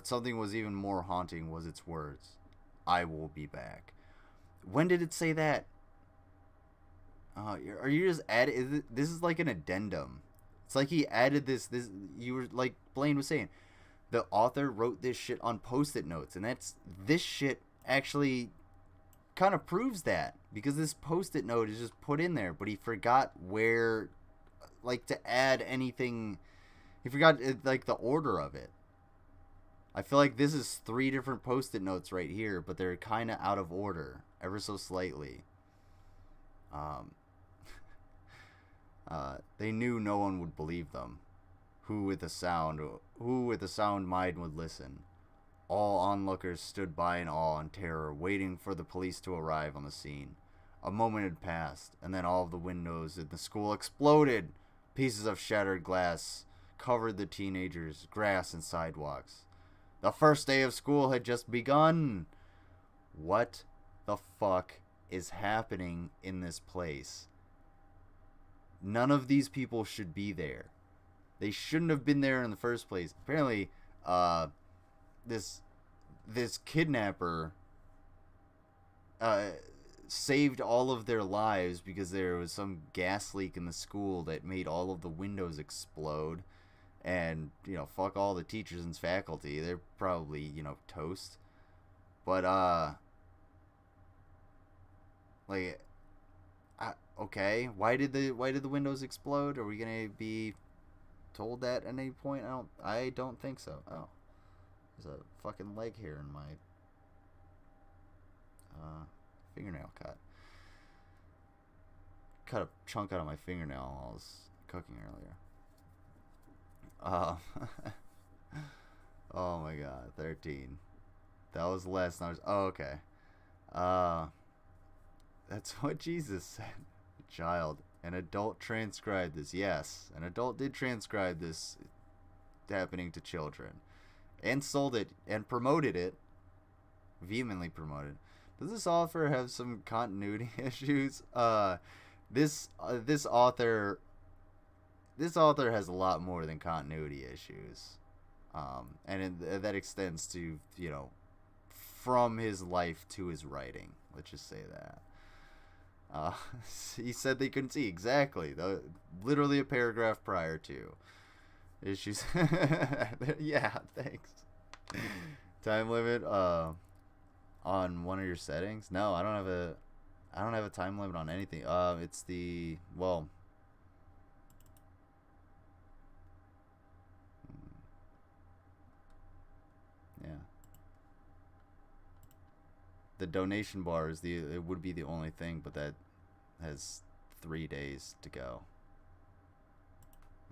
something was even more haunting was its words. I will be back. When did it say that? Are you just adding... This is like an addendum. It's like he added this... You were like Blaine was saying. The author wrote this shit on Post-it notes. And this shit actually kind of proves that. Because this Post-it note is just put in there. But he forgot where... Like, to add anything... He forgot, like, the order of it. I feel like this is 3 different Post-it notes right here. But they're kind of out of order. Ever so slightly. They knew no one would believe them. Who with a sound mind would listen? All onlookers stood by in awe and terror, waiting for the police to arrive on the scene. A moment had passed, and then all of the windows in the school exploded. Pieces of shattered glass covered the teenagers, grass, and sidewalks. The first day of school had just begun. What the fuck is happening in this place? None of these people should be there. They shouldn't have been there in the first place. Apparently, this kidnapper saved all of their lives because there was some gas leak in the school that made all of the windows explode. And, you know, fuck all the teachers and faculty. They're probably, you know, toast. But, like, okay, why did the windows explode? Are we gonna be told that at any point? I don't think so. Oh, there's a fucking leg hair in my fingernail cut. Cut a chunk out of my fingernail while I was cooking earlier. Oh my god, 13. That was less. Oh, okay. That's what Jesus said. A child, an adult transcribed this. Yes, an adult did transcribe this happening to children, and sold it and promoted it. Vehemently promoted. Does this author have some continuity issues? This author has a lot more than continuity issues, and that extends to, you know, from his life to his writing. Let's just say that. He said they couldn't see exactly. Literally a paragraph prior to issues. Yeah, thanks. Time limit on one of your settings? No, I don't have a time limit on anything. It's the, well, yeah. The donation bar is it would be the only thing, but that has 3 days to go.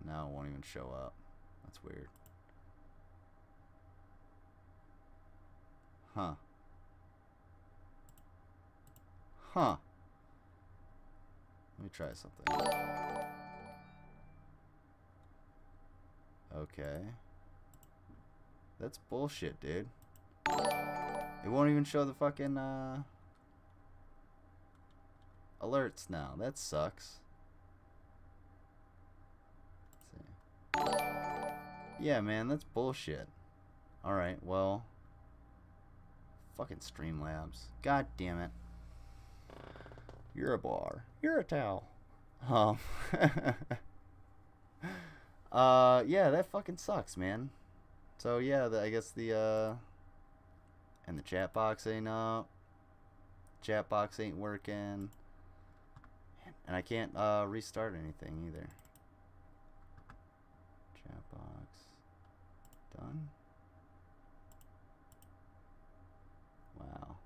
Now it won't even show up. That's weird. Huh. Huh. Let me try something. Okay. That's bullshit, dude. It won't even show the fucking alerts now. That sucks. Let's see. Yeah, man, that's bullshit. Alright, well. Fucking Streamlabs. God damn it. You're a bar. You're a towel. Yeah, that fucking sucks, man. So yeah, I guess the and the chat box ain't up. Chat box ain't working. And I can't restart anything either. Chat box done. Wow.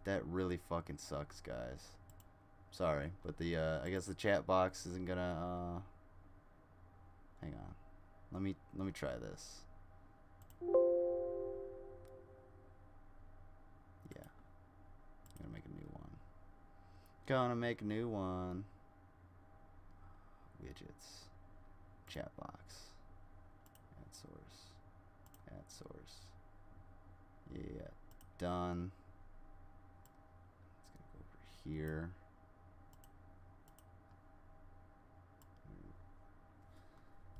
That really fucking sucks, guys. Sorry, but the I guess the chat box isn't gonna hang on. Let me try this. Yeah. I'm gonna make a new one. Gonna make a new one. Widgets. Chat box. Add source. Add source. Yeah. Done. Let's go over here.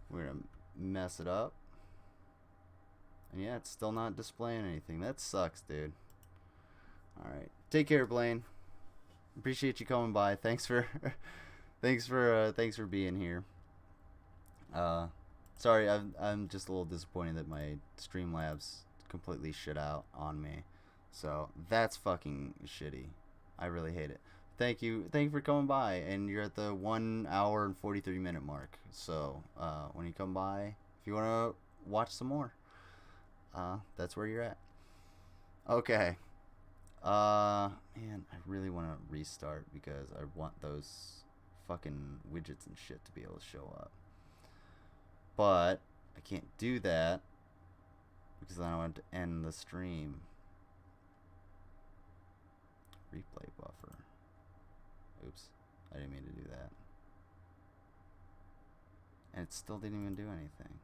We're gonna mess it up. And yeah, it's still not displaying anything. That sucks, dude. Alright. Take care, Blaine. Appreciate you coming by. Thanks for thanks for being here. Sorry, I'm just a little disappointed that my Streamlabs completely shit out on me. So that's fucking shitty. I really hate it. Thank you for coming by, and you're at the 1 hour and 43 minute mark. So when you come by, if you want to watch some more, that's where you're at. Okay. Man, I really want to restart because I want those fucking widgets and shit to be able to show up. But I can't do that because then I want to end the stream. Replay buffer. Oops, I didn't mean to do that. And it still didn't even do anything.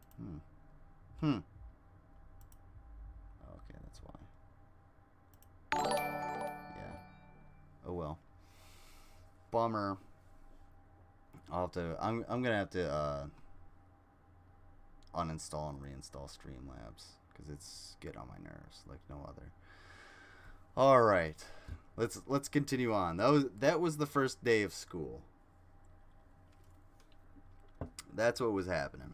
bummer. I'm gonna have to uninstall and reinstall Streamlabs because it's getting on my nerves like no other. All right, let's continue on. That was the first day of school. That's what was happening.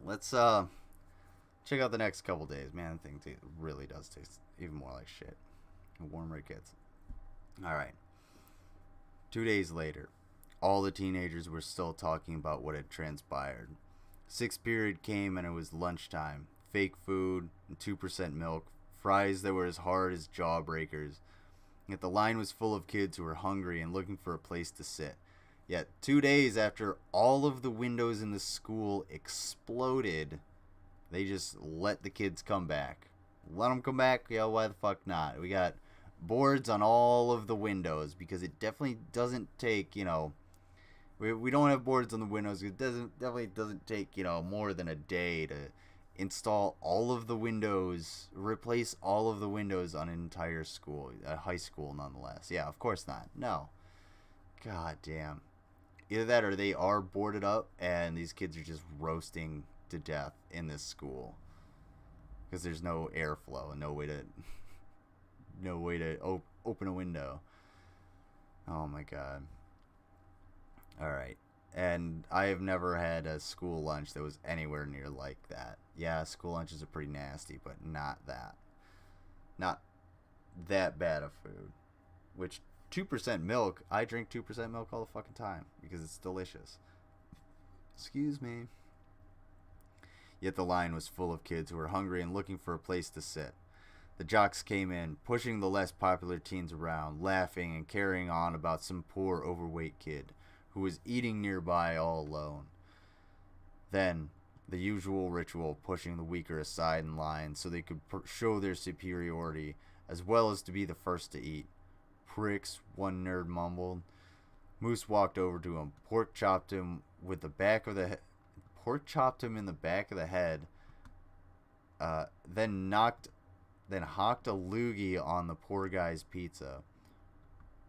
Let's check out the next couple days. Man, the thing really does taste even more like shit. The warmer it gets. All right. 2 days later, all the teenagers were still talking about what had transpired. Sixth period came and it was lunchtime. Fake food and 2% milk. Fries that were as hard as jawbreakers. Yet the line was full of kids who were hungry and looking for a place to sit. Yet 2 days after all of the windows in the school exploded, they just let the kids come back. Let them come back? Yeah, why the fuck not? We got boards on all of the windows because it definitely doesn't take, we don't have boards on the windows. It definitely doesn't take, more than a day to install all of the windows, replace all of the windows on an entire school, a high school nonetheless. Yeah, of course not. No. God damn. Either that or they are boarded up and these kids are just roasting to death in this school because there's no airflow and no way to open a window. Oh my god. All right. And I have never had a school lunch that was anywhere near like that. Yeah, school lunches are pretty nasty, but not that. Not that bad of food. Which 2% milk, I drink 2% milk all the fucking time because it's delicious. Excuse me. Yet the line was full of kids who were hungry and looking for a place to sit. The jocks came in, pushing the less popular teens around, laughing and carrying on about some poor overweight kid who was eating nearby all alone. Then, the usual ritual, pushing the weaker aside in line so they could show their superiority, as well as to be the first to eat. Pricks, one nerd mumbled. Moose walked over to him, pork chopped him in the back of the head, then hocked a loogie on the poor guy's pizza.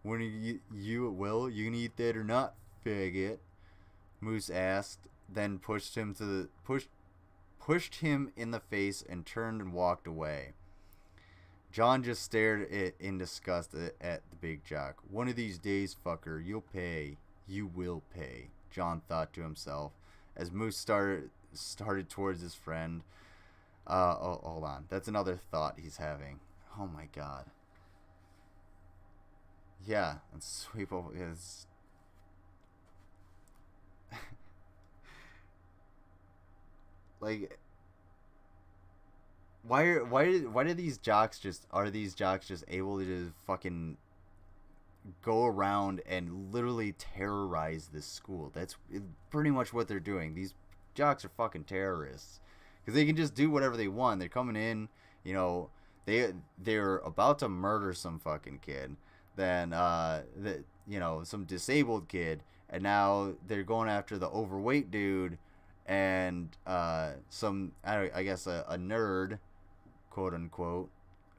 When you can eat that or not, faggot? Moose asked, then pushed him in the face and turned and walked away. John just stared in disgust at the big jock. One of these days, fucker, you'll pay. You will pay, John thought to himself as Moose started towards his friend. Hold on. That's another thought he's having. Oh my god. Yeah, and sweep over his. Like, why are these jocks just able to just fucking go around and literally terrorize this school? That's pretty much what they're doing. These jocks are fucking terrorists because they can just do whatever they want. They're coming in, they're about to murder some fucking kid, then some disabled kid, and now they're going after the overweight dude and a nerd, quote unquote,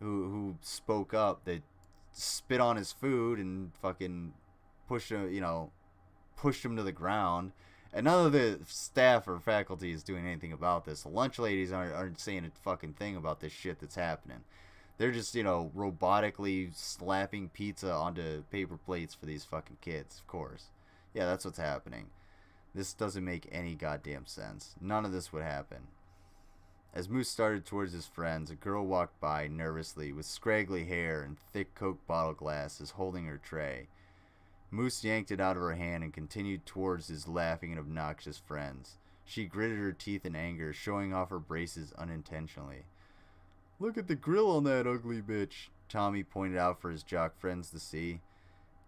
who spoke up, that spit on his food and fucking pushed him to the ground. And none of the staff or faculty is doing anything about this. The lunch ladies aren't saying a fucking thing about this shit that's happening. They're just, robotically slapping pizza onto paper plates for these fucking kids, of course. Yeah, that's what's happening. This doesn't make any goddamn sense. None of this would happen. As Moose started towards his friends, a girl walked by nervously with scraggly hair and thick Coke bottle glasses holding her tray. Moose yanked it out of her hand and continued towards his laughing and obnoxious friends. She gritted her teeth in anger, showing off her braces unintentionally. Look at the grill on that ugly bitch, Tommy pointed out for his jock friends to see.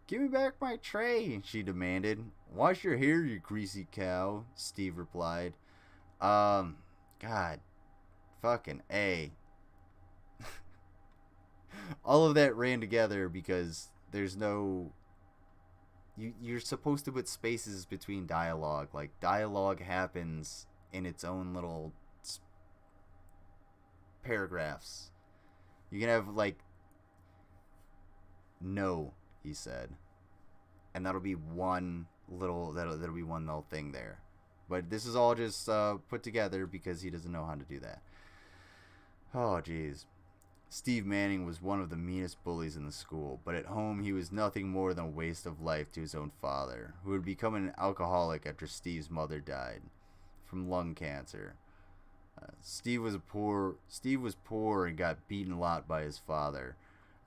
Give me back my tray, she demanded. Wash your hair, you greasy cow, Steve replied. God. Fucking A. All of that ran together because there's no... You're supposed to put spaces between dialogue. Like, dialogue happens in its own little paragraphs. You can have, like... No, he said. and that'll be one little thing there. But this is all just put together because he doesn't know how to do that. Oh, jeez. Steve Manning was one of the meanest bullies in the school, but at home he was nothing more than a waste of life to his own father, who had become an alcoholic after Steve's mother died from lung cancer. Steve was poor and got beaten a lot by his father.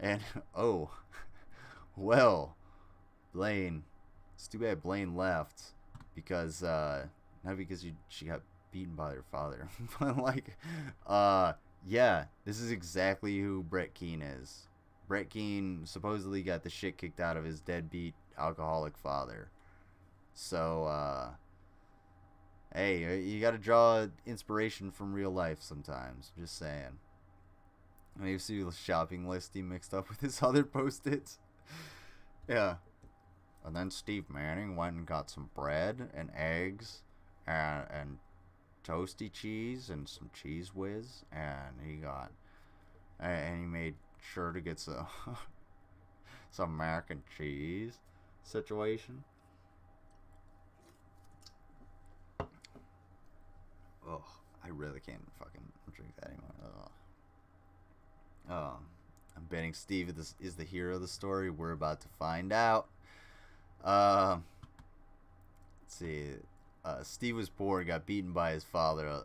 And, oh, well, Blaine, it's too bad Blaine left, because, not because she got beaten by her father, but, like, yeah, this is exactly who Brett Keane is. Brett Keane supposedly got the shit kicked out of his deadbeat alcoholic father. So, hey, you gotta draw inspiration from real life sometimes. Just saying. Maybe see the shopping list he mixed up with his other post-its. Yeah. And then Steve Manning went and got some bread and eggs and toasty cheese and some cheese whiz, and he made sure to get some mac and cheese situation. Oh, I really can't fucking drink that anymore. I'm betting Steve is the hero of the story. We're about to find out. Let's see. Steve was poor and got beaten by his father,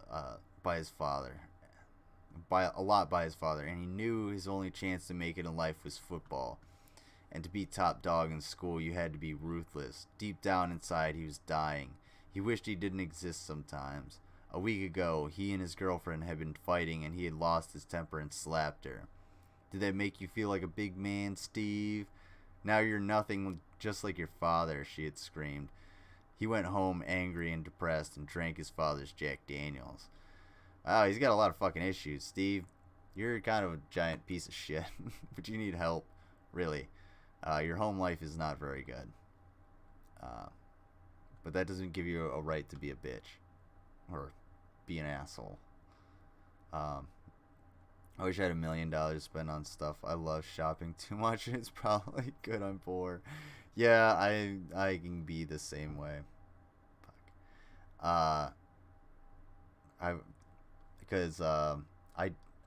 and he knew his only chance to make it in life was football. And to be top dog in school, you had to be ruthless. Deep down inside, he was dying. He wished he didn't exist sometimes. A week ago, he and his girlfriend had been fighting, and he had lost his temper and slapped her. Did that make you feel like a big man, Steve? Now you're nothing, just like your father, she had screamed. He went home angry and depressed and drank his father's Jack Daniels. Wow, he's got a lot of fucking issues, Steve. You're kind of a giant piece of shit, but you need help, really. Your home life is not very good. But that doesn't give you a right to be a bitch or be an asshole. I wish I had $1 million to spend on stuff. I love shopping too much, and it's probably good I'm poor. Yeah, I can be the same way. Fuck.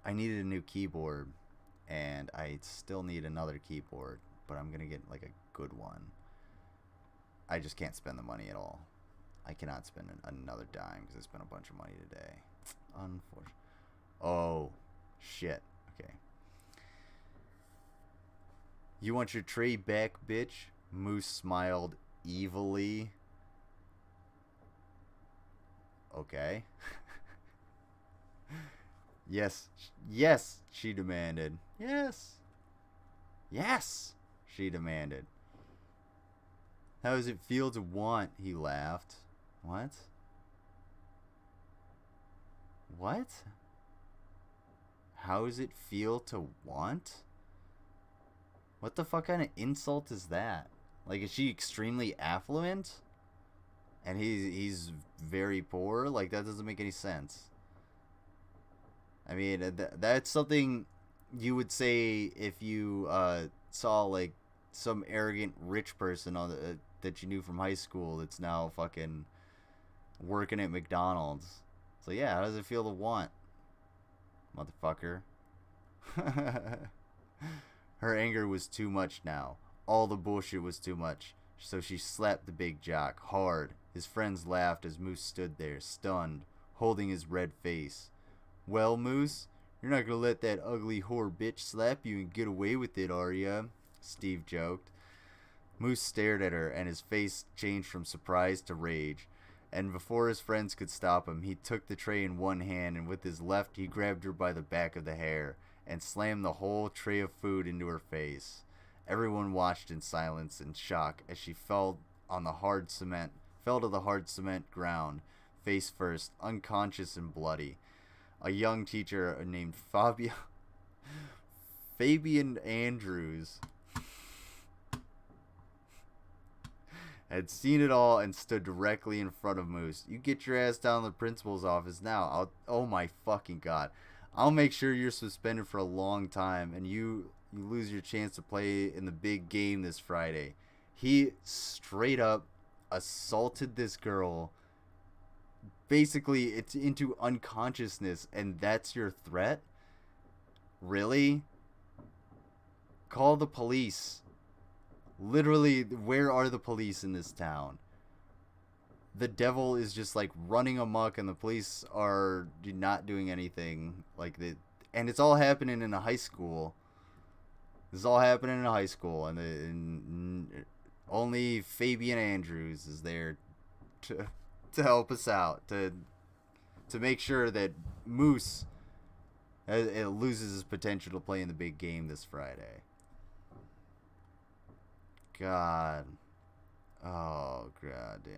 I needed a new keyboard, and I still need another keyboard, but I'm gonna get like a good one. I just can't spend the money at all. I cannot spend another dime because I spent a bunch of money today. Unfortunately. Oh, shit. Okay. You want your tray back, bitch? Moose smiled evilly. Okay. Yes. Yes, she demanded. Yes. Yes, she demanded. How does it feel to want? He laughed. What? What? How does it feel to want? What the fuck kind of insult is that? Like, is she extremely affluent? And he's very poor? Like, that doesn't make any sense. I mean, that's something you would say if you saw, like, some arrogant rich person on that you knew from high school that's now fucking working at McDonald's. So, yeah, how does it feel to want? Motherfucker. Her anger was too much now. All the bullshit was too much. So she slapped the big jock hard. His friends laughed as Moose stood there, stunned, holding his red face. Well, Moose, you're not gonna let that ugly whore bitch slap you and get away with it, are ya? Steve joked. Moose stared at her, and his face changed from surprise to rage. And before his friends could stop him, he took the tray in one hand, and with his left he grabbed her by the back of the hair and slammed the whole tray of food into her face. Everyone watched in silence and shock as she fell to the hard cement ground, face first, unconscious and bloody. A young teacher named Fabian Andrews had seen it all and stood directly in front of Moose. You get your ass down to the principal's office now. Oh my fucking god. I'll make sure you're suspended for a long time and you lose your chance to play in the big game this Friday. He straight up assaulted this girl. Basically, it's into unconsciousness, and that's your threat? Really? Call the police. Literally, where are the police in this town? The devil is just like running amok, and the police are not doing anything. And it's all happening in a high school. This is all happening in a high school, and only Fabian Andrews is there to help us out, to make sure that Moose it loses his potential to play in the big game this Friday. God. Oh, god damn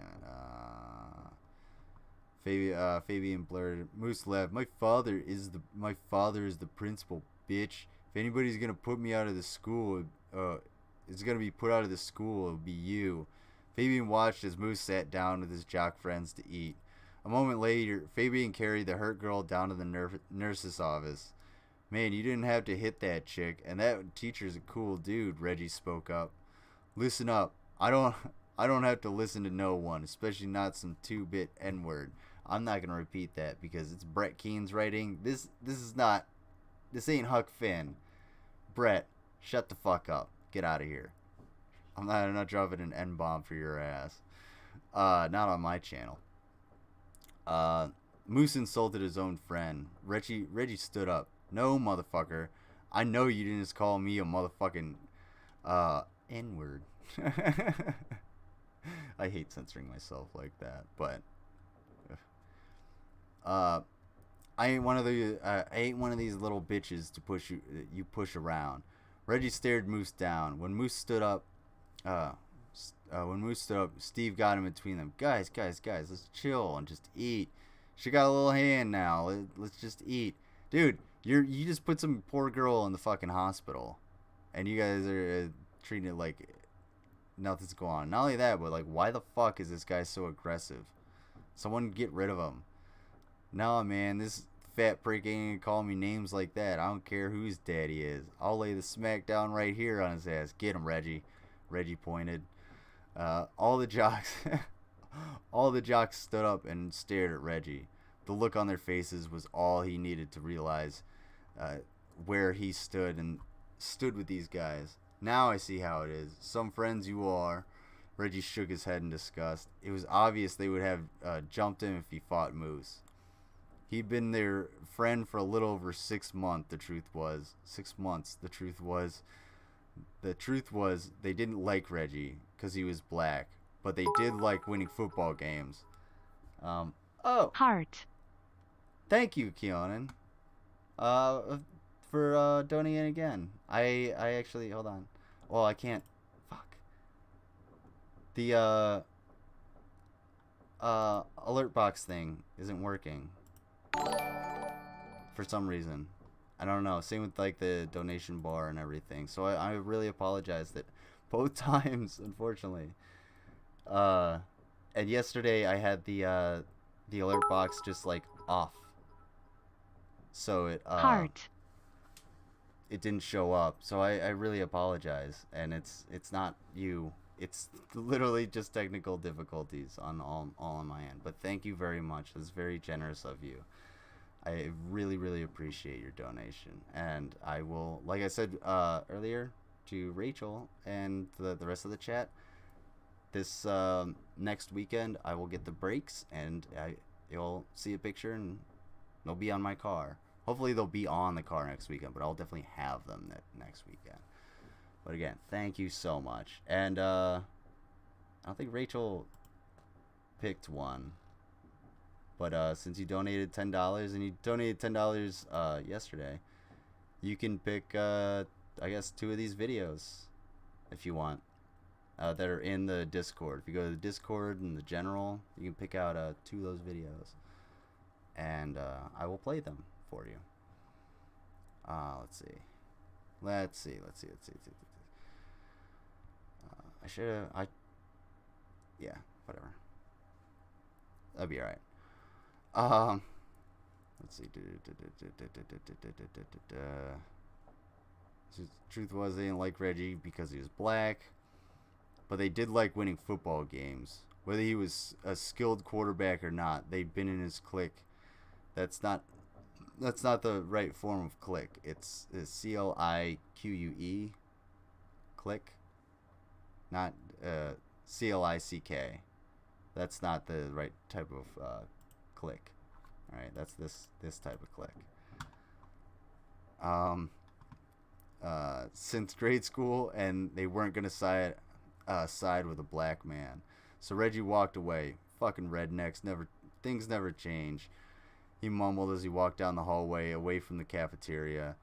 it. Fabian blurted, Moose left. My father is the principal, bitch. If anybody's gonna put me out of the school, it's gonna be put out of the school, it'll be you. Fabian watched as Moose sat down with his jock friends to eat. A moment later, Fabian carried the hurt girl down to the nurse's office. Man, you didn't have to hit that chick, and that teacher's a cool dude, Reggie spoke up. Listen up. I don't have to listen to no one, especially not some 2-bit N-word. I'm not going to repeat that because it's Brett Keane's writing. This ain't Huck Finn. Brett, shut the fuck up. Get out of here. I'm not dropping an N-bomb for your ass. Not on my channel. Moose insulted his own friend. Reggie stood up. No, motherfucker. I know you didn't just call me a motherfucking N-word. I hate censoring myself like that, but I ain't one of these little bitches to push you push around. Reggie stared Moose down. When Moose stood up, Steve got in between them. Guys, let's chill and just eat. She got a little hand now. Let's just eat, dude. You just put some poor girl in the fucking hospital, and you guys are treating it like nothing's going on. Not only that, but like, why the fuck is this guy so aggressive? Someone get rid of him. No, man, this fat prick ain't gonna call me names like that. I don't care whose daddy is. I'll lay the smack down right here on his ass. Get him, Reggie. Reggie pointed. All the jocks stood up and stared at Reggie. The look on their faces was all he needed to realize where he stood with these guys. Now I see how it is. Some friends you are. Reggie shook his head in disgust. It was obvious they would have jumped him if he fought Moose. He'd been their friend for a little over 6 months, the truth was. 6 months, the truth was. The truth was they didn't like Reggie because he was black, but they did like winning football games. Heart. Thank you, Keonan. For donating again. I actually, hold on. Well, I can't. Fuck. The alert box thing isn't working for some reason. I don't know. Same with like the donation bar and everything. So I really apologize that both times, unfortunately. And yesterday I had the alert box just like off. So it Heart. it didn't show up. So I really apologize. And it's not you. It's literally just technical difficulties on all on my end. But thank you very much. That's very generous of you. I really, really appreciate your donation. And I will, like I said earlier to Rachel and the rest of the chat, this next weekend I will get the brakes, and you'll see a picture and they'll be on my car. Hopefully they'll be on the car next weekend, but I'll definitely have them next weekend. But again, thank you so much. And I don't think Rachel picked one. But since you donated $10, and you donated $10 yesterday, you can pick, I guess, 2 of these videos if you want that are in the Discord. If you go to the Discord and the general, you can pick out 2 of those videos. And I will play them for you. Let's see. I should have, yeah, whatever. That'll be alright. Let's see. Truth was they didn't like Reggie because he was black. but they did like winning football games. Whether he was a skilled quarterback or not, they'd been in his clique. That's not the right form of clique. It's CLIQUE, clique, not CLICK. That's not the right type of clique. All right, that's this type of clique. Since grade school, and they weren't gonna side with a black man. So Reggie walked away. Fucking rednecks, things never change. He mumbled as he walked down the hallway away from the cafeteria.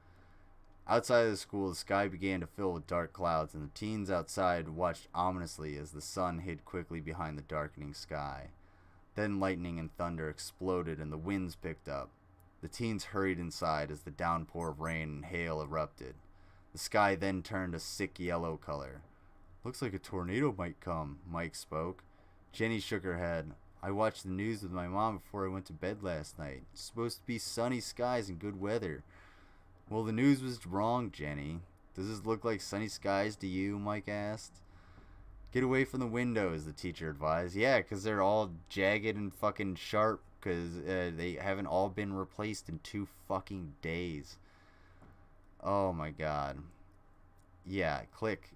Outside of the school, the sky began to fill with dark clouds, and the teens outside watched ominously as the sun hid quickly behind the darkening sky. Then lightning and thunder exploded and the winds picked up. The teens hurried inside as the downpour of rain and hail erupted. The sky then turned a sick yellow color. "Looks like a tornado might come," Mike spoke. Jenny shook her head. "I watched the news with my mom before I went to bed last night. It's supposed to be sunny skies and good weather." "Well, the news was wrong, Jenny. Does this look like sunny skies to you?" Mike asked. "Get away from the windows," the teacher advised. "Yeah, 'cause they're all jagged and fucking sharp, 'cause they haven't all been replaced in 2 fucking days." Oh my god. Yeah, click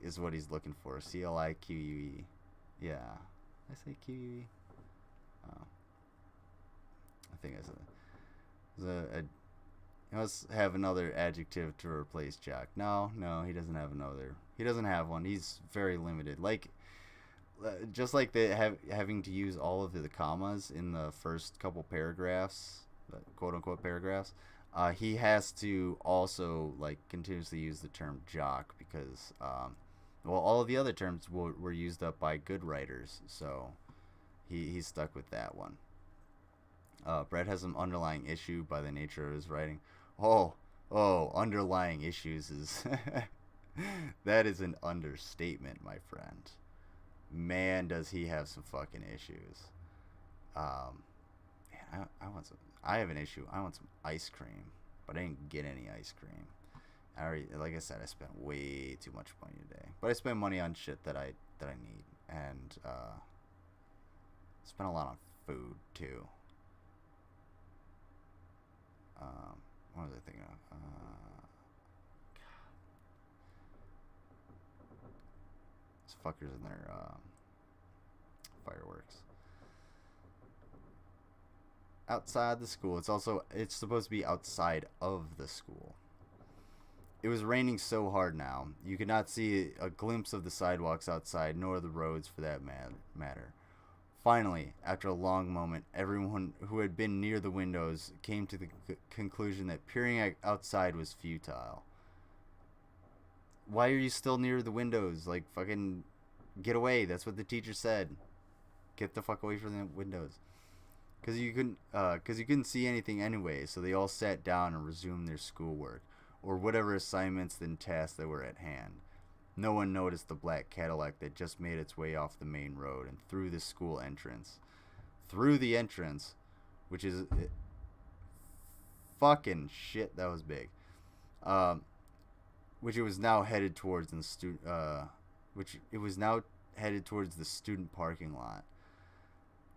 is what he's looking for. CLIQUE. Yeah. Did I say QUE? Oh. I think I said it. He must have another adjective to replace Jack. No, he doesn't have another. He doesn't have one. He's very limited. Like, just like having to use all of the commas in the first couple paragraphs, quote unquote paragraphs. He has to also like continuously use the term jock because, well, all of the other terms were used up by good writers, so he's stuck with that one. Brett has some underlying issue by the nature of his writing. Oh, underlying issues is that is an understatement, my friend. Man, does he have some fucking issues. Man, I have an issue. I want some ice cream, but I didn't get any ice cream. Like I said, I spent way too much money today. But I spent money on shit that I need, and spent a lot on food too. What was I thinking of? These fuckers in their fireworks. Outside the school. It's supposed to be outside of the school. It was raining so hard now, you could not see a glimpse of the sidewalks outside, nor the roads for that matter. Finally, after a long moment, everyone who had been near the windows came to the conclusion that peering outside was futile. Why are you still near the windows? Like, fucking get away. That's what the teacher said. Get the fuck away from the windows. Because you couldn't see anything anyway, so they all sat down and resumed their schoolwork, or whatever assignments and tasks that were at hand. No one noticed the black Cadillac that just made its way off the main road and through the school entrance. Through the entrance, which is... fucking shit, that was big. Which it was now headed towards the student parking lot.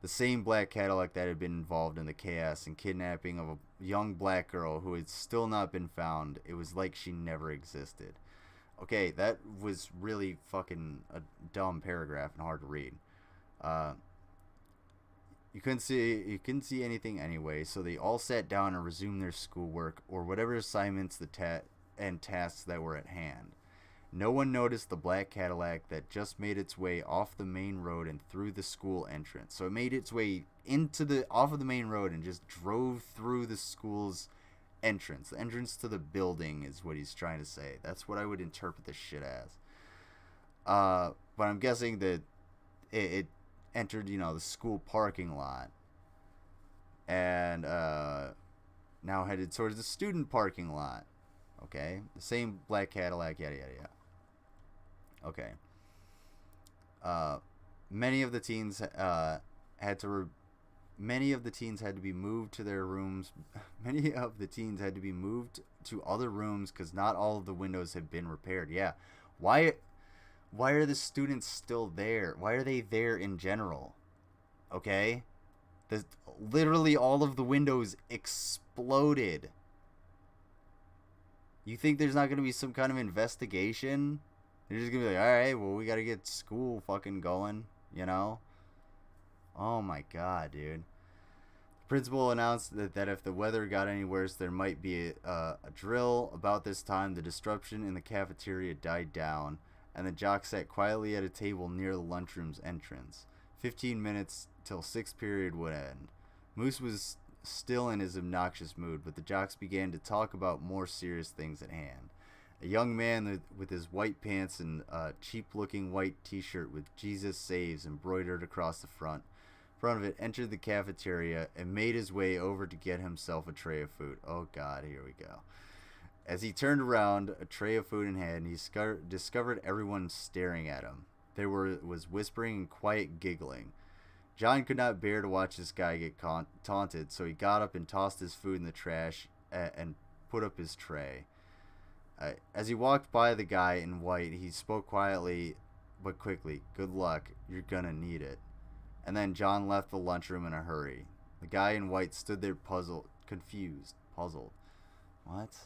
The same black Cadillac that had been involved in the chaos and kidnapping of a young black girl who had still not been found. It was like she never existed. Okay, that was really fucking a dumb paragraph and hard to read. You couldn't see anything anyway, so they all sat down and resumed their schoolwork or whatever assignments and tasks that were at hand. No one noticed the black Cadillac that just made its way off the main road and through the school entrance. So it made its way off of the main road and just drove through the school's entrance. The entrance to the building is what he's trying to say. That's what I would interpret this shit as. But I'm guessing that it entered, the school parking lot and now headed towards the student parking lot. Okay, the same black Cadillac, yada yada yada. Okay. Many of the teens had to be moved to their rooms. Many of the teens had to be moved to other rooms because not all of the windows had been repaired. Yeah, why why are the students still there? Why are they there in general? Okay? Literally all of the windows exploded. You think there's not going to be some kind of investigation? They're just going to be like, alright, well, we got to get school fucking going, you know? Oh my god, dude. The principal announced that if the weather got any worse, there might be a drill. About this time, the disruption in the cafeteria died down, and the jocks sat quietly at a table near the lunchroom's entrance. 15 minutes till sixth period would end. Moose was still in his obnoxious mood, but the jocks began to talk about more serious things at hand. A young man with his white pants and a cheap-looking white t-shirt with Jesus Saves embroidered across the front of it entered the cafeteria and made his way over to get himself a tray of food. Oh god, here we go. As he turned around, a tray of food in hand, he discovered everyone staring at him. There was whispering and quiet giggling. John could not bear to watch this guy get taunted, so he got up and tossed his food in the trash and put up his tray. As he walked by the guy in white, he spoke quietly but quickly. Good luck. You're gonna need it. And then John left the lunchroom in a hurry. The guy in white stood there puzzled. What?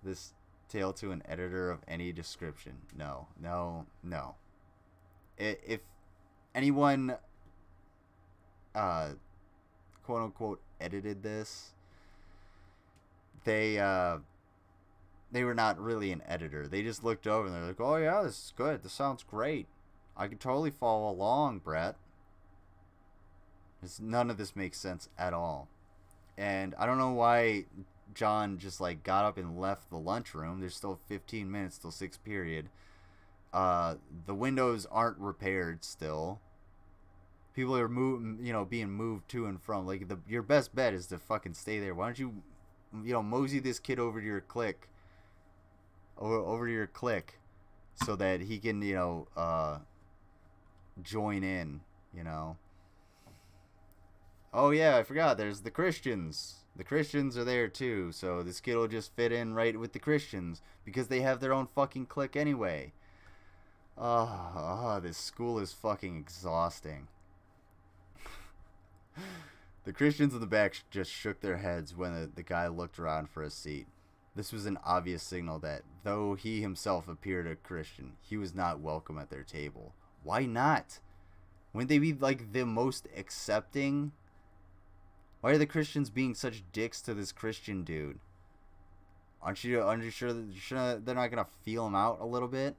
This tale to an editor of any description. No. If anyone, quote unquote, edited this, they were not really an editor. They just looked over and they're like, oh yeah, this is good. This sounds great. I can totally follow along, Brett. None of this makes sense at all. And I don't know why John just like got up and left the lunchroom. There's still 15 minutes till sixth period. The windows aren't repaired still. People are being moved to and from. Like your best bet is to fucking stay there. Why don't you mosey this kid over to your clique, over to your clique, so that he can join in. Oh yeah, I forgot. There's the Christians. The Christians are there too, so this kid will just fit in right with the Christians because they have their own fucking clique anyway. This school is fucking exhausting. The Christians in the back just shook their heads when the guy looked around for a seat. This was an obvious signal that, though he himself appeared a Christian, he was not welcome at their table. Why not? Wouldn't they be like the most accepting? Why are the Christians being such dicks to this Christian dude? Aren't you sure that they're not gonna feel him out a little bit?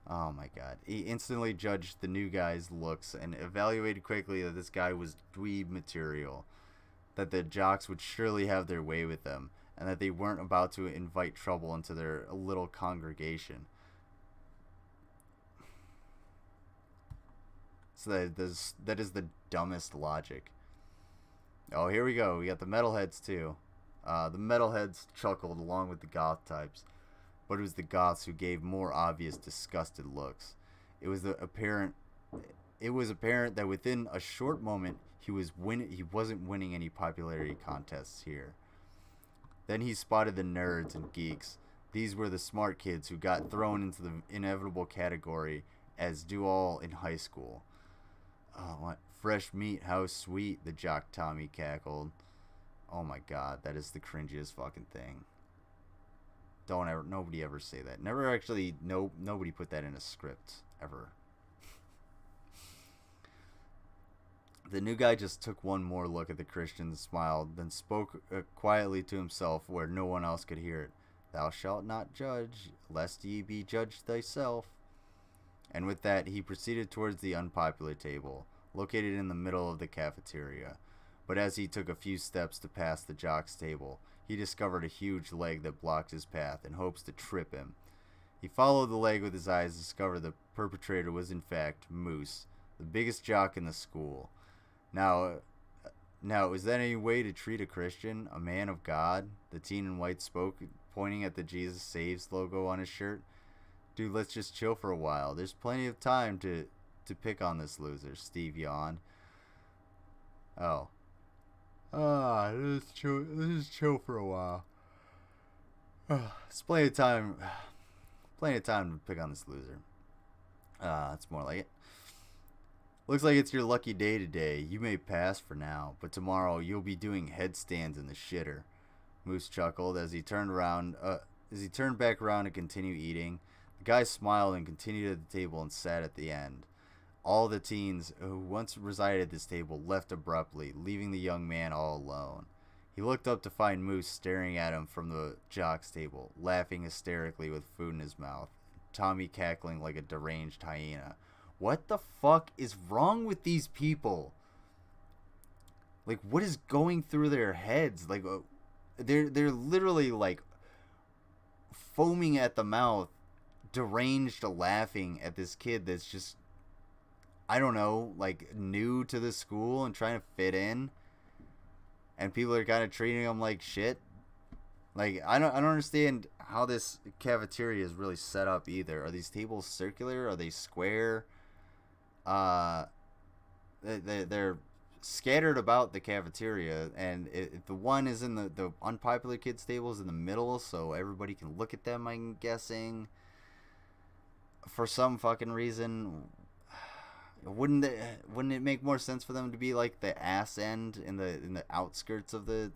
Oh my god. He instantly judged the new guy's looks and evaluated quickly that this guy was dweeb material. That the jocks would surely have their way with them, and that they weren't about to invite trouble into their little congregation. So that is the dumbest logic. Oh, here we go. We got the metalheads too. The metalheads chuckled along with the goth types, but it was the goths who gave more obvious disgusted looks. It was apparent that within a short moment he wasn't winning any popularity contests here. Then he spotted the nerds and geeks. These were the smart kids who got thrown into the inevitable category as do all in high school. Oh, what? Fresh meat, how sweet, the jock Tommy cackled. Oh my god, that is the cringiest fucking thing. Nobody ever say that. Nobody put that in a script, ever. The new guy just took one more look at the Christians, smiled, then spoke quietly to himself where no one else could hear it. Thou shalt not judge, lest ye be judged thyself. And with that, he proceeded towards the unpopular table, located in the middle of the cafeteria. But as he took a few steps to pass the jock's table, he discovered a huge leg that blocked his path in hopes to trip him. He followed the leg with his eyes and discovered the perpetrator was in fact Moose, the biggest jock in the school. Now, is that any way to treat a Christian, a man of God? The teen in white spoke, pointing at the Jesus Saves logo on his shirt. Dude, let's just chill for a while. There's plenty of time to pick on this loser, Steve yawned. Oh. Let's chill for a while. It's plenty of time to pick on this loser. That's more like it. Looks like it's your lucky day today. You may pass for now, but tomorrow you'll be doing headstands in the shitter. Moose chuckled as he turned back around to continue eating. The guy smiled and continued at the table and sat at the end. All the teens who once resided at this table left abruptly, leaving the young man all alone. He looked up to find Moose staring at him from the jock's table, laughing hysterically with food in his mouth. Tommy cackling like a deranged hyena. What the fuck is wrong with these people? Like, what is going through their heads? Like, they're literally like foaming at the mouth, deranged, laughing at this kid that's just, I don't know, like new to the school and trying to fit in, and people are kind of treating him like shit. Like, I don't understand how this cafeteria is really set up either. Are these tables circular? Are they square? They're scattered about the cafeteria, and the one is in the unpopular kids tables in the middle, so everybody can look at them, I'm guessing. For some fucking reason, wouldn't it make more sense for them to be like the ass end in the outskirts of the,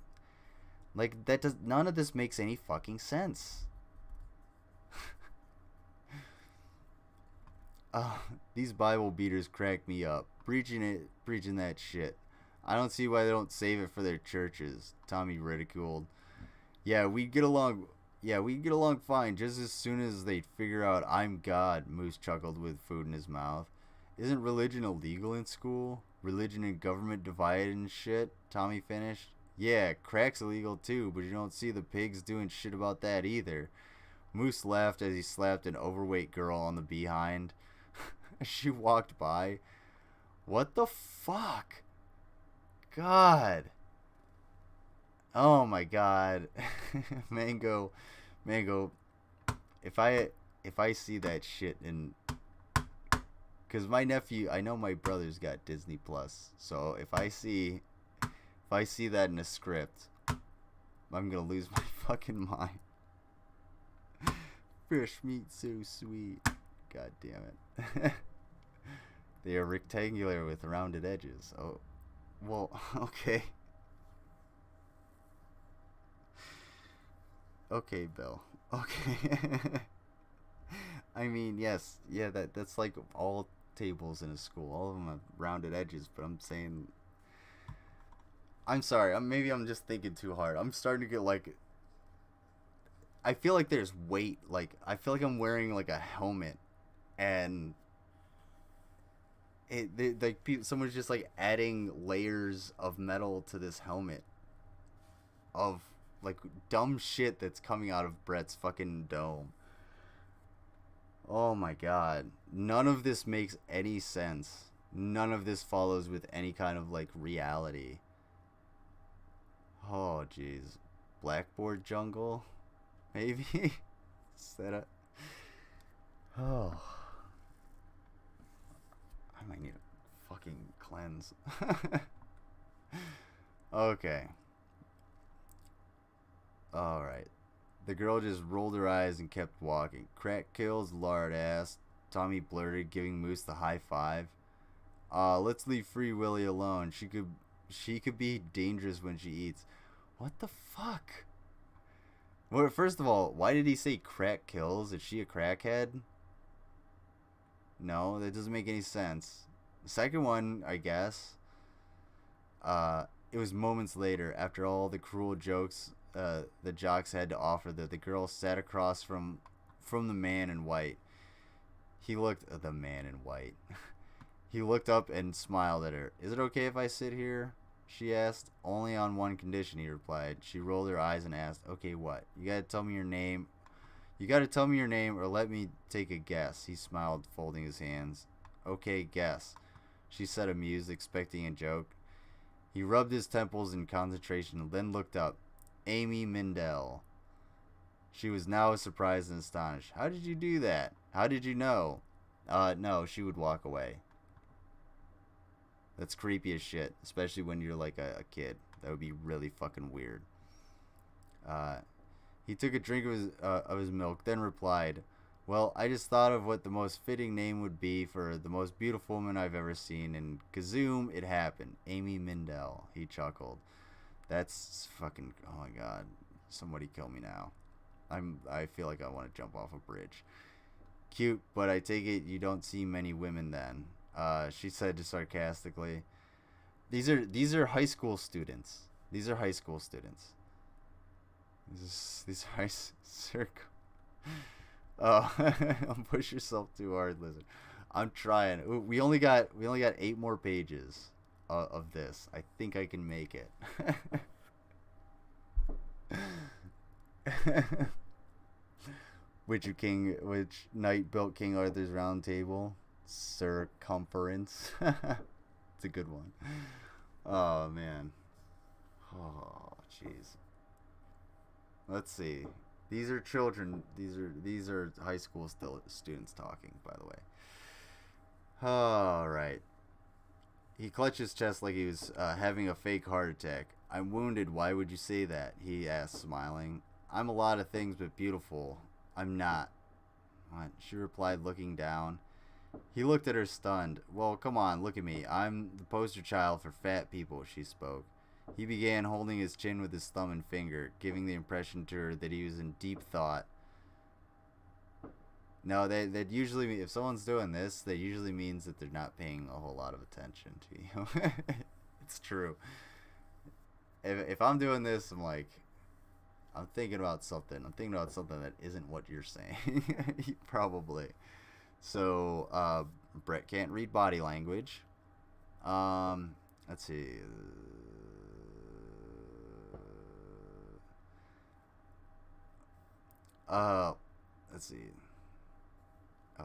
like, none of this makes any fucking sense. These Bible beaters crack me up. Preaching that shit. I don't see why they don't save it for their churches. Tommy ridiculed. Yeah, we get along fine just as soon as they figure out I'm God, Moose chuckled with food in his mouth. Isn't religion illegal in school? Religion and government divided and shit? Tommy finished. Yeah, crack's illegal too, but you don't see the pigs doing shit about that either. Moose laughed as he slapped an overweight girl on the behind. She walked by. What the fuck? God. Oh my god. Mango. If I see that shit in, cuz my nephew, I know my brother's got Disney Plus. So if I see that in a script, I'm going to lose my fucking mind. Fresh meat so sweet. God damn it. They are rectangular with rounded edges. Oh, well, okay. Okay, Bill. Okay. I mean, yes. Yeah, that's like all tables in a school. All of them have rounded edges, but I'm saying, I'm sorry. Maybe I'm just thinking too hard. I'm starting to get like, I feel like there's weight. Like, I feel like I'm wearing like a helmet, and someone's just like adding layers of metal to this helmet of like dumb shit that's coming out of Brett's fucking dome. Oh my god. None of this makes any sense. None of this follows with any kind of like reality. Oh jeez. Blackboard jungle? Maybe? Set up. Oh. I might need a fucking cleanse. Okay. Alright. The girl just rolled her eyes and kept walking. Crack kills, lard ass. Tommy blurted, giving Moose the high five. Let's leave Free Willy alone. She could be dangerous when she eats. What the fuck? Well, first of all, why did he say crack kills? Is she a crackhead? No, that doesn't make any sense. The second one, I guess. It was moments later, after all the cruel jokes the jocks had to offer, that the girl sat across from the man in white. He looked at the man in white. He looked up and smiled at her. Is it okay if I sit here? She asked. Only on one condition, he replied. She rolled her eyes and asked, okay, what? You gotta tell me your name. You gotta tell me your name or let me take a guess. He smiled, folding his hands. Okay, guess. She said, amused, expecting a joke. He rubbed his temples in concentration and then looked up. Amy Mindell. She was now surprised and astonished. How did you do that? How did you know? No, she would walk away. That's creepy as shit, especially when you're like a kid. That would be really fucking weird. He took a drink of his milk, then replied, Well, I just thought of what the most fitting name would be for the most beautiful woman I've ever seen, and kazoom, it happened. Amy Mindell. He chuckled. That's fucking... Oh my god. Somebody kill me now. I feel like I want to jump off a bridge. Cute, but I take it you don't see many women then. She said sarcastically. These are high school students. These are high school students. These are high circle. Oh, don't push yourself too hard, Lizard. I'm trying. We only got 8 more pages of this. I think I can make it. Which knight built King Arthur's round table? Circumference. It's a good one. Oh man. Oh jeez. Let's see. These are children. These are high school students talking, by the way. All right. He clutched his chest like he was having a fake heart attack. I'm wounded. Why would you say that? He asked, smiling. I'm a lot of things, but beautiful. I'm not. What? She replied, looking down. He looked at her stunned. Well, come on, look at me. I'm the poster child for fat people, she spoke. He began holding his chin with his thumb and finger, giving the impression to her that he was in deep thought. No, that usually, if someone's doing this, that usually means that they're not paying a whole lot of attention to you. It's true. If I'm doing this, I'm like, I'm thinking about something. I'm thinking about something that isn't what you're saying. Probably. So, Brett can't read body language. Let's see. Let's see.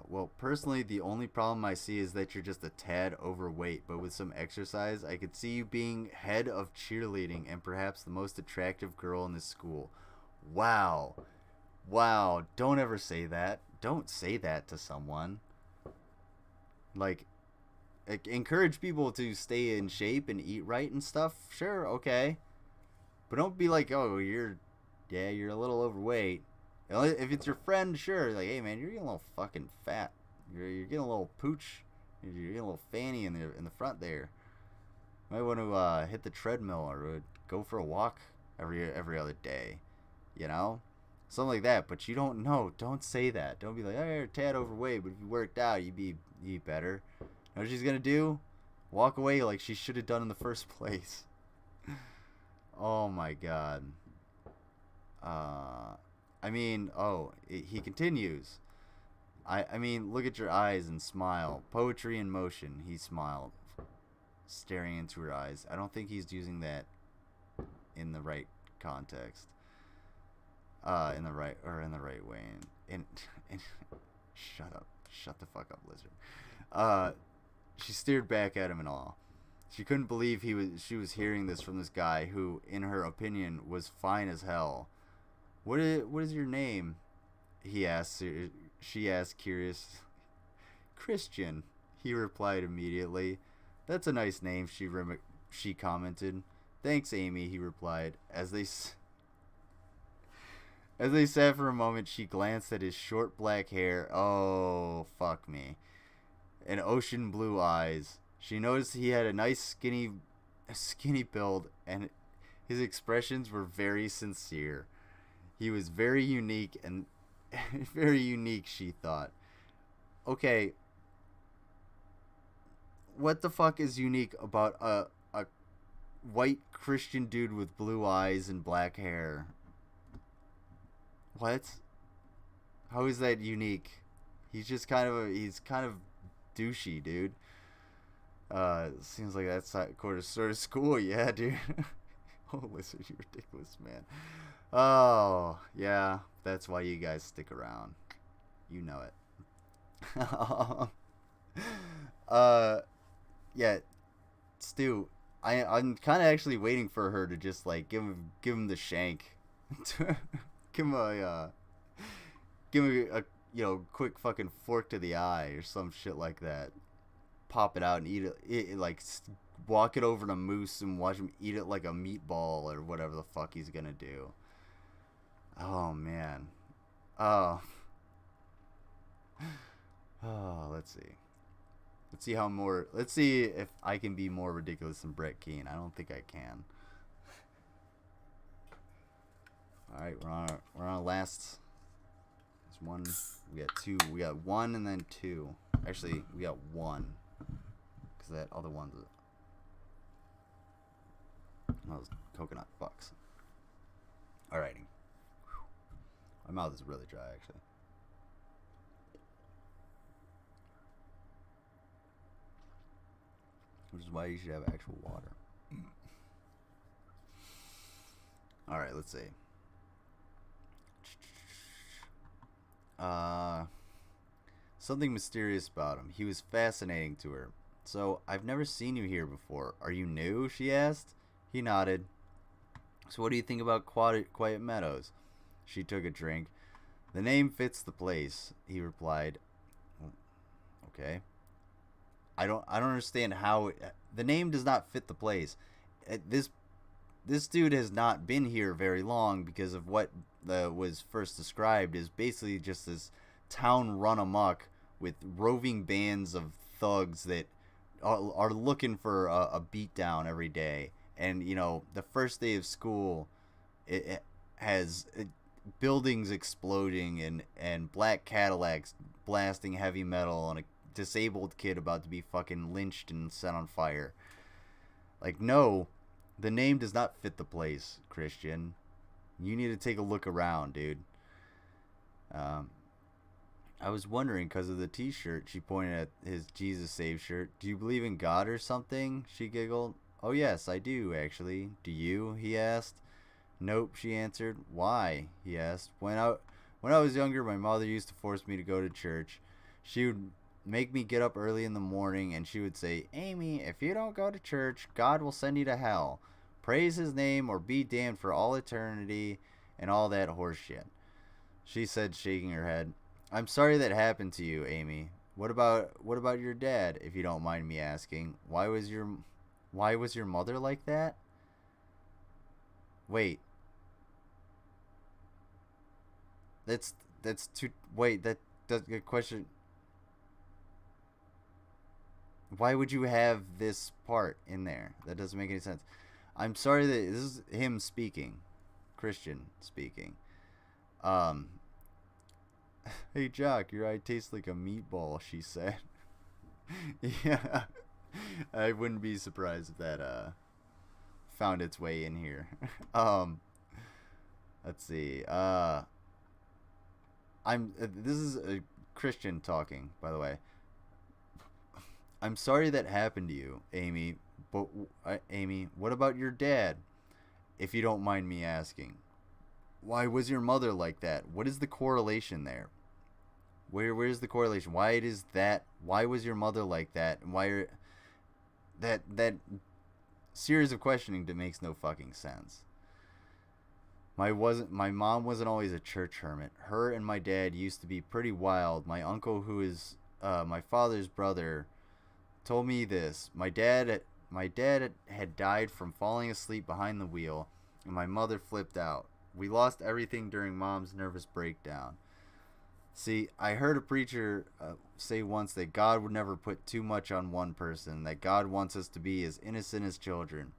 Well, personally, the only problem I see is that you're just a tad overweight, but with some exercise, I could see you being head of cheerleading and perhaps the most attractive girl in the school. Wow. Wow. Don't ever say that. Don't say that to someone. Like, encourage people to stay in shape and eat right and stuff. Sure, okay. But don't be like, oh, you're a little overweight. If it's your friend, sure. Like, hey, man, you're getting a little fucking fat. You're getting a little pooch. You're getting a little fanny in the front there. You might want to hit the treadmill or go for a walk every other day. You know? Something like that. But you don't know. Don't say that. Don't be like, oh, you're a tad overweight, but if you worked out, you'd be better. You know what she's going to do? Walk away like she should have done in the first place. Oh, my God. He continues. I mean, look at your eyes and smile. Poetry in motion, he smiled, staring into her eyes. I don't think he's using that in the right context. In the right way. And shut up. Shut the fuck up, Lizard. She stared back at him in awe. She couldn't believe she was hearing this from this guy who, in her opinion, was fine as hell. What is your name? He asked. She asked, curious. Christian, he replied immediately. That's a nice name, she commented. Thanks, Amy, he replied. As they sat for a moment, she glanced at his short black hair. Oh, fuck me. And ocean blue eyes. She noticed he had a nice skinny build, and his expressions were very sincere. He was very unique, and very unique, she thought. Okay, what the fuck is unique about a white Christian dude with blue eyes and black hair? What? How is that unique? He's just kind of douchey, dude. Seems like that's sort of school, yeah, dude. Oh, listen, you ridiculous, man. Oh, yeah, that's why you guys stick around. You know it. Yeah, Stu, I'm kind of actually waiting for her to just, like, give him the shank. give him a quick fucking fork to the eye or some shit like that. Pop it out and eat it like, walk it over to Moose and watch him eat it like a meatball or whatever the fuck he's gonna do. Oh, man. Oh. Oh, let's see. Let's see if I can be more ridiculous than Brett Keane. I don't think I can. Alright, we're on our last. There's one. We got two. We got one and then two. Actually, we got one. Because that other one's those coconut fucks. Alrighty. My mouth is really dry, actually. Which is why you should have actual water. Alright, let's see. Something mysterious about him. He was fascinating to her. So, I've never seen you here before. Are you new? She asked. He nodded. So, what do you think about Quiet Meadows? She took a drink. The name fits the place, he replied. Okay. I don't understand how the name does not fit the place. This dude has not been here very long because of what was first described as basically just this town run amok with roving bands of thugs that are looking for a beatdown every day. And you know, the first day of school, it has buildings exploding and black Cadillacs blasting heavy metal and a disabled kid about to be fucking lynched and set on fire. Like, no, the name does not fit the place, Christian. You need to take a look around, dude. I was wondering, because of the t-shirt, she pointed at his Jesus Save shirt. Do you believe in God or something? She giggled. Oh yes, I do, actually. Do you? He asked. Nope, she answered. Why? He asked. When I was younger, my mother used to force me to go to church. She would make me get up early in the morning, and she would say, Amy, if you don't go to church, God will send you to hell. Praise his name or be damned for all eternity, and all that horse shit. She said, shaking her head. I'm sorry that happened to you, Amy. What about your dad, if you don't mind me asking? Why was your mother like that? Wait. That's too. Wait, that's a question. Why would you have this part in there? That doesn't make any sense. I'm sorry that this is him speaking, Christian speaking. Hey Jock, your eye tastes like a meatball, she said. Yeah, I wouldn't be surprised if that found its way in here. Let's see. This is a Christian talking, by the way. I'm sorry that happened to you, Amy. But Amy, what about your dad? If you don't mind me asking. Why was your mother like that? What is the correlation there? Where's the correlation? Why was your mother like that? And why are that series of questioning that makes no fucking sense. My mom wasn't always a church hermit. Her and my dad used to be pretty wild. My uncle, who is my father's brother, told me this. My dad had died from falling asleep behind the wheel, and my mother flipped out. We lost everything during Mom's nervous breakdown. See, I heard a preacher say once that God would never put too much on one person, that God wants us to be as innocent as children.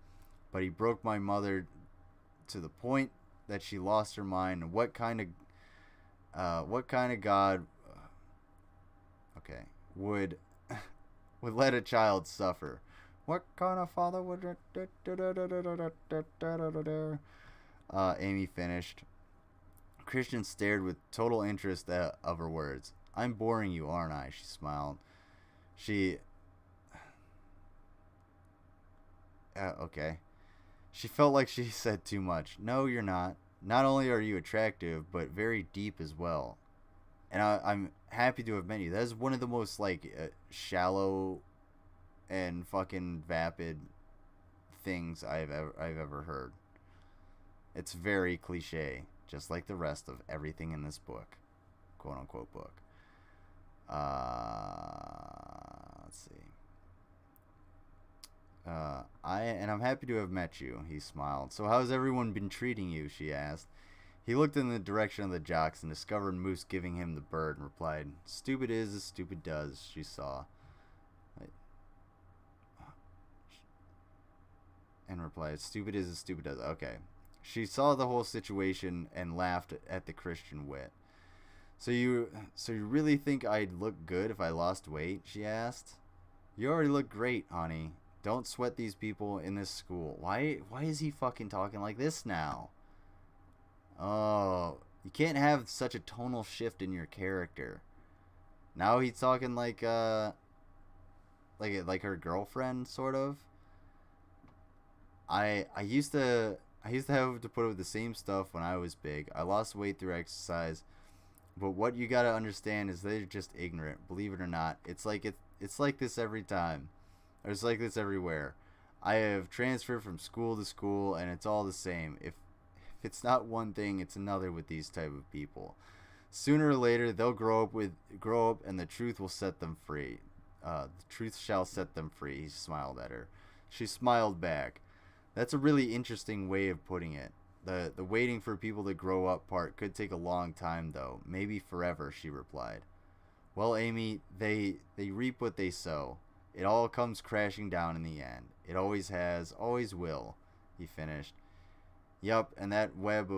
But he broke my mother to the point that she lost her mind. And what kind of God would let a child suffer? What kind of father would Amy finished. Christian stared with total interest of her words. I'm boring you, aren't I? She smiled. Okay. She felt like she said too much. No, you're not. Not only are you attractive, but very deep as well. And I'm happy to have met you. That is one of the most, shallow and fucking vapid things I've ever heard. It's very cliche, just like the rest of everything in this book, quote unquote book. Let's see. I'm happy to have met you, he smiled. So how's everyone been treating you, she asked. He looked in the direction of the jocks and discovered Moose giving him the bird and replied, "Stupid is as stupid does," she saw. And replied, "Stupid is as stupid does." Okay. She saw the whole situation and laughed at the Christian wit. So you really think I'd look good if I lost weight?" she asked. "You already look great, honey. Don't sweat these people in this school." Why is he fucking talking like this now? Oh, you can't have such a tonal shift in your character. Now he's talking like her girlfriend, sort of. I used to have to put up with the same stuff when I was big. I lost weight through exercise, but what you gotta understand is they're just ignorant. Believe it or not, it's like this every time. Or it's like this everywhere. I have transferred from school to school, and it's all the same. If it's not one thing, it's another with these type of people. Sooner or later, they'll grow up, and the truth will set them free. The truth shall set them free. He smiled at her. She smiled back. That's a really interesting way of putting it. The waiting for people to grow up part could take a long time, though. Maybe forever, she replied. Well, Amy, they reap what they sow. It all comes crashing down in the end. It always has, always will, he finished. Yup, and that web,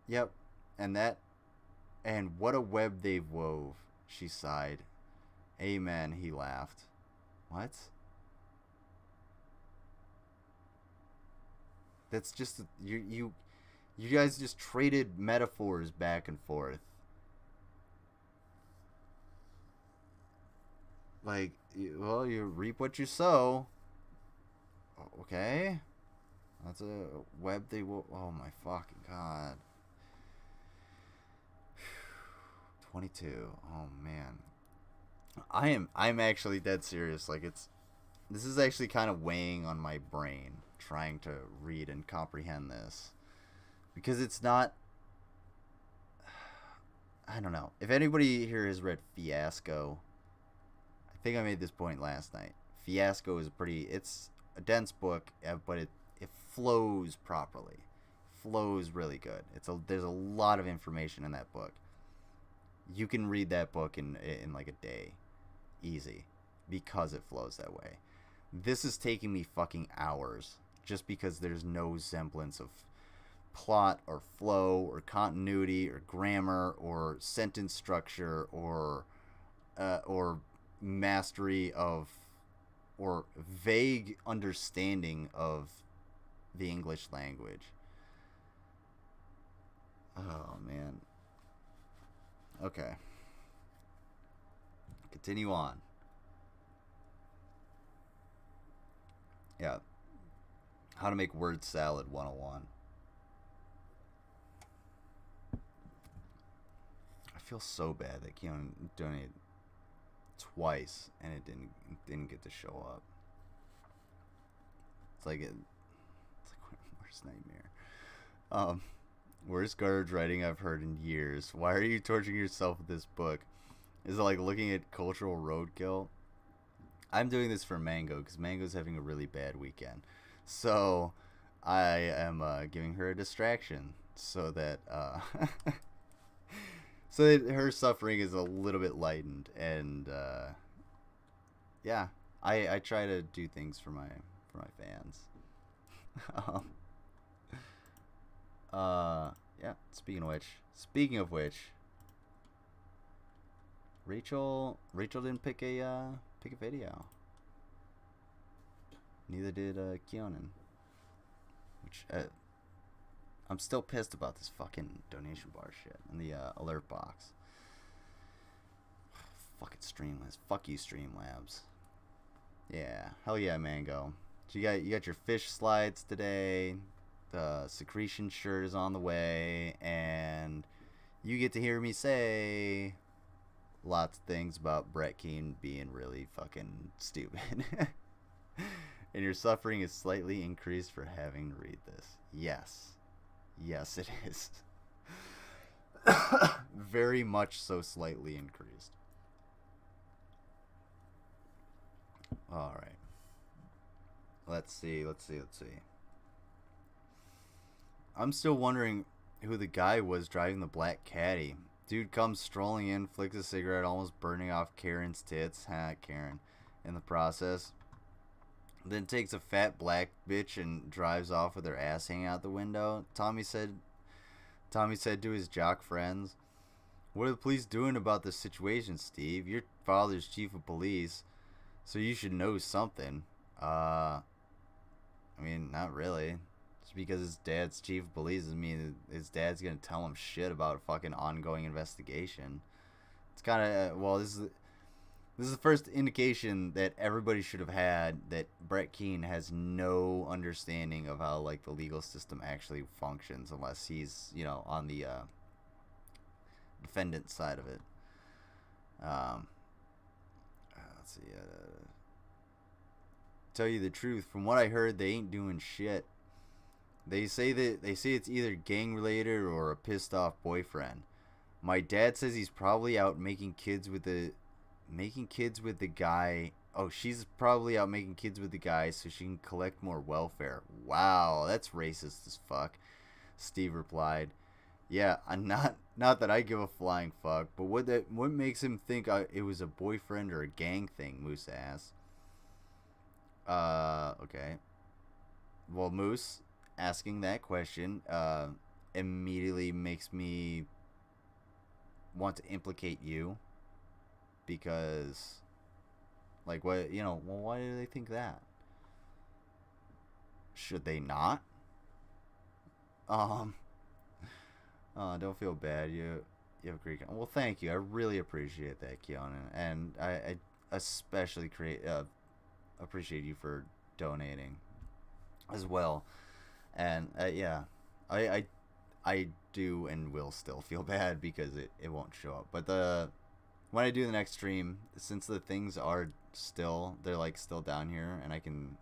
yep, and what a web they've wove, she sighed. Amen, he laughed. What? That's just, you guys just traded metaphors back and forth. Like, well, you reap what you sow. Okay. That's a web they will. Oh my fucking god. 22. Oh man. I'm actually dead serious. Like, this is actually kind of weighing on my brain, trying to read and comprehend this, because it's not, I don't know. If anybody here has read Fiasco, I think I made this point last night. Fiasco is it's a dense book, but it flows properly. Flows really good. There's a lot of information in that book. You can read that book in like a day. Easy. Because it flows that way. This is taking me fucking hours, just because there's no semblance of plot or flow or continuity or grammar or sentence structure or mastery of or vague understanding of the English language. Oh man. Okay. Continue on. Yeah. How to make word salad 101. I feel so bad that Keane donated twice and it didn't get to show up. It's like my worst nightmare. Worst garbage writing I've heard in years. Why are you torturing yourself with this book? Is it like looking at cultural roadkill? I'm doing this for Mango because Mango's having a really bad weekend. So I am giving her a distraction so that her suffering is a little bit lightened. And yeah, I try to do things for my fans. Yeah, speaking of which, Rachel didn't pick a video. Neither did Keonan. Which I'm still pissed about this fucking donation bar shit and the alert box. Fucking Streamlabs. Fuck you, Streamlabs. Yeah, hell yeah, Mango. So you got your fish slides today. The secretion shirt is on the way, and you get to hear me say lots of things about Brett Keane being really fucking stupid. And your suffering is slightly increased for having to read this. Yes. Yes, it is. Very much so slightly increased. Alright. Let's see. I'm still wondering who the guy was driving the black caddy. Dude comes strolling in, flicks a cigarette, almost burning off Karen's tits. Ha, Karen. In the process. Then takes a fat black bitch and drives off with her ass hanging out the window. Tommy said to his jock friends, "What are the police doing about this situation, Steve? Your father's chief of police, so you should know something." I mean, not really. Just because his dad's chief of police doesn't mean his dad's gonna tell him shit about a fucking ongoing investigation. It's kind of, well, this is the first indication that everybody should have had that Brett Keane has no understanding of how, like, the legal system actually functions unless he's, you know, on the defendant side of it. Let's see. Tell you the truth, from what I heard, they ain't doing shit. They say it's either gang related or a pissed off boyfriend. My dad says he's probably out making kids with the guy. Oh, she's probably out making kids with the guy so she can collect more welfare. Wow, that's racist as fuck. Steve replied, "Yeah, I'm not that I give a flying fuck, but what makes him think it was a boyfriend or a gang thing?" Moose asked. Okay. Well, Moose asking that question immediately makes me want to implicate you, because, like, what, you know, well, why do they think that? Should they not? Don't feel bad. You have a great. Well, thank you. I really appreciate that, Keanu, and I especially appreciate you for donating as well. And yeah, I do and will still feel bad because it won't show up. But when I do the next stream, since the things are still, they're like still down here, and I can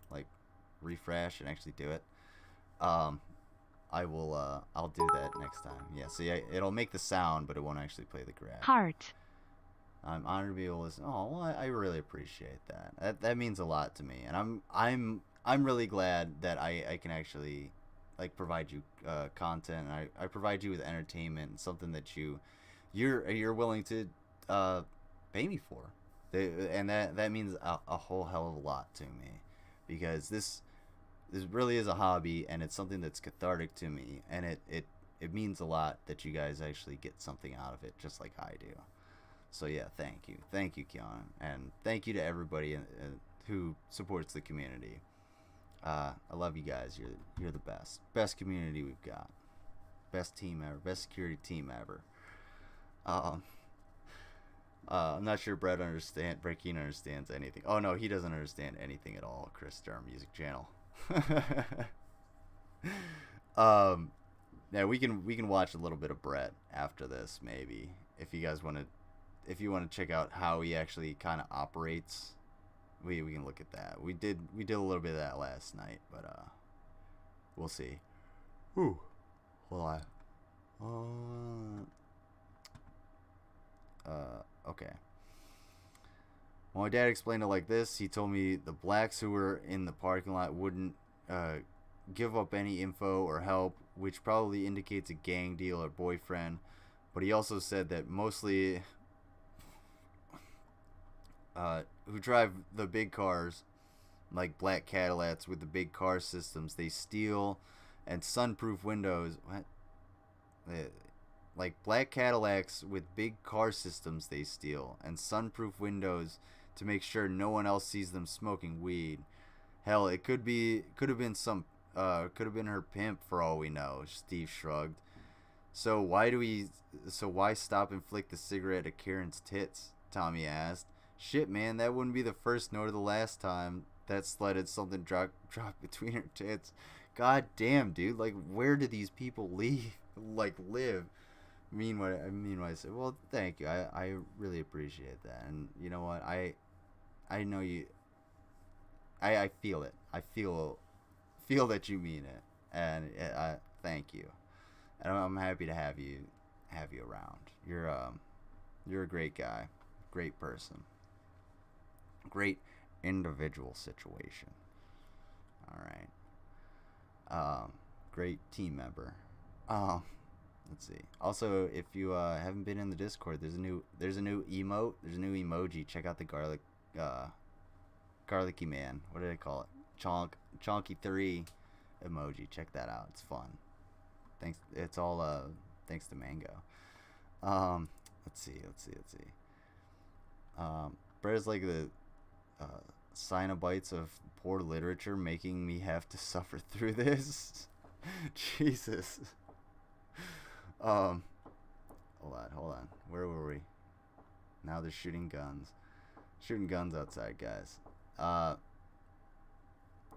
like refresh and actually do it. I will. I'll do that next time. Yeah. See, it'll make the sound, but it won't actually play the graph. Heart. I'm honored to be able to listen. Oh, well, I really appreciate that. That means a lot to me, and I'm really glad that I can actually, like, provide you content, and I provide you with entertainment, something that you're willing to pay me for, and that means a whole hell of a lot to me, because this really is a hobby, and it's something that's cathartic to me, and it means a lot that you guys actually get something out of it, just like I do. So yeah, thank you, Keon, and thank you to everybody who supports the community. I love you guys. You're the best community we've got, best team ever, best security team ever. I'm not sure Brett Keane understands anything. Oh no, he doesn't understand anything at all. Chris Durham Music Channel. Yeah, we can watch a little bit of Brett after this, maybe, if you guys want to. If you want to check out how he actually kind of operates, we can look at that. We did a little bit of that last night, but we'll see. Ooh, well, okay. Well, my dad explained it like this. He told me the blacks who were in the parking lot wouldn't give up any info or help, which probably indicates a gang deal or boyfriend. But he also said that mostly who drive the big cars, like black Cadillacs with the big car systems, they steal, and sunproof windows. What? Like black Cadillacs with big car systems, they steal, and sunproof windows to make sure no one else sees them smoking weed. Hell, it could have been her pimp for all we know. Steve shrugged. So why stop and flick the cigarette at Karen's tits? Tommy asked. Shit, man, that wouldn't be the first nor the last time that slut had something drop between her tits. God damn, dude. Like, where do these people live? I said, well, thank you. I really appreciate that. And you know what? I know you. I feel it. I feel that you mean it. And thank you. And I'm happy to have you around. You're a great guy, great person, great individual situation. All right. great team member. Let's see. Also, if you haven't been in the Discord, there's a new emote. There's a new emoji. Check out the garlicky man. What did I call it? Chonky 3 emoji. Check that out. It's fun. Thanks. It's all thanks to Mango. Let's see. Brett is like the Cenobites of poor literature, making me have to suffer through this. Jesus. Hold on. Where were we? Now they're shooting guns. Shooting guns outside, guys.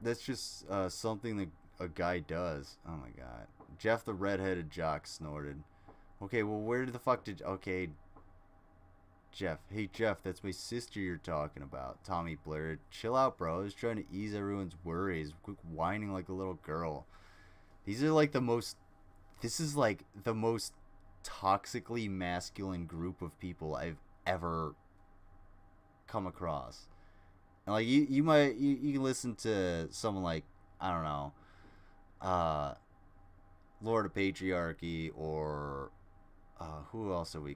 That's just something that a guy does. Oh my god. Jeff the redheaded jock snorted. Okay, well, where the fuck did... Okay, Jeff. Hey, Jeff, that's my sister you're talking about. Tommy blurted. Chill out, bro. I was trying to ease everyone's worries. Quit whining like a little girl. These are like the most... This is like the most toxically masculine group of people I've ever come across. And like, you can listen to someone like, I don't know, Lord of Patriarchy, or who else have we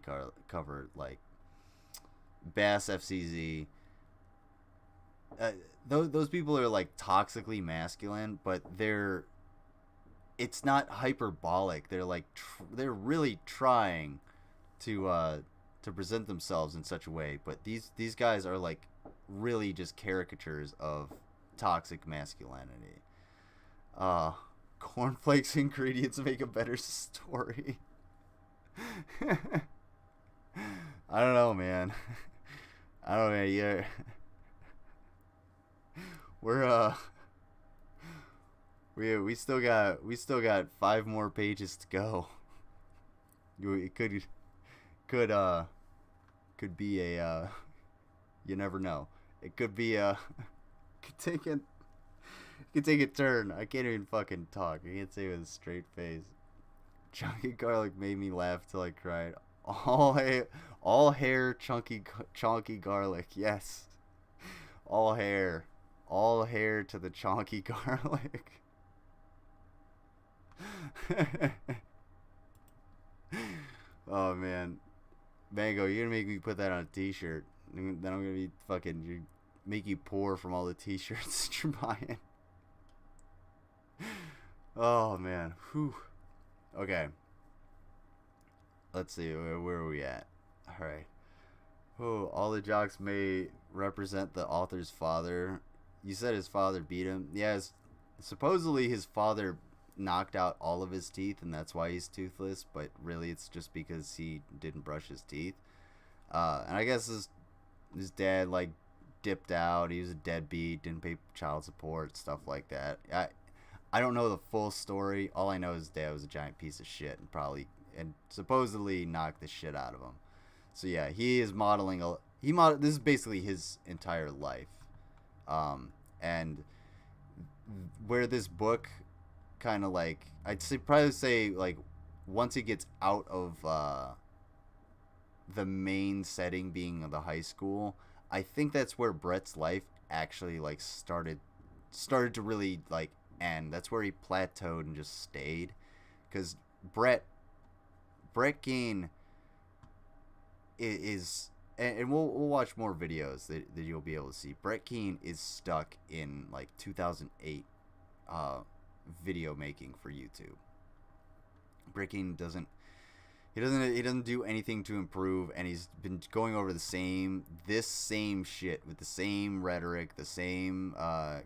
covered? Like Bass FCZ. Those people are like toxically masculine, but it's not hyperbolic. They're like they're really trying to present themselves in such a way, but these guys are like really just caricatures of toxic masculinity. Cornflakes ingredients make a better story. I don't know, man. Yeah. We still got 5 more pages to go. It could be a you never know. It could be could take a turn. I can't even fucking talk. I can't say it with a straight face. Chunky garlic made me laugh till I cried. All hair chunky garlic. Yes. All hair to the chunky garlic. Oh man, Mango, you're gonna make me put that on a t-shirt. Then I'm gonna be fucking make you pour from all the t-shirts that you're buying. Oh man, whew. Okay, let's see, where are we at? All right. Oh, all the jocks may represent the author's father. You said his father beat him. Yes, supposedly his father knocked out all of his teeth, and that's why he's toothless, but really it's just because he didn't brush his teeth. And I guess his dad like dipped out. He was a deadbeat, didn't pay child support, stuff like that. I don't know the full story. All I know is his dad was a giant piece of shit and supposedly knocked the shit out of him. So yeah, he is modeling this is basically his entire life. And where this book kind of like, probably say like once he gets out of the main setting being the high school, I think that's where Brett's life actually like started to really like end. That's where he plateaued and just stayed, because Brett Keane is, and we'll watch more videos that you'll be able to see. Brett Keane is stuck in like 2008 video making for YouTube. Brett Keane doesn't do anything to improve, and he's been going over the same shit with the same rhetoric, the same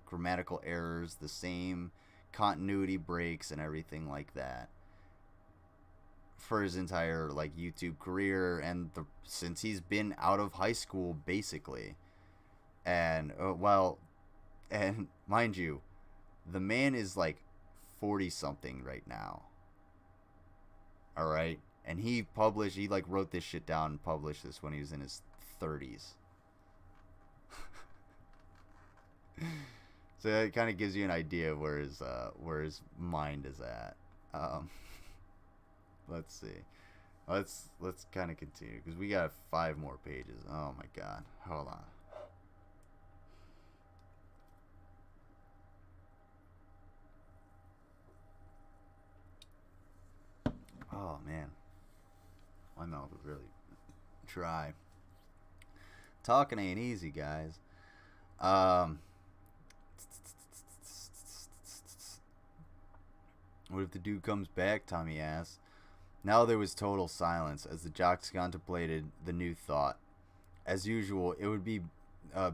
grammatical errors, the same continuity breaks and everything like that for his entire like YouTube career, and since he's been out of high school basically. And and mind you, the man is like 40 something right now. All right. And he like wrote this shit down and published this when he was in his 30s. So it kind of gives you an idea of where his mind is at. Let's see. Let's kind of continue, because we got 5 more pages. Oh my god. Hold on. Oh, man. My mouth is really dry. Talking ain't easy, guys. What if the dude comes back, Tommy asked. Now there was total silence as the jocks contemplated the new thought. As usual, it would be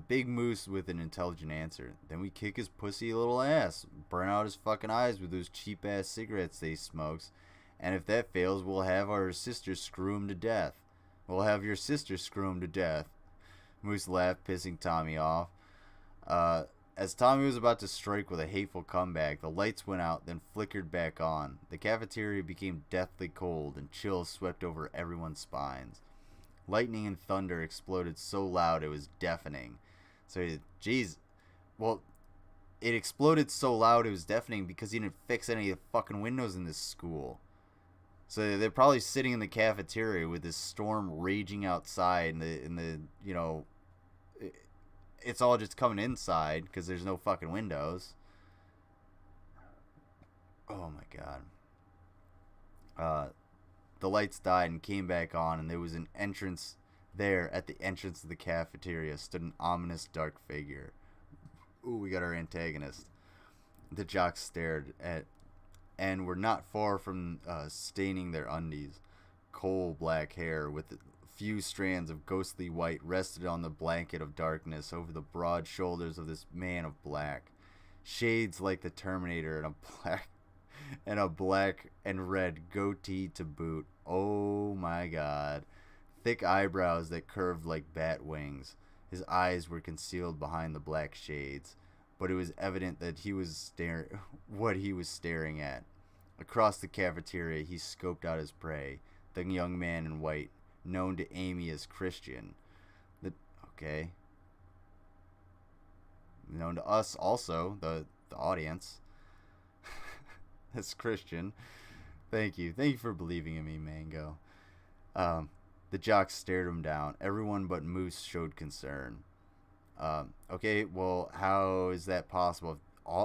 Big Moose with an intelligent answer. Then we kick his pussy little ass, burn out his fucking eyes with those cheap ass cigarettes they smokes, and if that fails, we'll have our sister screw him to death. We'll have your sister screw him to death. Moose laughed, pissing Tommy off. As Tommy was about to strike with a hateful comeback, the lights went out, then flickered back on. The cafeteria became deathly cold, and chills swept over everyone's spines. Lightning and thunder exploded so loud it was deafening. It exploded so loud it was deafening because he didn't fix any of the fucking windows in this school. So they're probably sitting in the cafeteria with this storm raging outside, it's all just coming inside because there's no fucking windows. Oh my god. The lights died and came back on, and there was an entrance there. At the entrance of the cafeteria stood an ominous dark figure. Ooh, we got our antagonist. The jocks stared at and were not far from staining their undies. Coal black hair with a few strands of ghostly white rested on the blanket of darkness over the broad shoulders of this man of black. Shades like the Terminator and a black and red goatee to boot. Oh my god. Thick eyebrows that curved like bat wings. His eyes were concealed behind the black shades, but it was evident that he was staring at. Across the cafeteria, he scoped out his prey, the young man in white, known to Amy as Christian. Known to us also, the audience. That's Christian. Thank you for believing in me, Mango. The jocks stared him down. Everyone but Moose showed concern. Okay, well, how is that possible?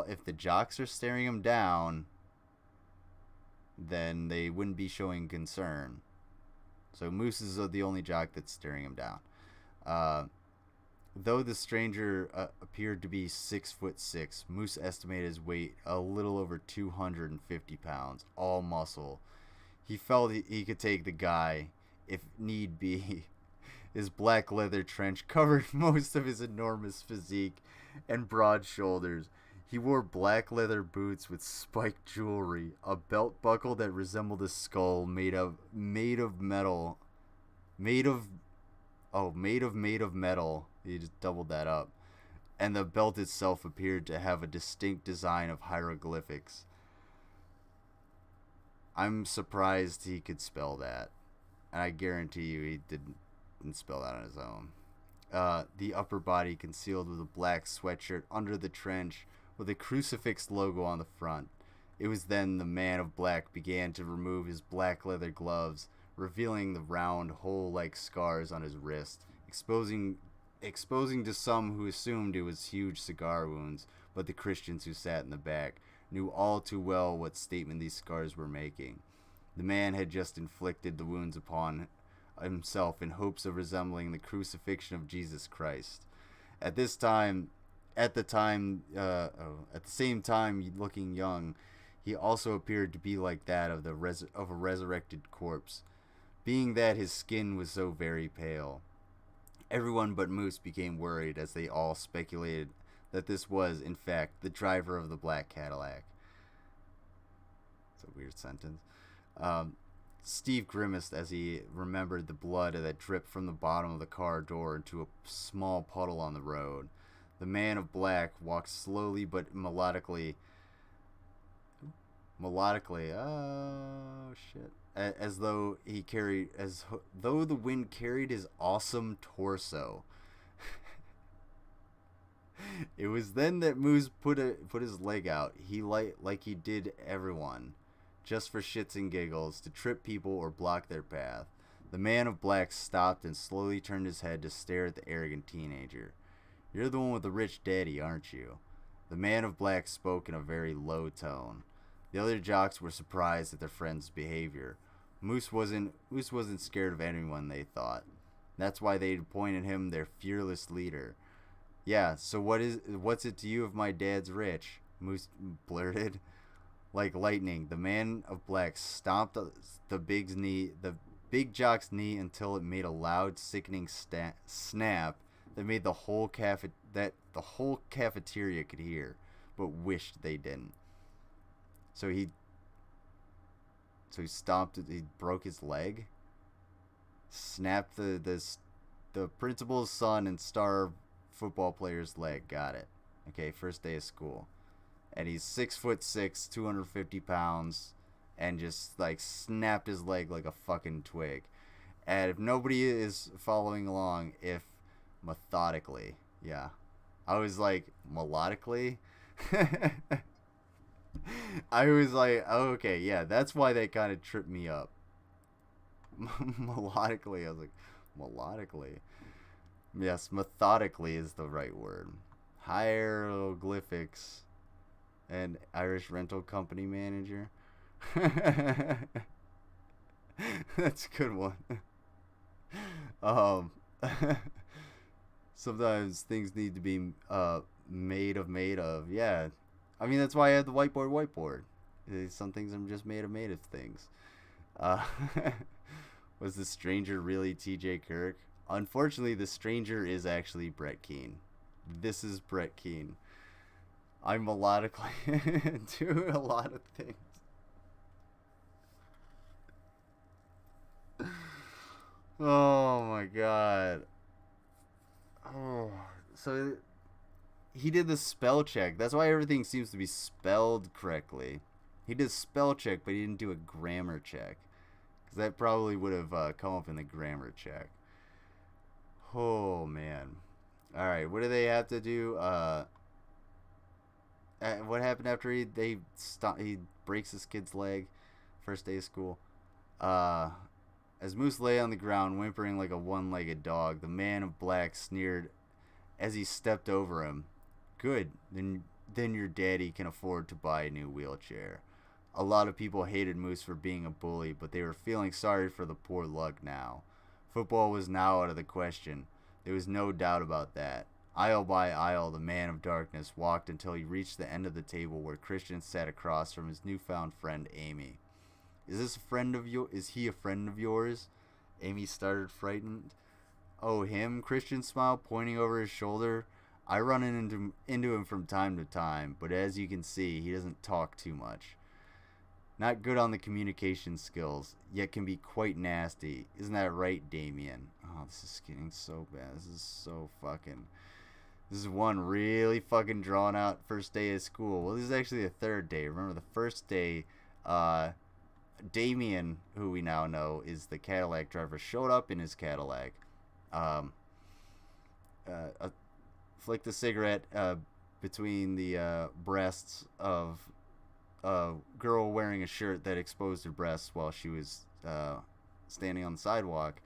If the jocks are staring him down, then they wouldn't be showing concern. So Moose is the only jock that's staring him down. Though the stranger appeared to be 6'6", Moose estimated his weight a little over 250 pounds, all muscle. He felt he could take the guy, if need be. His black leather trench covered most of his enormous physique and broad shoulders. He wore black leather boots with spiked jewelry, a belt buckle that resembled a skull made of metal. He just doubled that up. And the belt itself appeared to have a distinct design of hieroglyphics. I'm surprised he could spell that. And I guarantee you he didn't spell that on his own. The upper body concealed with a black sweatshirt under the trench with a crucifix logo on the front. It was then the man of black began to remove his black leather gloves, revealing the round hole-like scars on his wrist, exposing to some who assumed it was huge cigar wounds, but the Christians who sat in the back knew all too well what statement these scars were making. The man had just inflicted the wounds upon himself in hopes of resembling the crucifixion of Jesus Christ. At the same time looking young, he also appeared to be like that of a resurrected corpse, being that his skin was so very pale. Everyone but Moose became worried as they all speculated that this was, in fact, the driver of the black Cadillac. It's a weird sentence. Steve grimaced as he remembered the blood that dripped from the bottom of the car door into a small puddle on the road. The man of black walked slowly but melodically, oh shit, as though the wind carried his awesome torso. It was then that Moose put his leg out. He like he did everyone, just for shits and giggles, to trip people or block their path. The man of black stopped and slowly turned his head to stare at the arrogant teenager. "You're the one with the rich daddy, aren't you?" The man of black spoke in a very low tone. The other jocks were surprised at their friend's behavior. Moose wasn't scared of anyone, they thought. That's why they appointed him their fearless leader. Yeah, so what's it to you if my dad's rich? Moose blurted. Like lightning, the man of black stomped the big jock's knee until it made a loud, sickening snap that made the whole cafeteria could hear, but wished they didn't. So he stomped it. He broke his leg, snapped the principal's son and star football player's leg. Got it. Okay, first day of school. And he's 6'6", 250 pounds, and just like snapped his leg like a fucking twig. And if nobody is following along, if methodically, yeah, I was like melodically. I was like, oh, okay, yeah, that's why they kind of tripped me up. Melodically, I was like, melodically. Yes, methodically is the right word. Hieroglyphics. And Irish rental company manager. That's a good one. Sometimes things need to be made of. Yeah. I mean, that's why I had the whiteboard. Some things I'm just made of things. Was the stranger really TJ Kirk? Unfortunately, the stranger is actually Brett Keane. This is Brett Keane. I melodically do a lot of things. Oh my god. Oh, so he did the spell check. That's why everything seems to be spelled correctly. He did spell check, but he didn't do a grammar check. Because that probably would have come up in the grammar check. Oh man. Alright, what do they have to do? What happened after he breaks his kid's leg, first day of school? As Moose lay on the ground, whimpering like a one-legged dog, the man of black sneered as he stepped over him. Good, then your daddy can afford to buy a new wheelchair. A lot of people hated Moose for being a bully, but they were feeling sorry for the poor lug now. Football was now out of the question. There was no doubt about that. Aisle by aisle, the man of darkness walked until he reached the end of the table where Christian sat across from his newfound friend Amy. Is he a friend of yours? Amy started, frightened. Oh, him? Christian smiled, pointing over his shoulder. I run into him from time to time, but as you can see, he doesn't talk too much. Not good on the communication skills, yet can be quite nasty. Isn't that right, Damien? Oh, this is getting so bad. This is one really fucking drawn out first day of school. Well, this is actually the third day. Remember, the first day, Damien, who we now know is the Cadillac driver, showed up in his Cadillac. Flicked a cigarette between the breasts of a girl wearing a shirt that exposed her breasts while she was standing on the sidewalk.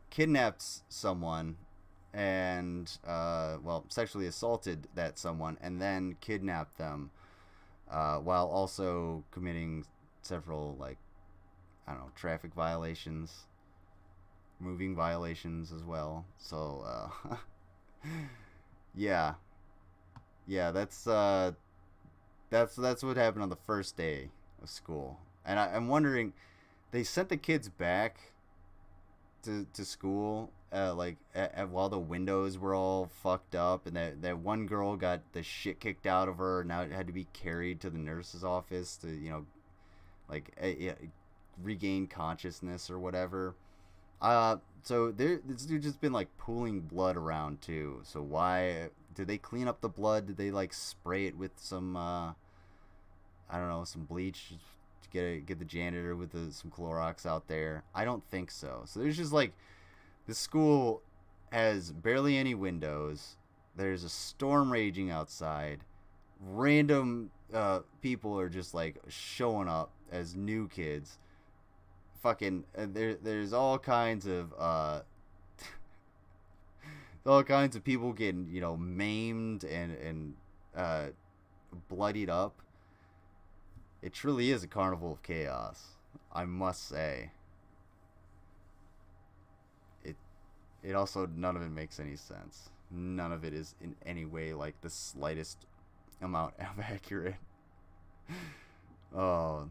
Kidnapped someone and sexually assaulted that someone and then kidnapped them while also committing several traffic violations, moving violations as well. So yeah, that's what happened on the first day of school. And I'm wondering, they sent the kids back to school while the windows were all fucked up, and that one girl got the shit kicked out of her. Now it had to be carried to the nurse's office to regain consciousness or whatever. So this dude just been pooling blood around too. So why did they clean up the blood? Did they spray it with some some bleach to get the janitor with some Clorox out there? I don't think so. So there's just the school has barely any windows. There's a storm raging outside. Random people are just showing up as new kids. Fucking there's all kinds of people getting maimed and bloodied up. It truly is a carnival of chaos, I must say. It also, none of it makes any sense. None of it is in any way like the slightest amount of accurate. Oh,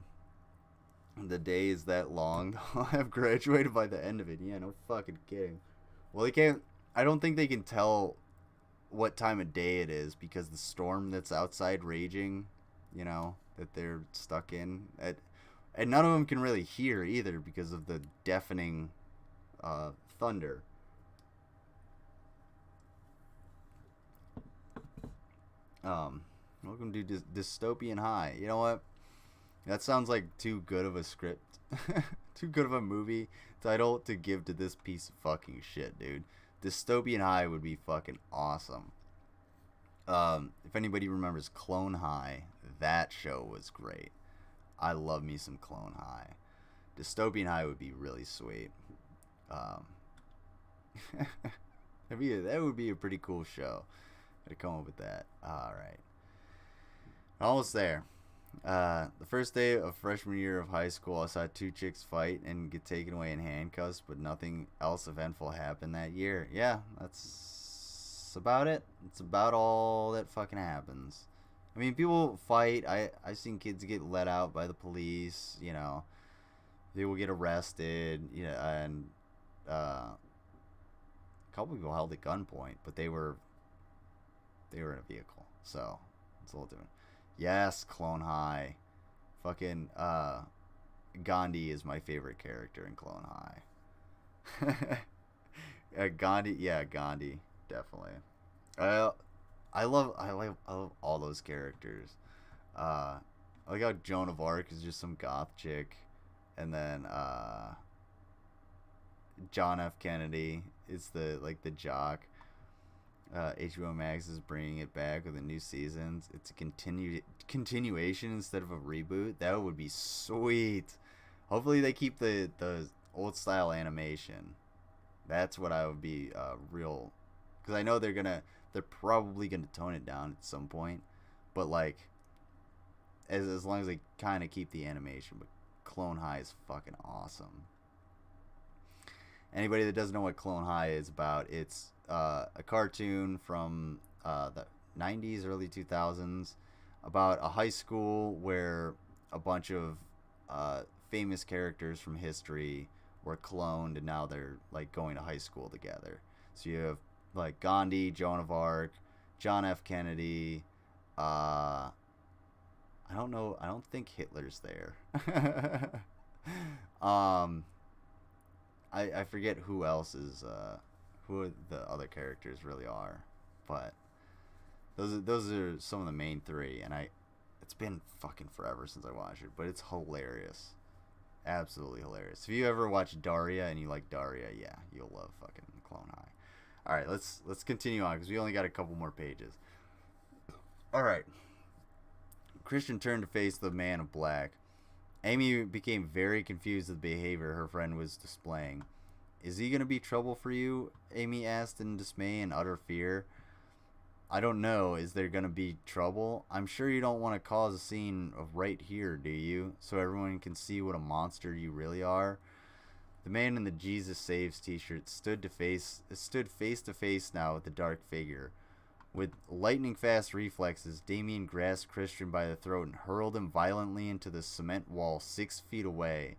the day is that long. I'll have graduated by the end of it. Yeah, no fucking kidding. Well, they can't. I don't think they can tell what time of day it is because the storm that's outside raging, that they're stuck in. And none of them can really hear either because of the deafening thunder. Welcome to Dystopian High. You know what? That sounds like too good of a script. Too good of a movie title to give to this piece of fucking shit, dude. Dystopian High would be fucking awesome. If anybody remembers Clone High, that show was great. I love me some Clone High. Dystopian High would be really sweet. That would be a pretty cool show. Gotta come up with that. Alright. Almost there. The first day of freshman year of high school, I saw two chicks fight and get taken away in handcuffs, but nothing else eventful happened that year. Yeah, that's about it. It's about all that fucking happens. I mean, people fight. I've seen kids get let out by the police, They will get arrested, and a couple people held at gunpoint, but they were in a vehicle, so it's a little different. Yes, Clone High. Fucking Gandhi is my favorite character in Clone High. Gandhi, definitely. I love all those characters. I like how Joan of Arc is just some goth chick, and then John F. Kennedy is the jock. HBO Max is bringing it back with the new seasons. It's a continuation instead of a reboot. That would be sweet. Hopefully they keep the old style animation. That's what I would be real, because I know they're probably gonna tone it down at some point, but like as long as they kind of keep the animation. But Clone High is fucking awesome. Anybody that doesn't know what Clone High is about, it's a cartoon from the 90s, early 2000s, about a high school where a bunch of famous characters from history were cloned, and now they're like going to high school together. So you have like Gandhi, Joan of Arc, John F. Kennedy. I don't know. I don't think Hitler's there. I forget who else is who the other characters really are, but those are some of the main three, and it's been fucking forever since I watched it, but it's hilarious, absolutely hilarious. If you ever watch Daria and you like Daria, yeah, you'll love fucking Clone High. All right, let's continue on because we only got a couple more pages. All right, Christian turned to face the man of black. Amy became very confused with the behavior her friend was displaying. Is he going to be trouble for you? Amy asked in dismay and utter fear. I don't know. Is there going to be trouble? I'm sure you don't want to cause a scene of right here, do you? So everyone can see what a monster you really are? The man in the Jesus Saves t-shirt stood face to face now with the dark figure. With lightning-fast reflexes, Damien grasped Christian by the throat and hurled him violently into the cement wall 6 feet away.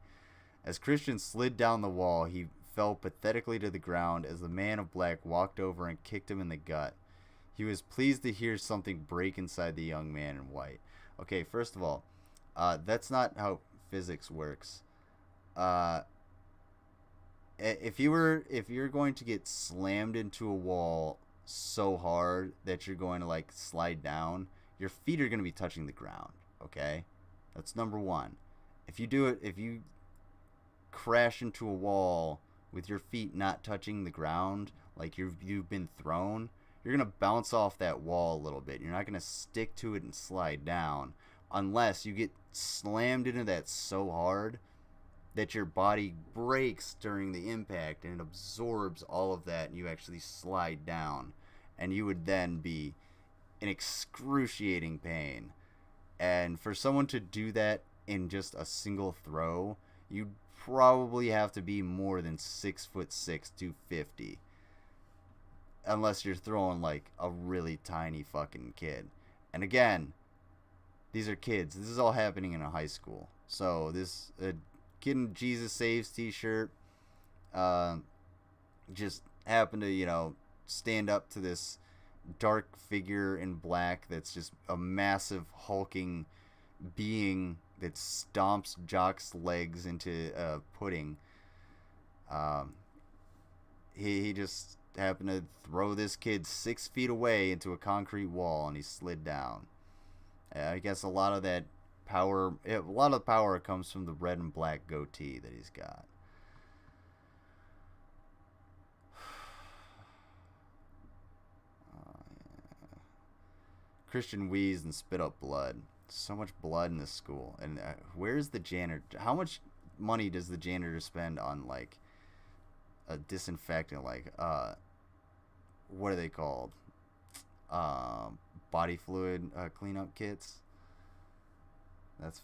As Christian slid down the wall, he fell pathetically to the ground as the man of black walked over and kicked him in the gut. He was pleased to hear something break inside the young man in white. Okay, first of all, that's not how physics works. If you're going to get slammed into a wall so hard that you're going to like slide down, your feet are going to be touching the ground. Okay, that's number one. If you crash into a wall with your feet not touching the ground, like you've been thrown, you're going to bounce off that wall a little bit. You're not going to stick to it and slide down unless you get slammed into that so hard that your body breaks during the impact and it absorbs all of that, and you actually slide down, and you would then be in excruciating pain. And for someone to do that in just a single throw, you'd probably have to be more than 6'6", 250. Unless you're throwing like a really tiny fucking kid. And again, these are kids. This is all happening in a high school. So this kid in Jesus Saves t-shirt just happened to, you know, stand up to this dark figure in black that's just a massive hulking being that stomps Jock's legs into pudding. He just happened to throw this kid 6 feet away into a concrete wall, and he slid down. I guess a lot of that power, a lot of power comes from the red and black goatee that he's got. Christian wheezed and spit up blood. So much blood in this school. And where's the janitor? How much money does the janitor spend on, like, a disinfectant? Like, what are they called? Body fluid cleanup kits? That's...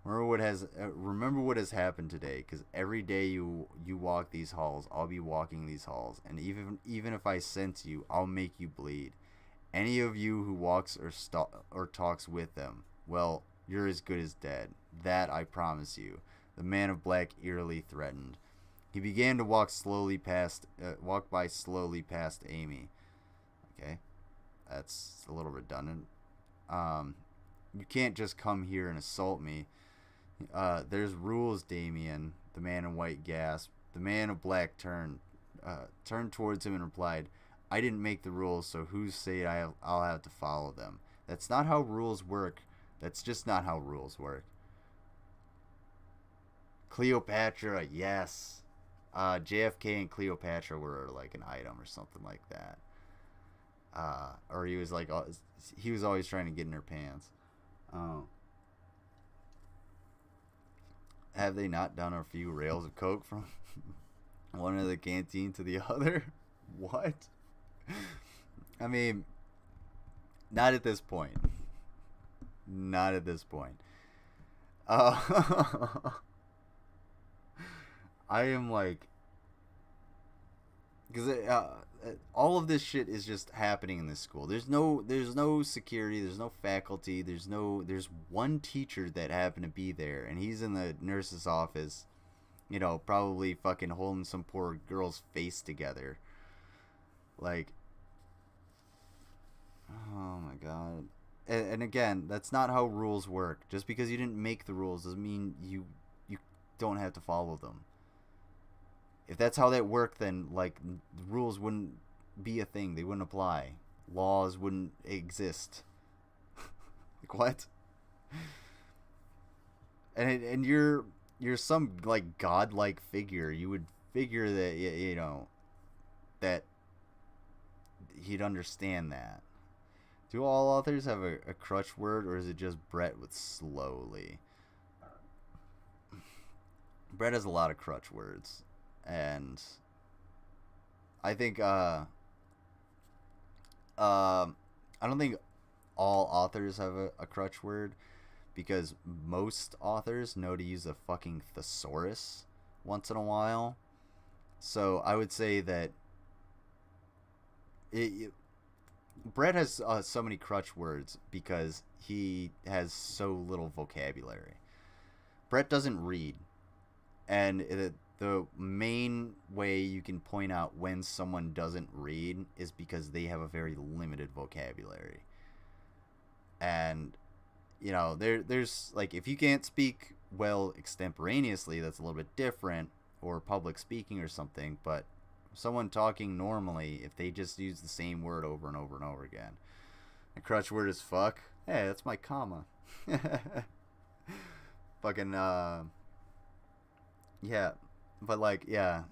remember what has happened today, because every day you walk these halls, I'll be walking these halls, and even if I sense you, I'll make you bleed. Any of you who walks or talks with them, well, you're as good as dead. That I promise you. The man of black eerily threatened. He began to walk by slowly past Amy. Okay, that's a little redundant. You can't just come here and assault me. There's rules, Damien. The man in white gasped. The man in black turned towards him and replied, I didn't make the rules, so who's say I'll have to follow them? That's not how rules work. That's just not how rules work. Cleopatra, yes. JFK and Cleopatra were like an item or something like that. Or he was always trying to get in her pants. Have they not done a few rails of coke from one of the canteen to the other? What? I mean, not at this point. Not at this point. I am like, because all of this shit is just happening in this school. There's no security. There's no faculty. There's one teacher that happened to be there, and he's in the nurse's office, you know, probably fucking holding some poor girl's face together. Like, oh my god. And again, that's not how rules work. Just because you didn't make the rules doesn't mean you don't have to follow them. If that's how that worked, then, like, the rules wouldn't be a thing. They wouldn't apply. Laws wouldn't exist. Like, what? And you're some, like, godlike figure. You would figure that, you know, that he'd understand that. Do all authors have a crutch word, or is it just Brett with slowly? Brett has a lot of crutch words. And I think I don't think all authors have a crutch word, because most authors know to use a fucking thesaurus once in a while. So I would say that Brett has so many crutch words because he has so little vocabulary. Brett doesn't read, and the main way you can point out when someone doesn't read is because they have a very limited vocabulary. And, you know, there's, like, if you can't speak well extemporaneously, that's a little bit different, or public speaking or something, but someone talking normally, if they just use the same word over and over and over again. A crutch word is fuck. Hey, that's my comma. Fucking, yeah. But, like, yeah,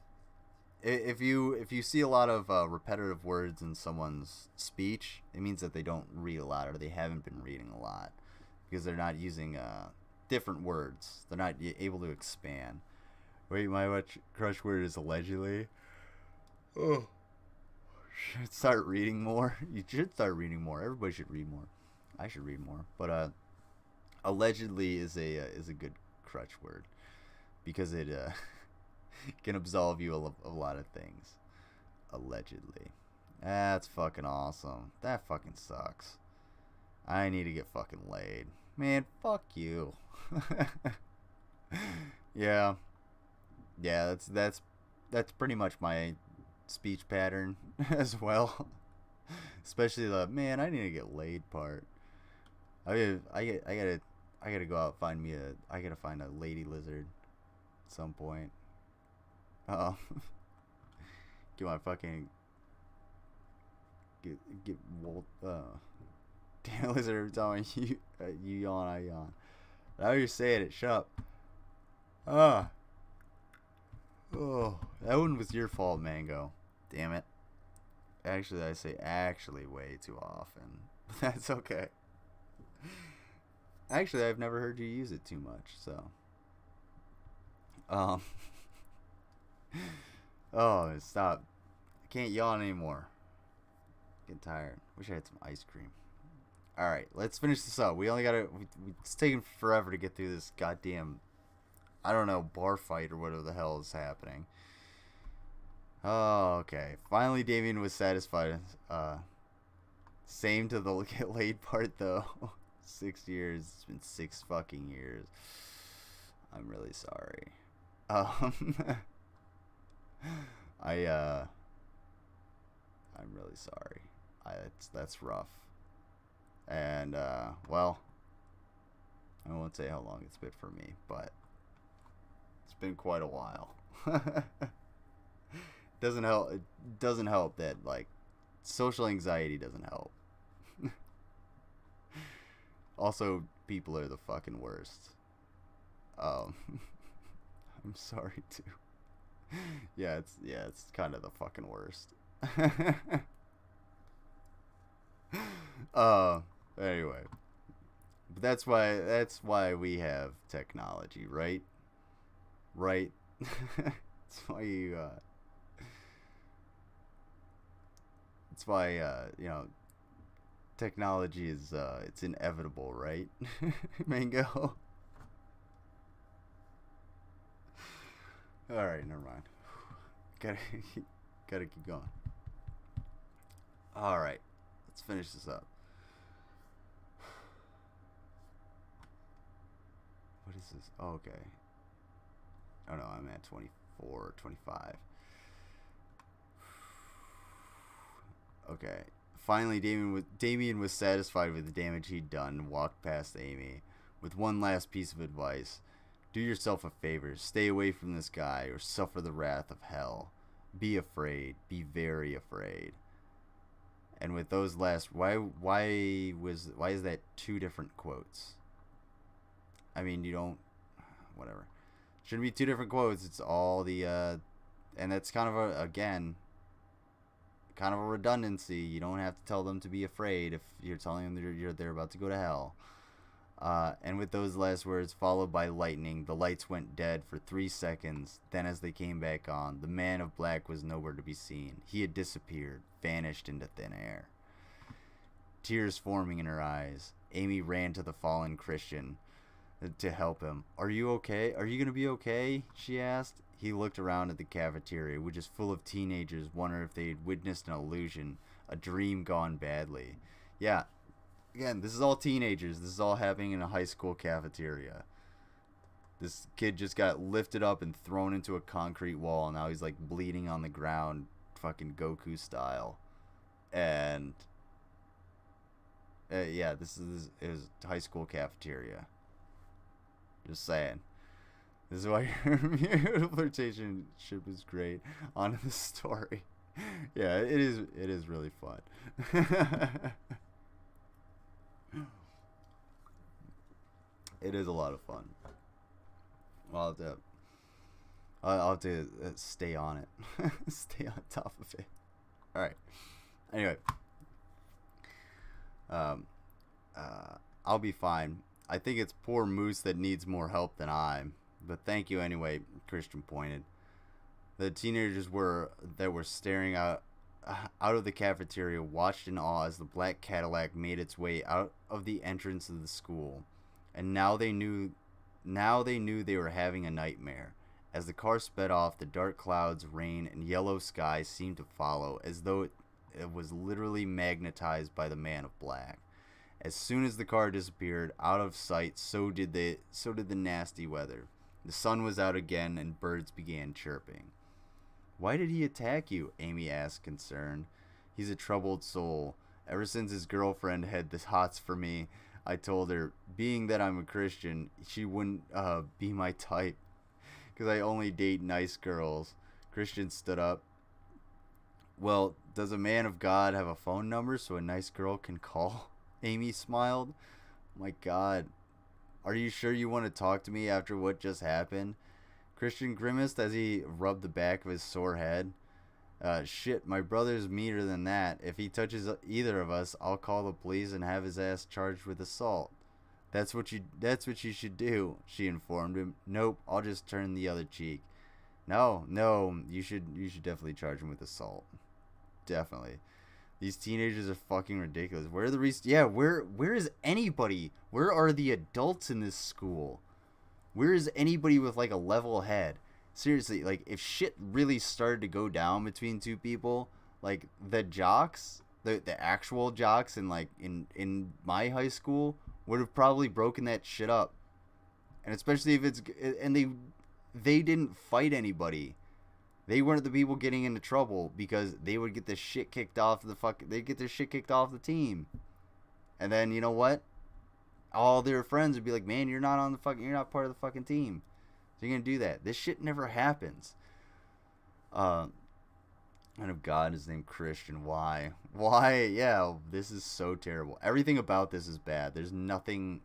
if you see a lot of repetitive words in someone's speech, it means that they don't read a lot, or they haven't been reading a lot, because they're not using different words. They're not able to expand. Wait, my crutch word is allegedly. Oh, should start reading more. You should start reading more. Everybody should read more. I should read more. But allegedly is a good crutch word because it can absolve you of a lot of things. Allegedly. That's fucking awesome. That fucking sucks. I need to get fucking laid. Man, fuck you. Yeah. Yeah, that's pretty much my speech pattern as well. Especially the man, I need to get laid part. I gotta go out and I gotta find a lady lizard at some point. Get my fucking get Walt damn lizard every time you yawn, I yawn. Now you're saying it, shut up. Oh, that one was your fault, Mango. Damn it. Actually, I say actually way too often. But that's okay. Actually, I've never heard you use it too much, so. Oh, stop. I can't yawn anymore. Getting tired. Wish I had some ice cream. Alright, let's finish this up. We only gotta. It's taking forever to get through this goddamn, I don't know, bar fight or whatever the hell is happening. Oh, okay. Finally, Damien was satisfied. Same to the get laid part, though. 6 years. It's been 6 fucking years. I'm really sorry. I'm really sorry. That's rough. And, well, I won't say how long it's been for me, but it's been quite a while. Doesn't help. It doesn't help that, like, social anxiety doesn't help. Also, people are the fucking worst. I'm sorry too. Yeah, it's kind of the fucking worst. Anyway, but that's why we have technology, right? Right. That's why you. That's why you know, technology is it's inevitable, right? Mango. All right, never mind. Gotta keep going. All right, let's finish this up. What is this? Oh, okay. Oh no, I'm at 24, 25. Okay. Finally, Damien was satisfied with the damage he'd done and walked past Amy with one last piece of advice. Do yourself a favor. Stay away from this guy or suffer the wrath of hell. Be afraid. Be very afraid. And with those last, why is that 2 different quotes? I mean, you don't, whatever. Shouldn't be 2 different quotes. It's all the, and that's kind of again, kind of a redundancy. You don't have to tell them to be afraid if you're telling them they're about to go to hell. And with those last words followed by lightning, the lights went dead for 3 seconds. Then as they came back on, the man of black was nowhere to be seen. He had disappeared, vanished into thin air. Tears forming in her eyes, Amy ran to the fallen Christian to help him. Are you okay? Are you going to be okay? She asked. He looked around at the cafeteria, which is full of teenagers, wondering if they had witnessed an illusion, a dream gone badly. Yeah. Again, this is all teenagers. This is all happening in a high school cafeteria. This kid just got lifted up and thrown into a concrete wall. And now he's like bleeding on the ground, fucking Goku style. And yeah, it was a high school cafeteria. Just saying. This is why your flirtation ship is great. On to the story. Yeah, it is really fun. It is a lot of fun. I'll have to stay on it. Stay on top of it. Alright. Anyway. I'll be fine. I think it's poor Moose that needs more help than I. But thank you anyway, Christian pointed. The teenagers that were staring out out of the cafeteria watched in awe as the black Cadillac made its way out of the entrance of the school. And now they knew they were having a nightmare. As the car sped off, the dark clouds, rain, and yellow sky seemed to follow, as though it was literally magnetized by the man of black. As soon as the car disappeared out of sight, so did the nasty weather. The sun was out again, and birds began chirping. "Why did he attack you?" Amy asked, concerned. "He's a troubled soul. Ever since his girlfriend had the hots for me, I told her, being that I'm a Christian, she wouldn't be my type, because I only date nice girls." Christian stood up. "Well, does a man of God have a phone number so a nice girl can call?" Amy smiled. "My God. Are you sure you want to talk to me after what just happened?" Christian grimaced as he rubbed the back of his sore head. Shit, my brother's meaner than that. If he touches either of us, I'll call the police and have his ass charged with assault." That's what you should do," she informed him. "Nope, I'll just turn the other cheek." No, you should definitely charge him with assault. Definitely. These teenagers are fucking ridiculous. Where are the where is anybody? Where are the adults in this school? Where is anybody with like a level head? Seriously, like if shit really started to go down between two people, like the jocks, the actual jocks in my high school would have probably broken that shit up. And especially if they didn't fight anybody. They weren't the people getting into trouble because they would get the shit kicked off they'd get their shit kicked off the team. And then you know what? All their friends would be like, "Man, you're not part of the fucking team. So you're gonna do that." This shit never happens. And of God is named Christian. Why? Yeah, this is so terrible. Everything about this is bad. There's nothing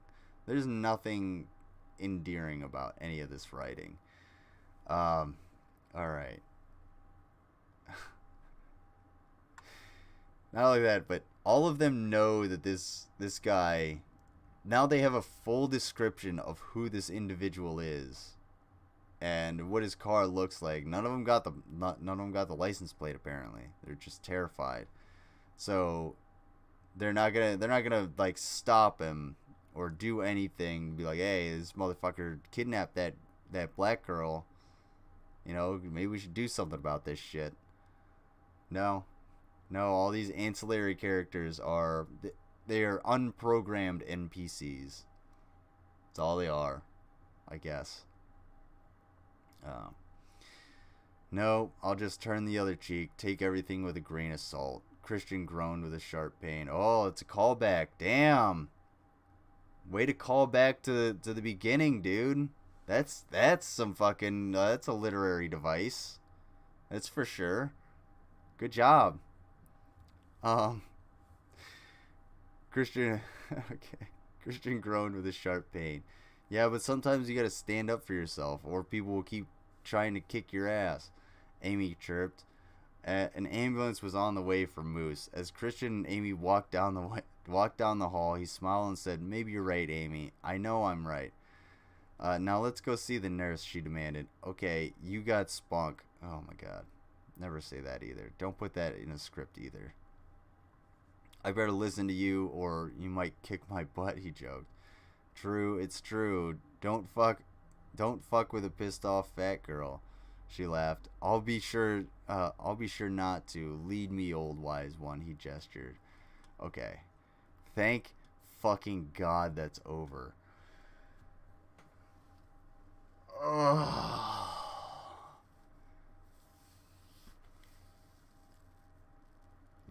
endearing about any of this writing. All right. Not only that, but all of them know that this guy. Now they have a full description of who this individual is, and what his car looks like. None of them got the license plate. Apparently, they're just terrified. So they're not gonna like stop him or do anything. Be like, "Hey, this motherfucker kidnapped that black girl. You know, maybe we should do something about this shit." No, all these ancillary characters are unprogrammed NPCs. That's all they are, I guess. No, I'll just turn the other cheek, take everything with a grain of salt. Christian groaned with a sharp pain. Oh, it's a callback. Damn. Way to call back to the beginning, dude. That's some fucking that's a literary device. That's for sure. Good job. Christian groaned with a sharp pain. "Yeah, but sometimes you gotta stand up for yourself, or people will keep trying to kick your ass," Amy chirped. An ambulance was on the way for Moose. As Christian and Amy walked down the hall, he smiled and said, "Maybe you're right, Amy. I know I'm right. Now let's go see the nurse," she demanded. "Okay, you got spunk." Oh my God. Never say that either. Don't put that in a script either. "I better listen to you or you might kick my butt," he joked. "True, it's true. Don't fuck with a pissed off fat girl," she laughed. I'll be sure not to. Lead me, old wise one," he gestured. Okay. Thank fucking God that's over. Ugh.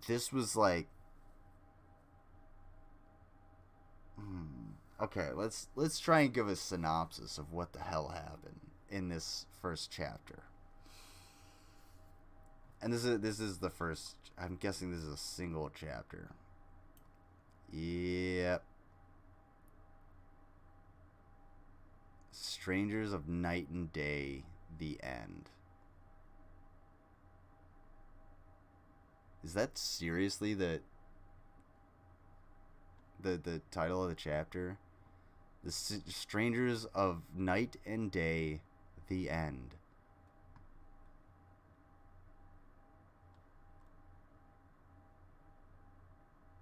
This was like okay, let's try and give a synopsis of what the hell happened in this first chapter. And this is the first. I'm guessing this is a single chapter. Yep. Strangers of Night and Day, the end. Is that seriously the title of the chapter? The Strangers of Night and Day, the end.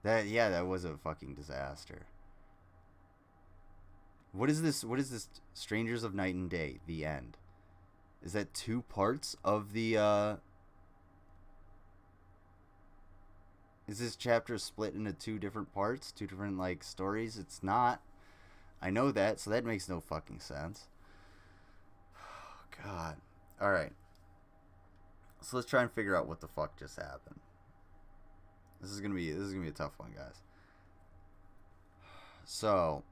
That was a fucking disaster. What is this? Strangers of Night and Day, the end. Is that 2 parts of the Is this chapter split into 2 different parts? 2 different like stories? It's not. I know that, so that makes no fucking sense. Oh, God. Alright. So let's try and figure out what the fuck just happened. This is gonna be a tough one, guys. So,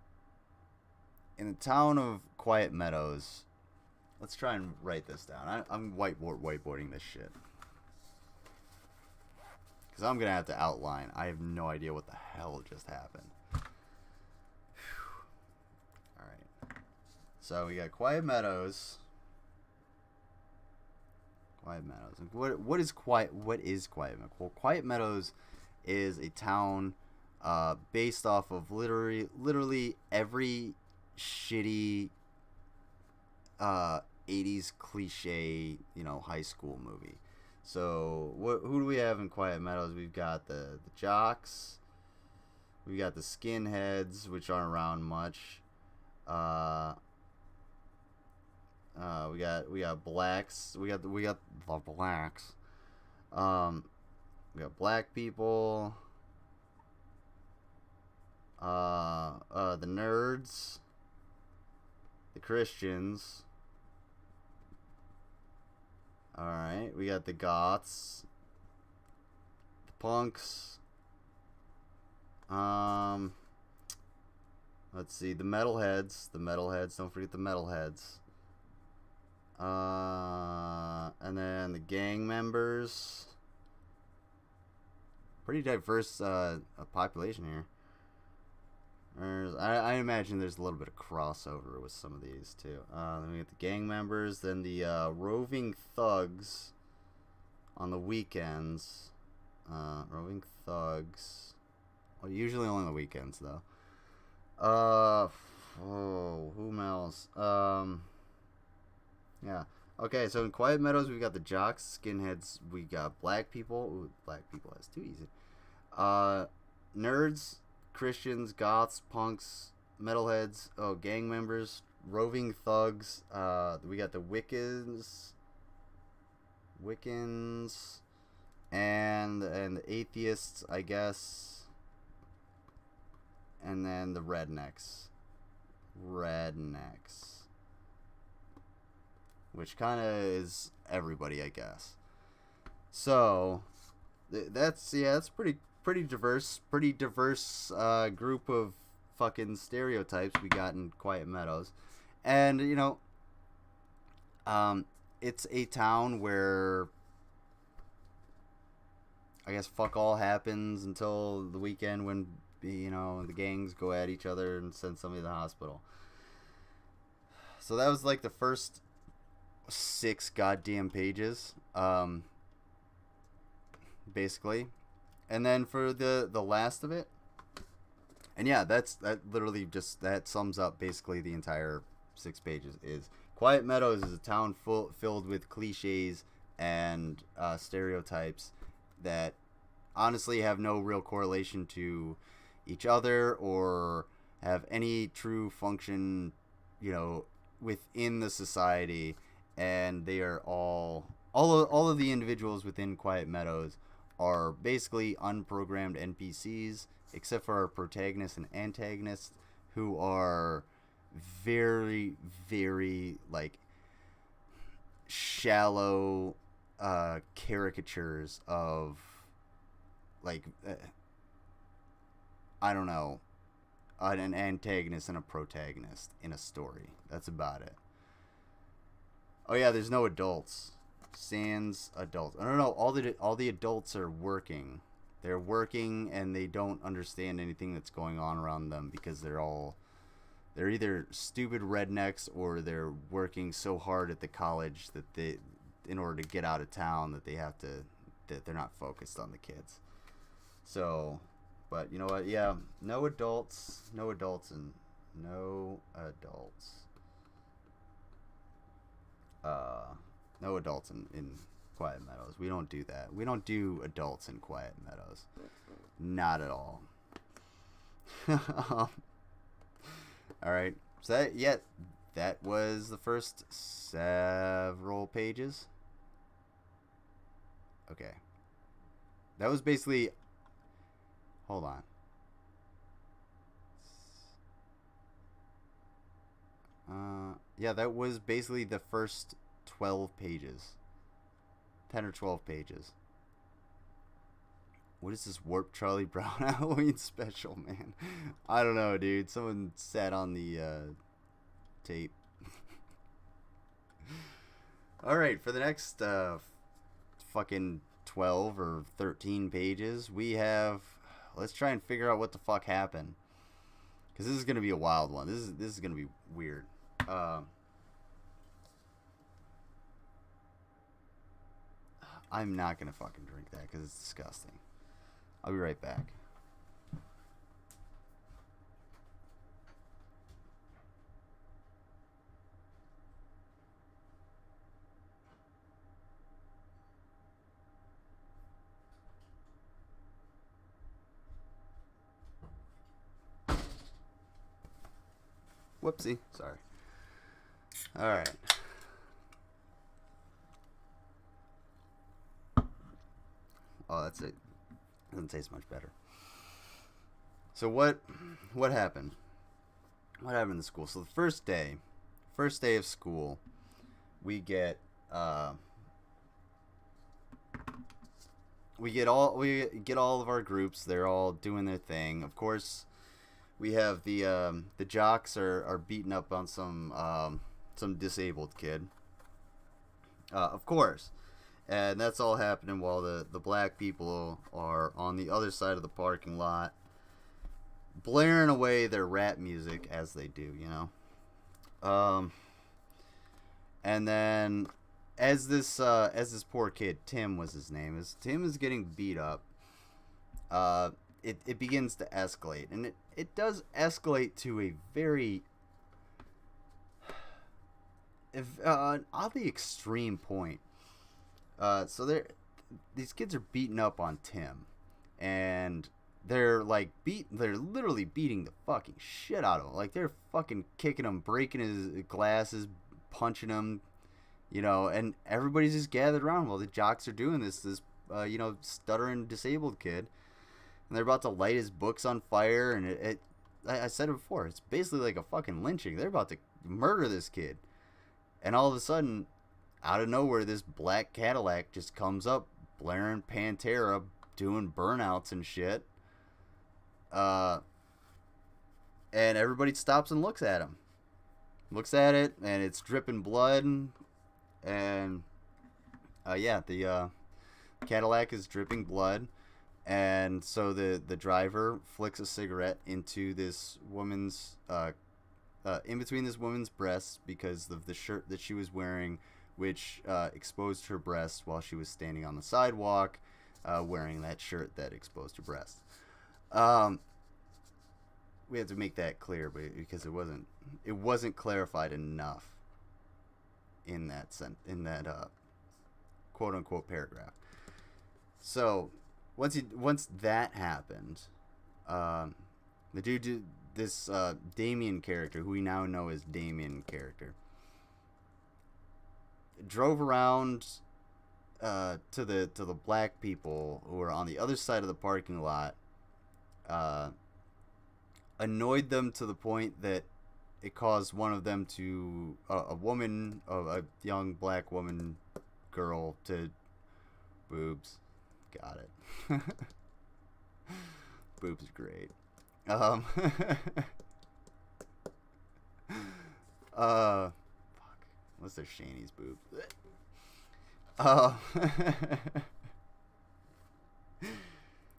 in the town of Quiet Meadows, let's try and write this down. I'm whiteboarding this shit, because I'm gonna have to outline. I have no idea what the hell just happened. All right. So we got Quiet Meadows. Quiet Meadows. What is Quiet Meadows? Well, Quiet Meadows is a town based off of literally every shitty 80s cliche, high school movie. So who do we have in Quiet Meadows? We've got the jocks. We got the skinheads, which aren't around much. We got blacks. We got the blacks. We got black people. The nerds. The Christians. Alright, we got the goths. The punks. Let's see, the metalheads. Don't forget the metalheads. And then the gang members. Pretty diverse population here. I imagine there's a little bit of crossover with some of these too. Then we get the gang members, then the roving thugs on the weekends. Roving thugs. Well, usually only on the weekends though. Who else? Yeah. Okay, so in Quiet Meadows we got the jocks, skinheads, we got black people. Ooh, black people, that's too easy. Nerds, Christians, goths, punks, metalheads, gang members, roving thugs. We got the Wiccans, and the atheists, I guess, and then the rednecks, which kind of is everybody, I guess. So that's pretty diverse group of fucking stereotypes we got in Quiet Meadows. And it's a town where I guess fuck all happens until the weekend when the gangs go at each other and send somebody to the hospital. So that was like the first 6 goddamn pages, basically. And then for the last of it, and yeah, that literally just that sums up basically the entire 6 pages. Is Quiet Meadows is a town filled with cliches and stereotypes that honestly have no real correlation to each other or have any true function, within the society. And they are all of the individuals within Quiet Meadows are basically unprogrammed NPCs, except for our protagonist and antagonist, who are very, very like shallow caricatures of like I don't know, an antagonist and a protagonist in a story. That's about it. Oh yeah, there's no adults. Sans adults. I don't know. All the adults are working. They're working and they don't understand anything that's going on around them because they're either stupid rednecks or they're working so hard at the college that in order to get out of town that they're not focused on the kids. So, but you know what? Yeah, no adults in Quiet Meadows. We don't do that. We don't do adults in Quiet Meadows. Not at all. Alright. So that was the first several pages. Okay. That was basically... Hold on. Yeah, that was basically the first 12 pages. 10 or 12 pages. What is this Warp Charlie Brown Halloween special, man? I don't know, dude. Someone sat on the tape. Alright, for the next fucking 12 or 13 pages, we have... Let's try and figure out what the fuck happened. Because this is going to be a wild one. This is going to be weird. I'm not going to fucking drink that because it's disgusting. I'll be right back. Whoopsie. Sorry. Alright. Oh, that's it. Doesn't taste much better. So what happened? What happened in the school? So the first day of school, we get all of our groups. They're all doing their thing. Of course, we have the jocks are beating up on some disabled kid. Of course. And that's all happening while the black people are on the other side of the parking lot, blaring away their rap music as they do, you know. And then as this poor kid, Tim was his name, as Tim is getting beat up, it begins to escalate, and it does escalate to a very oddly extreme point. So these kids are beating up on Tim, and they're literally beating the fucking shit out of him. Like, they're fucking kicking him, breaking his glasses, punching him, you know, and everybody's just gathered around while the jocks are doing this stuttering disabled kid, and they're about to light his books on fire, and I said it before, it's basically like a fucking lynching. They're about to murder this kid, and all of a sudden, out of nowhere, this black Cadillac just comes up, blaring Pantera, doing burnouts and shit. And everybody stops and looks at him. Looks at it, and it's dripping blood. And, the Cadillac is dripping blood. And so the driver flicks a cigarette into this woman's, in between this woman's breasts because of the shirt that she was wearing, which exposed her breast while she was standing on the sidewalk wearing that shirt that exposed her breast. We have to make that clear because it wasn't clarified enough in that quote unquote paragraph. So once that happened, the dude did this Damien character, who we now know as Damien character, drove around to the black people who were on the other side of the parking lot, annoyed them to the point that it caused one of them to a young black woman girl to boobs. Got it. Boobs are great. Unless they're Shani's boobs.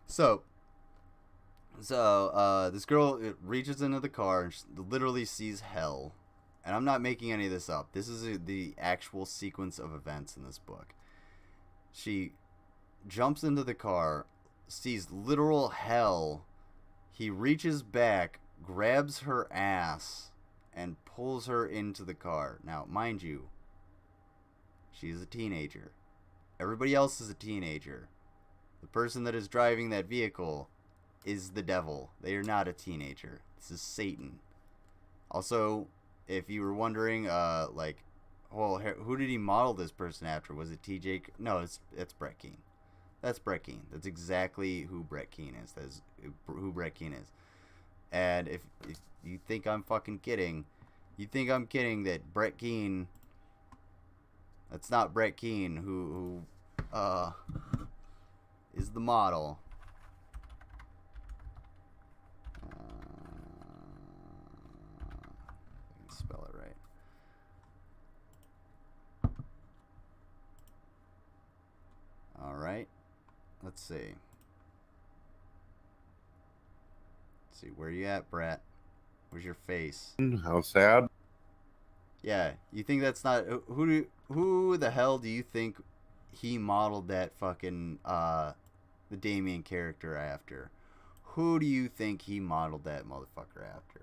So this girl reaches into the car and literally sees hell. And I'm not making any of this up. This is the actual sequence of events in this book. She jumps into the car, sees literal hell. He reaches back, grabs her ass, and pulls her into the car. Now, mind you, she's a teenager. Everybody else is a teenager. The person that is driving that vehicle is the devil. They are not a teenager. This is Satan. Also, if you were wondering, like, well, who did he model this person after? Was it TJ? No, it's Brett Keane. That's Brett Keane. That's exactly who Brett Keane is. That's who Brett Keane is. And if you think I'm fucking kidding, you think I'm kidding that Brett Keane, that's not Brett Keane who is the model. I can spell it right. All right. Let's see. Let's see. Where you at, Brett? Where's your face? How sad. Yeah, you think that's not who the hell do you think he modeled that fucking the Damien character after? Who do you think he modeled that motherfucker after?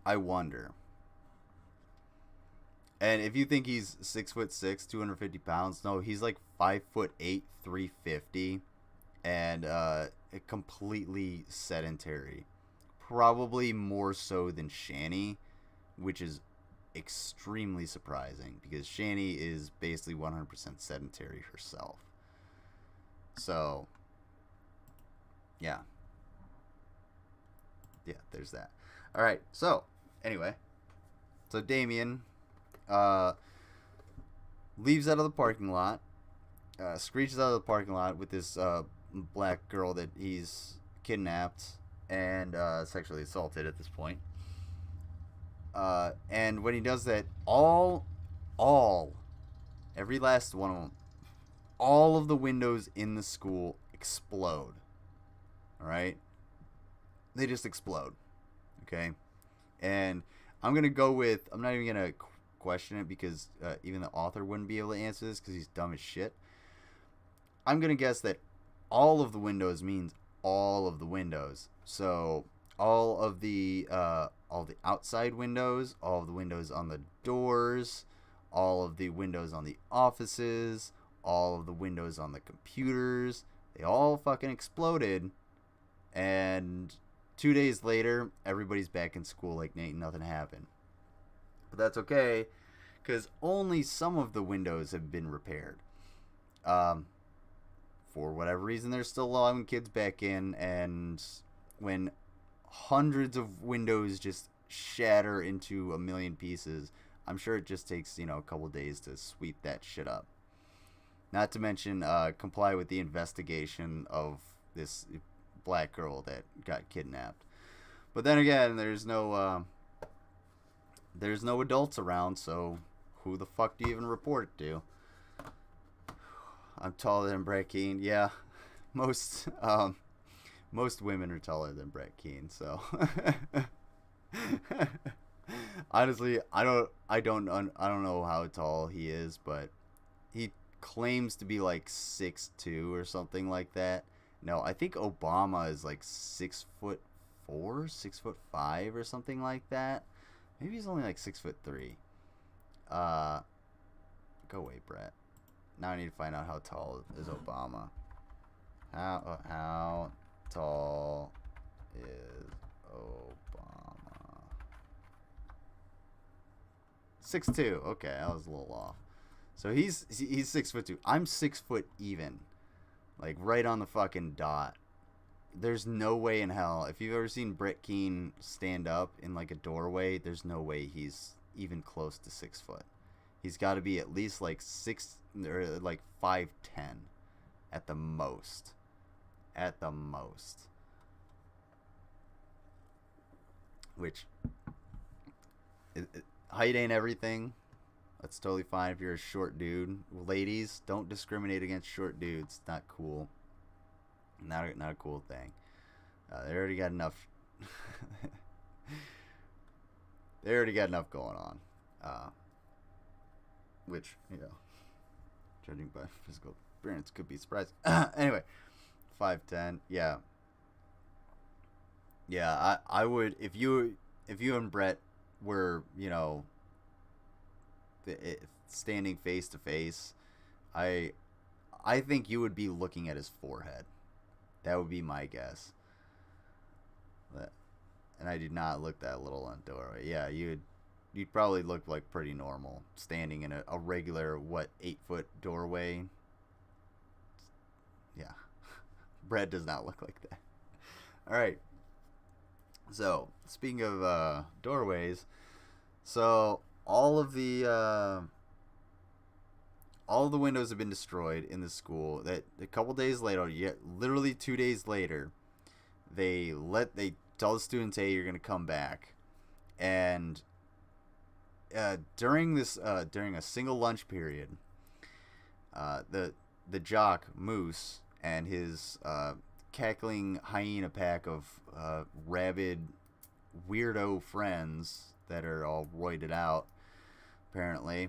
I wonder. And if you think he's 6'6", 250 pounds, no, he's like 5'8", 350, and completely sedentary. Probably more so than Shani, which is extremely surprising because Shani is basically 100% sedentary herself. So, yeah. Yeah, there's that. All right, so, anyway. So, Damien leaves out of the parking lot, screeches out of the parking lot with this black girl that he's kidnapped and sexually assaulted at this point. And when he does that, every last one of them, all of the windows in the school explode. All right? They just explode. Okay? And I'm going to go with, I'm not even going to question it because even the author wouldn't be able to answer this because he's dumb as shit. I'm going to guess that all of the windows means all of the windows. So all of the outside windows, all of the windows on the doors, all of the windows on the offices, all of the windows on the computers, they all fucking exploded. And 2 days later, everybody's back in school like nothing happened. But that's okay, because only some of the windows have been repaired. For whatever reason, they're still allowing kids back in, and when hundreds of windows just shatter into a million pieces, I'm sure it just takes, a couple days to sweep that shit up. Not to mention comply with the investigation of this black girl that got kidnapped. But then again, there's no adults around, so who the fuck do you even report it to? I'm taller than Brett Keane. Yeah, most women are taller than Brett Keane. So honestly, I don't know how tall he is, but he claims to be like 6'2" or something like that. No, I think Obama is like 6'4", 6'5" or something like that. Maybe he's only like 6'3". Go away, Brett. Now I need to find out how tall is Obama. How tall is Obama? 6'2". Okay, I was a little off. So he's 6'2". I'm 6 foot even, like right on the fucking dot. There's no way in hell. If you've ever seen Brett Keane stand up in like a doorway, there's no way he's even close to 6 foot. He's got to be at least like 6 or like 5'10" at the most. At the most. Which height ain't everything. That's totally fine if you're a short dude. Ladies, don't discriminate against short dudes. It's not cool. Not a cool thing. They already got enough. They already got enough going on. Which, judging by physical appearance, could be surprising. Anyway, 5'10". Yeah. Yeah, I would, if you and Brett were, standing face to face, I think you would be looking at his forehead. That would be my guess. And I did not look that little on doorway. Yeah, you'd probably look like pretty normal standing in a regular 8-foot doorway. Yeah, Brad does not look like that. All right. So speaking of doorways, so all of the windows have been destroyed in the school. That a couple days later, literally 2 days later, they tell the students, hey, you're gonna come back, and during a single lunch period, the jock Moose and his cackling hyena pack of rabid weirdo friends that are all roided out, apparently,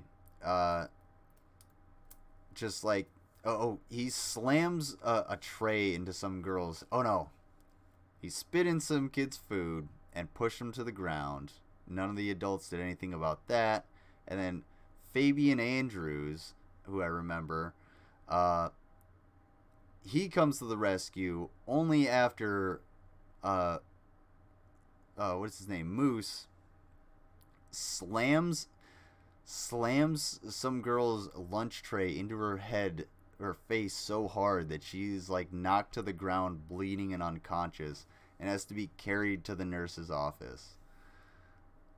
just like, he slams a tray into some girl's. Oh no, he spit in some kid's food and pushed him to the ground. None of the adults did anything about that. And then Fabian Andrews, who I remember, he comes to the rescue only after what's his name, Moose, slams some girl's lunch tray into her face so hard that she's like knocked to the ground, bleeding and unconscious, and has to be carried to the nurse's office.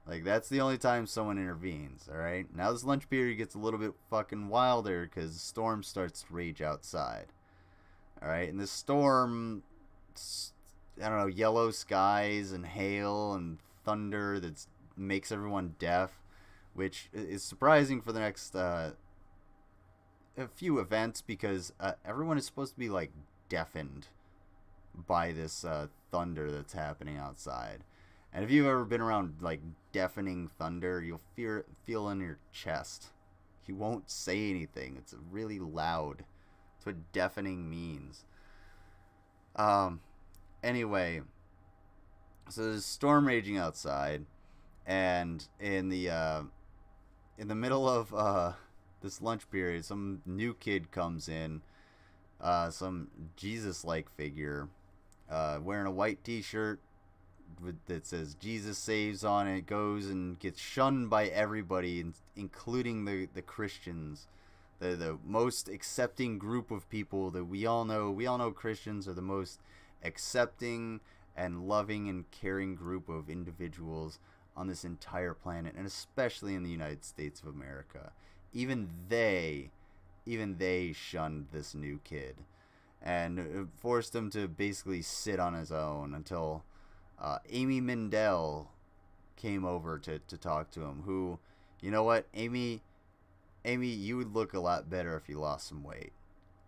Like, that's the only time someone intervenes. All right, now this lunch period gets a little bit fucking wilder because the storm starts to rage outside. All right, and this storm, I don't know, yellow skies and hail and thunder that makes everyone deaf, which is surprising for the next a few events, because everyone is supposed to be like deafened by this thunder that's happening outside. And if you've ever been around like deafening thunder, you'll feel in your chest. You won't say anything. It's really loud. That's what deafening means. Anyway, so there's a storm raging outside, and in the middle of this lunch period, some new kid comes in, some Jesus-like figure, wearing a white t-shirt that says Jesus Saves on it, goes and gets shunned by everybody, including the Christians, the most accepting group of people that we all know. We all know Christians are the most accepting and loving and caring group of individuals on this entire planet, and especially in the United States of America. Even they shunned this new kid and forced him to basically sit on his own until Amy Mindell came over to talk to him, who, you know what, Amy, you would look a lot better if you lost some weight.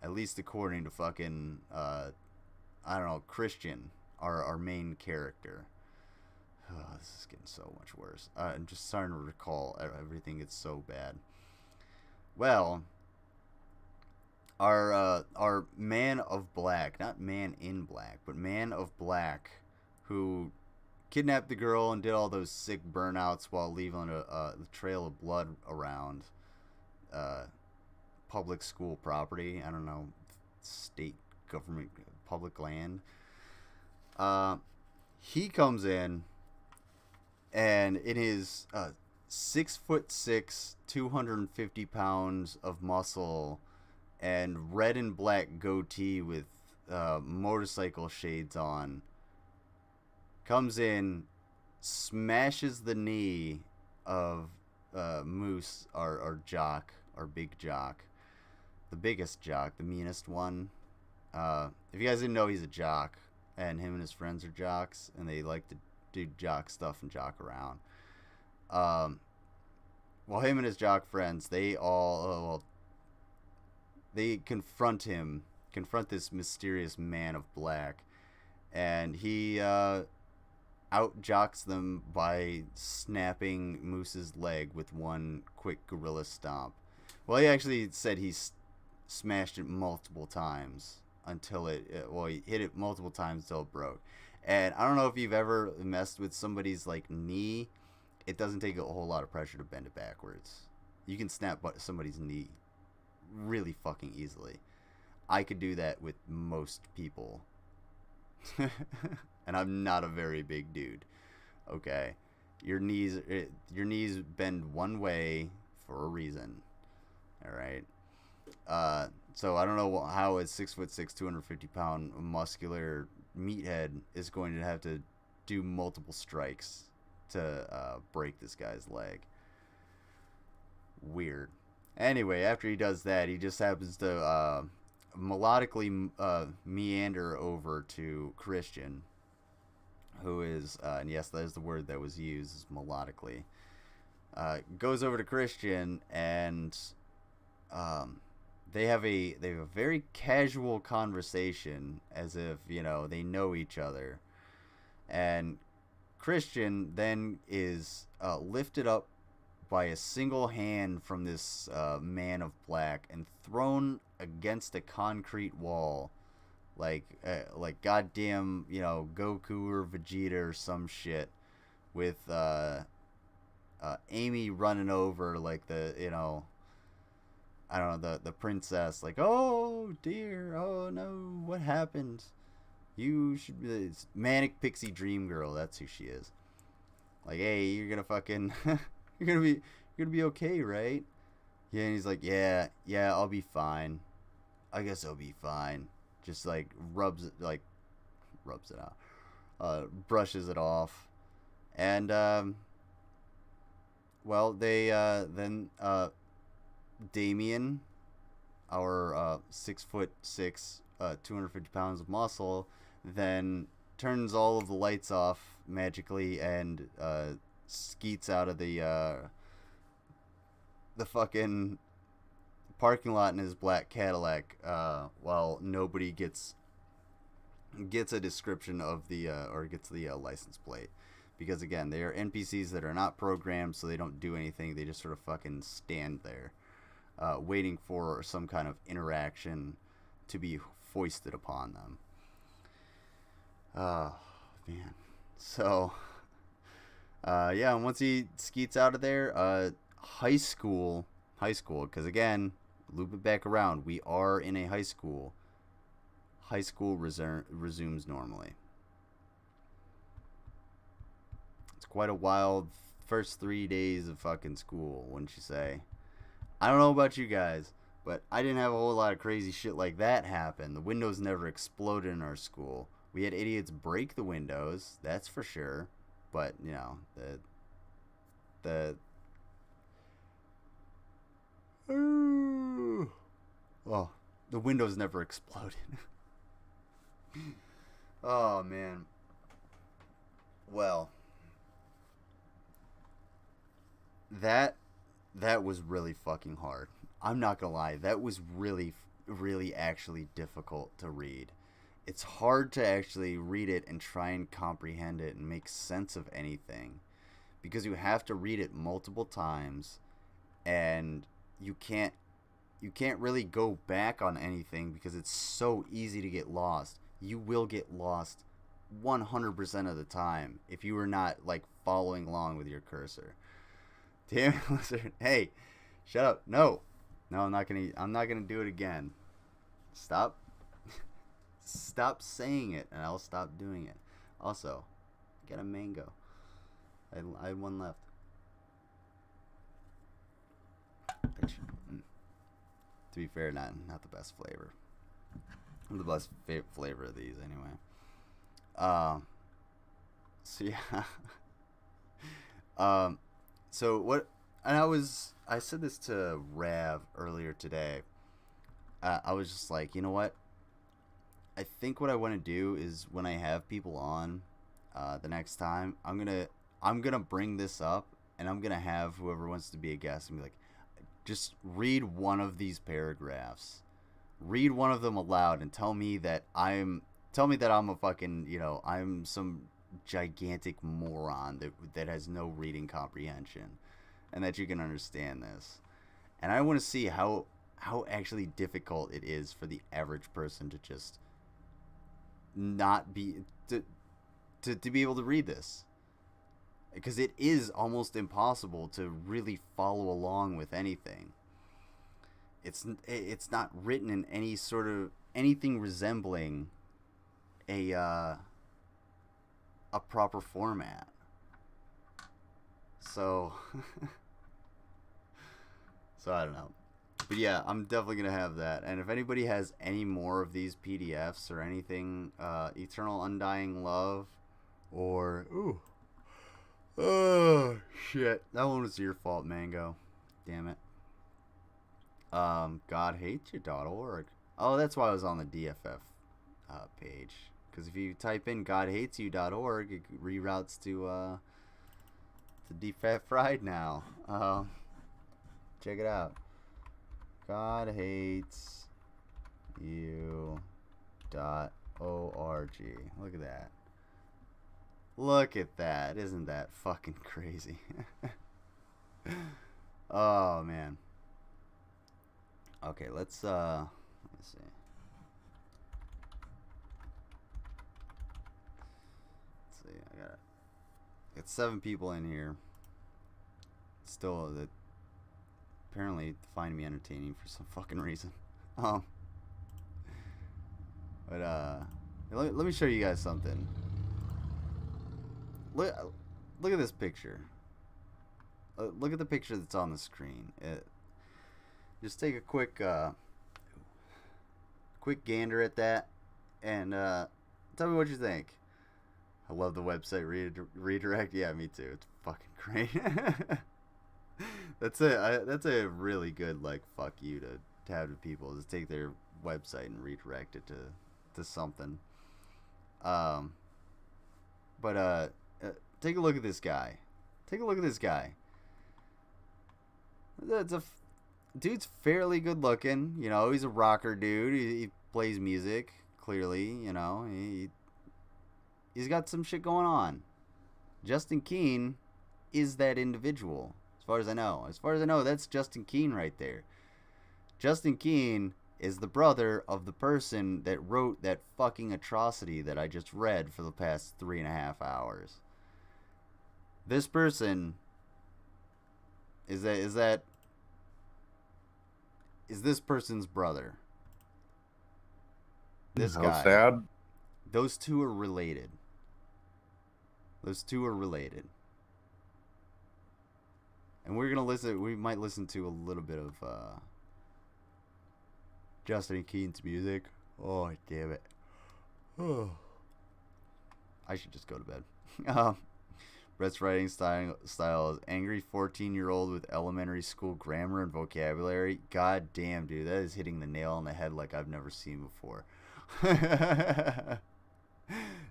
At least according to fucking, I don't know, Christian, our main character. Oh, this is getting so much worse. I'm just starting to recall everything. It's so bad. Well, our man of black, not man in black, but man of black, who kidnapped the girl and did all those sick burnouts while leaving a trail of blood around public school property. I don't know, state government, public land. He comes in, and in his 6'6", 250 pounds of muscle and red and black goatee with motorcycle shades on, comes in, smashes the knee of Moose, our jock, our big jock, the biggest jock, the meanest one. If you guys didn't know, he's a jock, and him and his friends are jocks, and they like to do jock stuff and jock around. Well, him and his jock friends, they confront this mysterious man of black, and he out-jocks them by snapping Moose's leg with one quick gorilla stomp. Well, he actually said he smashed it multiple times until he hit it multiple times until it broke. And I don't know if you've ever messed with somebody's like knee. It doesn't take a whole lot of pressure to bend it backwards. You can snap somebody's knee really fucking easily. I could do that with most people. And I'm not a very big dude. Okay? Your knees bend one way for a reason. Alright? So I don't know how a 6'6", 250-pound muscular meathead is going to have to do multiple strikes to break this guy's leg. Weird. Anyway, after he does that, he just happens to melodically meander over to Christian, who is, and yes, that is the word that was used, is melodically. Goes over to Christian, and they have a very casual conversation, as if, you know, they know each other. And Christian then is lifted up by a single hand from this man of black and thrown against a concrete wall, like goddamn, you know, Goku or Vegeta or some shit, with Amy running over like the, you know, I don't know, the princess, like, oh dear, oh no, what happened? You should be this manic pixie dream girl. That's who she is. Like, hey, you're gonna fucking you're gonna be okay, right? Yeah, and he's like, yeah, I'll be fine. I guess I'll be fine. Just like rubs it out, brushes it off, and well, they then Damien, our 6'6", 250 pounds of muscle, then turns all of the lights off magically and skeets out of the fucking parking lot in his black Cadillac, while nobody gets a description of the or gets the license plate, because again, they are NPCs that are not programmed, so they don't do anything. They just sort of fucking stand there, waiting for some kind of interaction to be foisted upon them. Oh man. So yeah, and once he skeets out of there, high school, because again, loop it back around, we are in a high school. High school resumes normally. It's quite a wild first 3 days of fucking school, wouldn't you say? I don't know about you guys, but I didn't have a whole lot of crazy shit like that happen. The windows never exploded in our school. We had idiots break the windows, that's for sure. But, you know, well, the windows never exploded. Oh, man. Well, that was really fucking hard. I'm not gonna lie, that was really, really actually difficult to read. It's hard to actually read it and try and comprehend it and make sense of anything, because you have to read it multiple times, and you can't really go back on anything because it's so easy to get lost. You will get lost 100% of the time if you are not like following along with your cursor. Damn it, Lizard. Hey, shut up. No, I'm not gonna do it again. Stop saying it, and I'll stop doing it. Also, get a mango. I had one left. Bitch. To be fair, not the best flavor. The best flavor of these, anyway. So yeah. So what? And I said this to Rav earlier today. I was just like, you know what? I think what I want to do is, when I have people on, the next time, I'm gonna bring this up, and I'm gonna have whoever wants to be a guest and be like, just read one of these paragraphs. Read one of them aloud and tell me that I'm a fucking, you know, I'm some gigantic moron that has no reading comprehension, and that you can understand this. And I want to see how actually difficult it is for the average person to just not be to be able to read this. because it is almost impossible to really follow along with anything. It's not written in any sort of anything resembling a proper format. So so I don't know. But yeah, I'm definitely gonna have that. And if anybody has any more of these PDFs or anything, Eternal Undying Love, or oh shit, that one was your fault, Mango. Damn it. GodHatesYou.org. Oh, that's why I was on the DFF page. Because if you type in GodHatesYou.org, it reroutes to DFF Fried now. Check it out. GodHatesYou.org. Look at that. Look at that. Isn't that fucking crazy? Oh, man. Okay, let's see. I got 7 people in here. Still, that apparently find me entertaining for some fucking reason. But let me show you guys something. Look at this picture. Look at the picture that's on the screen. Just take a quick gander at that, and tell me what you think. I love the website redirect. Yeah, me too. It's fucking great. That's a really good like fuck you to have to people. Just take their website and redirect it to something. But take a look at this guy. Take a look at this guy. Dude's fairly good looking. You know, he's a rocker dude. He plays music, clearly. You know, he's got some shit going on. Justin Keane is that individual, as far as I know. As far as I know, that's Justin Keane right there. Justin Keane is the brother of the person that wrote that fucking atrocity that I just read for the past 3.5 hours. This person is this person's brother. This How guy. sad. Those two are related. And we're gonna we might listen to a little bit of Justin Keane's music. Oh, damn it. Oh. I should just go to bed. Brett's writing style is angry 14-year-old with elementary school grammar and vocabulary. God damn, dude, that is hitting the nail on the head like I've never seen before.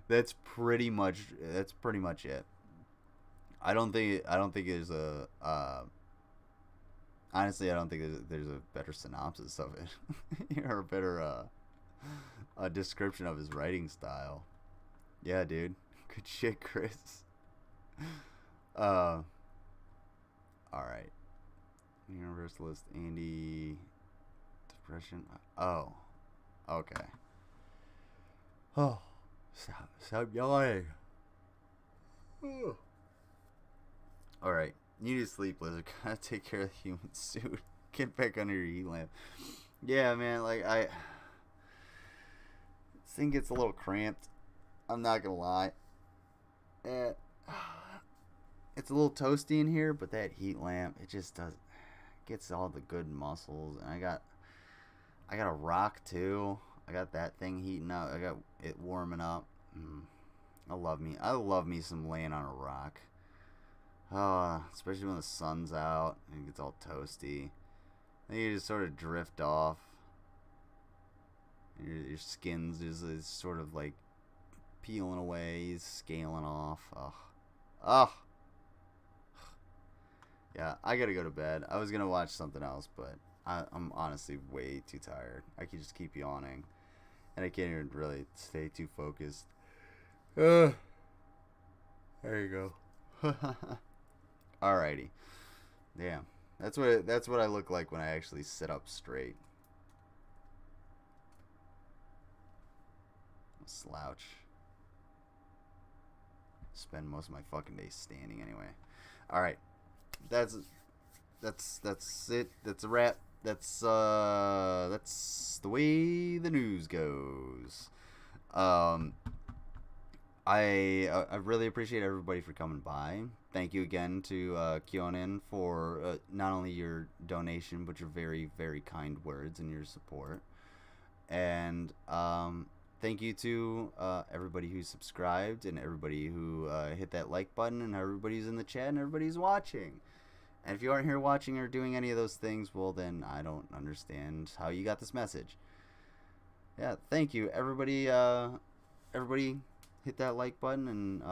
That's pretty much it. I don't think there's a honestly, I don't think there's a better synopsis of it or a better a description of his writing style. Yeah, dude. Good shit, Chris. All right. Universalist Andy depression. Oh, okay. Oh, stop yelling. All right. You need to sleep, Lizard. Gotta take care of the human suit. Get back under your heat lamp. Yeah, man. Like this thing gets a little cramped. I'm not gonna lie. It's a little toasty in here, but that heat lamp, it just gets all the good muscles. And I got a rock too. I got that thing heating up. I got it warming up. I love me some laying on a rock. Especially when the sun's out and it gets all toasty. Then you just sort of drift off. Your skin's just is sort of like peeling away, scaling off. Yeah, I gotta go to bed. I was gonna watch something else, but I'm honestly way too tired. I can just keep yawning, and I can't even really stay too focused. There you go. Alrighty. Damn. That's what I look like when I actually sit up straight. Slouch. spend most of my fucking days standing anyway. All right, that's it. That's a wrap. That's the way the news goes. I really appreciate everybody for coming by. Thank you again to Keane for not only your donation but your very, very kind words and your support. And thank you to everybody who subscribed and everybody who hit that like button and everybody who's in the chat and everybody who's watching. And if you aren't here watching or doing any of those things, well, then I don't understand how you got this message. Yeah, thank you, everybody. Everybody hit that like button, and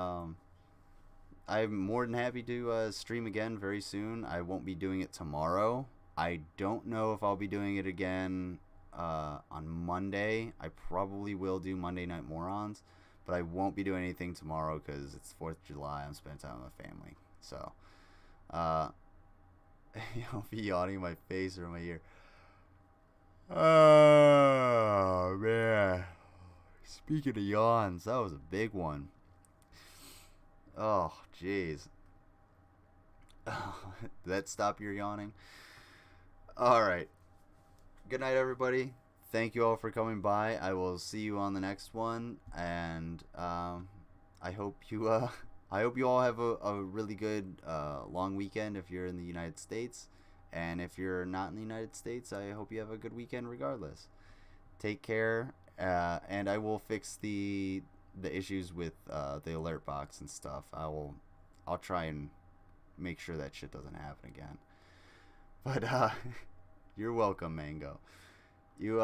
I'm more than happy to stream again very soon. I won't be doing it tomorrow. I don't know if I'll be doing it again on Monday. I probably will do Monday Night Morons, but I won't be doing anything tomorrow because it's 4th of July. I'm spending time with my family. So, I'll be yawning in my face or my ear. Oh, man. Speaking of yawns, that was a big one. Oh, jeez. Did that stop your yawning? Alright. Good night, everybody. Thank you all for coming by. I will see you on the next one. And I hope you all have a really good long weekend if you're in the United States. And if you're not in the United States, I hope you have a good weekend regardless. Take care. And I will fix the issues with the alert box and stuff. I'll try and make sure that shit doesn't happen again. But you're welcome, Mango. You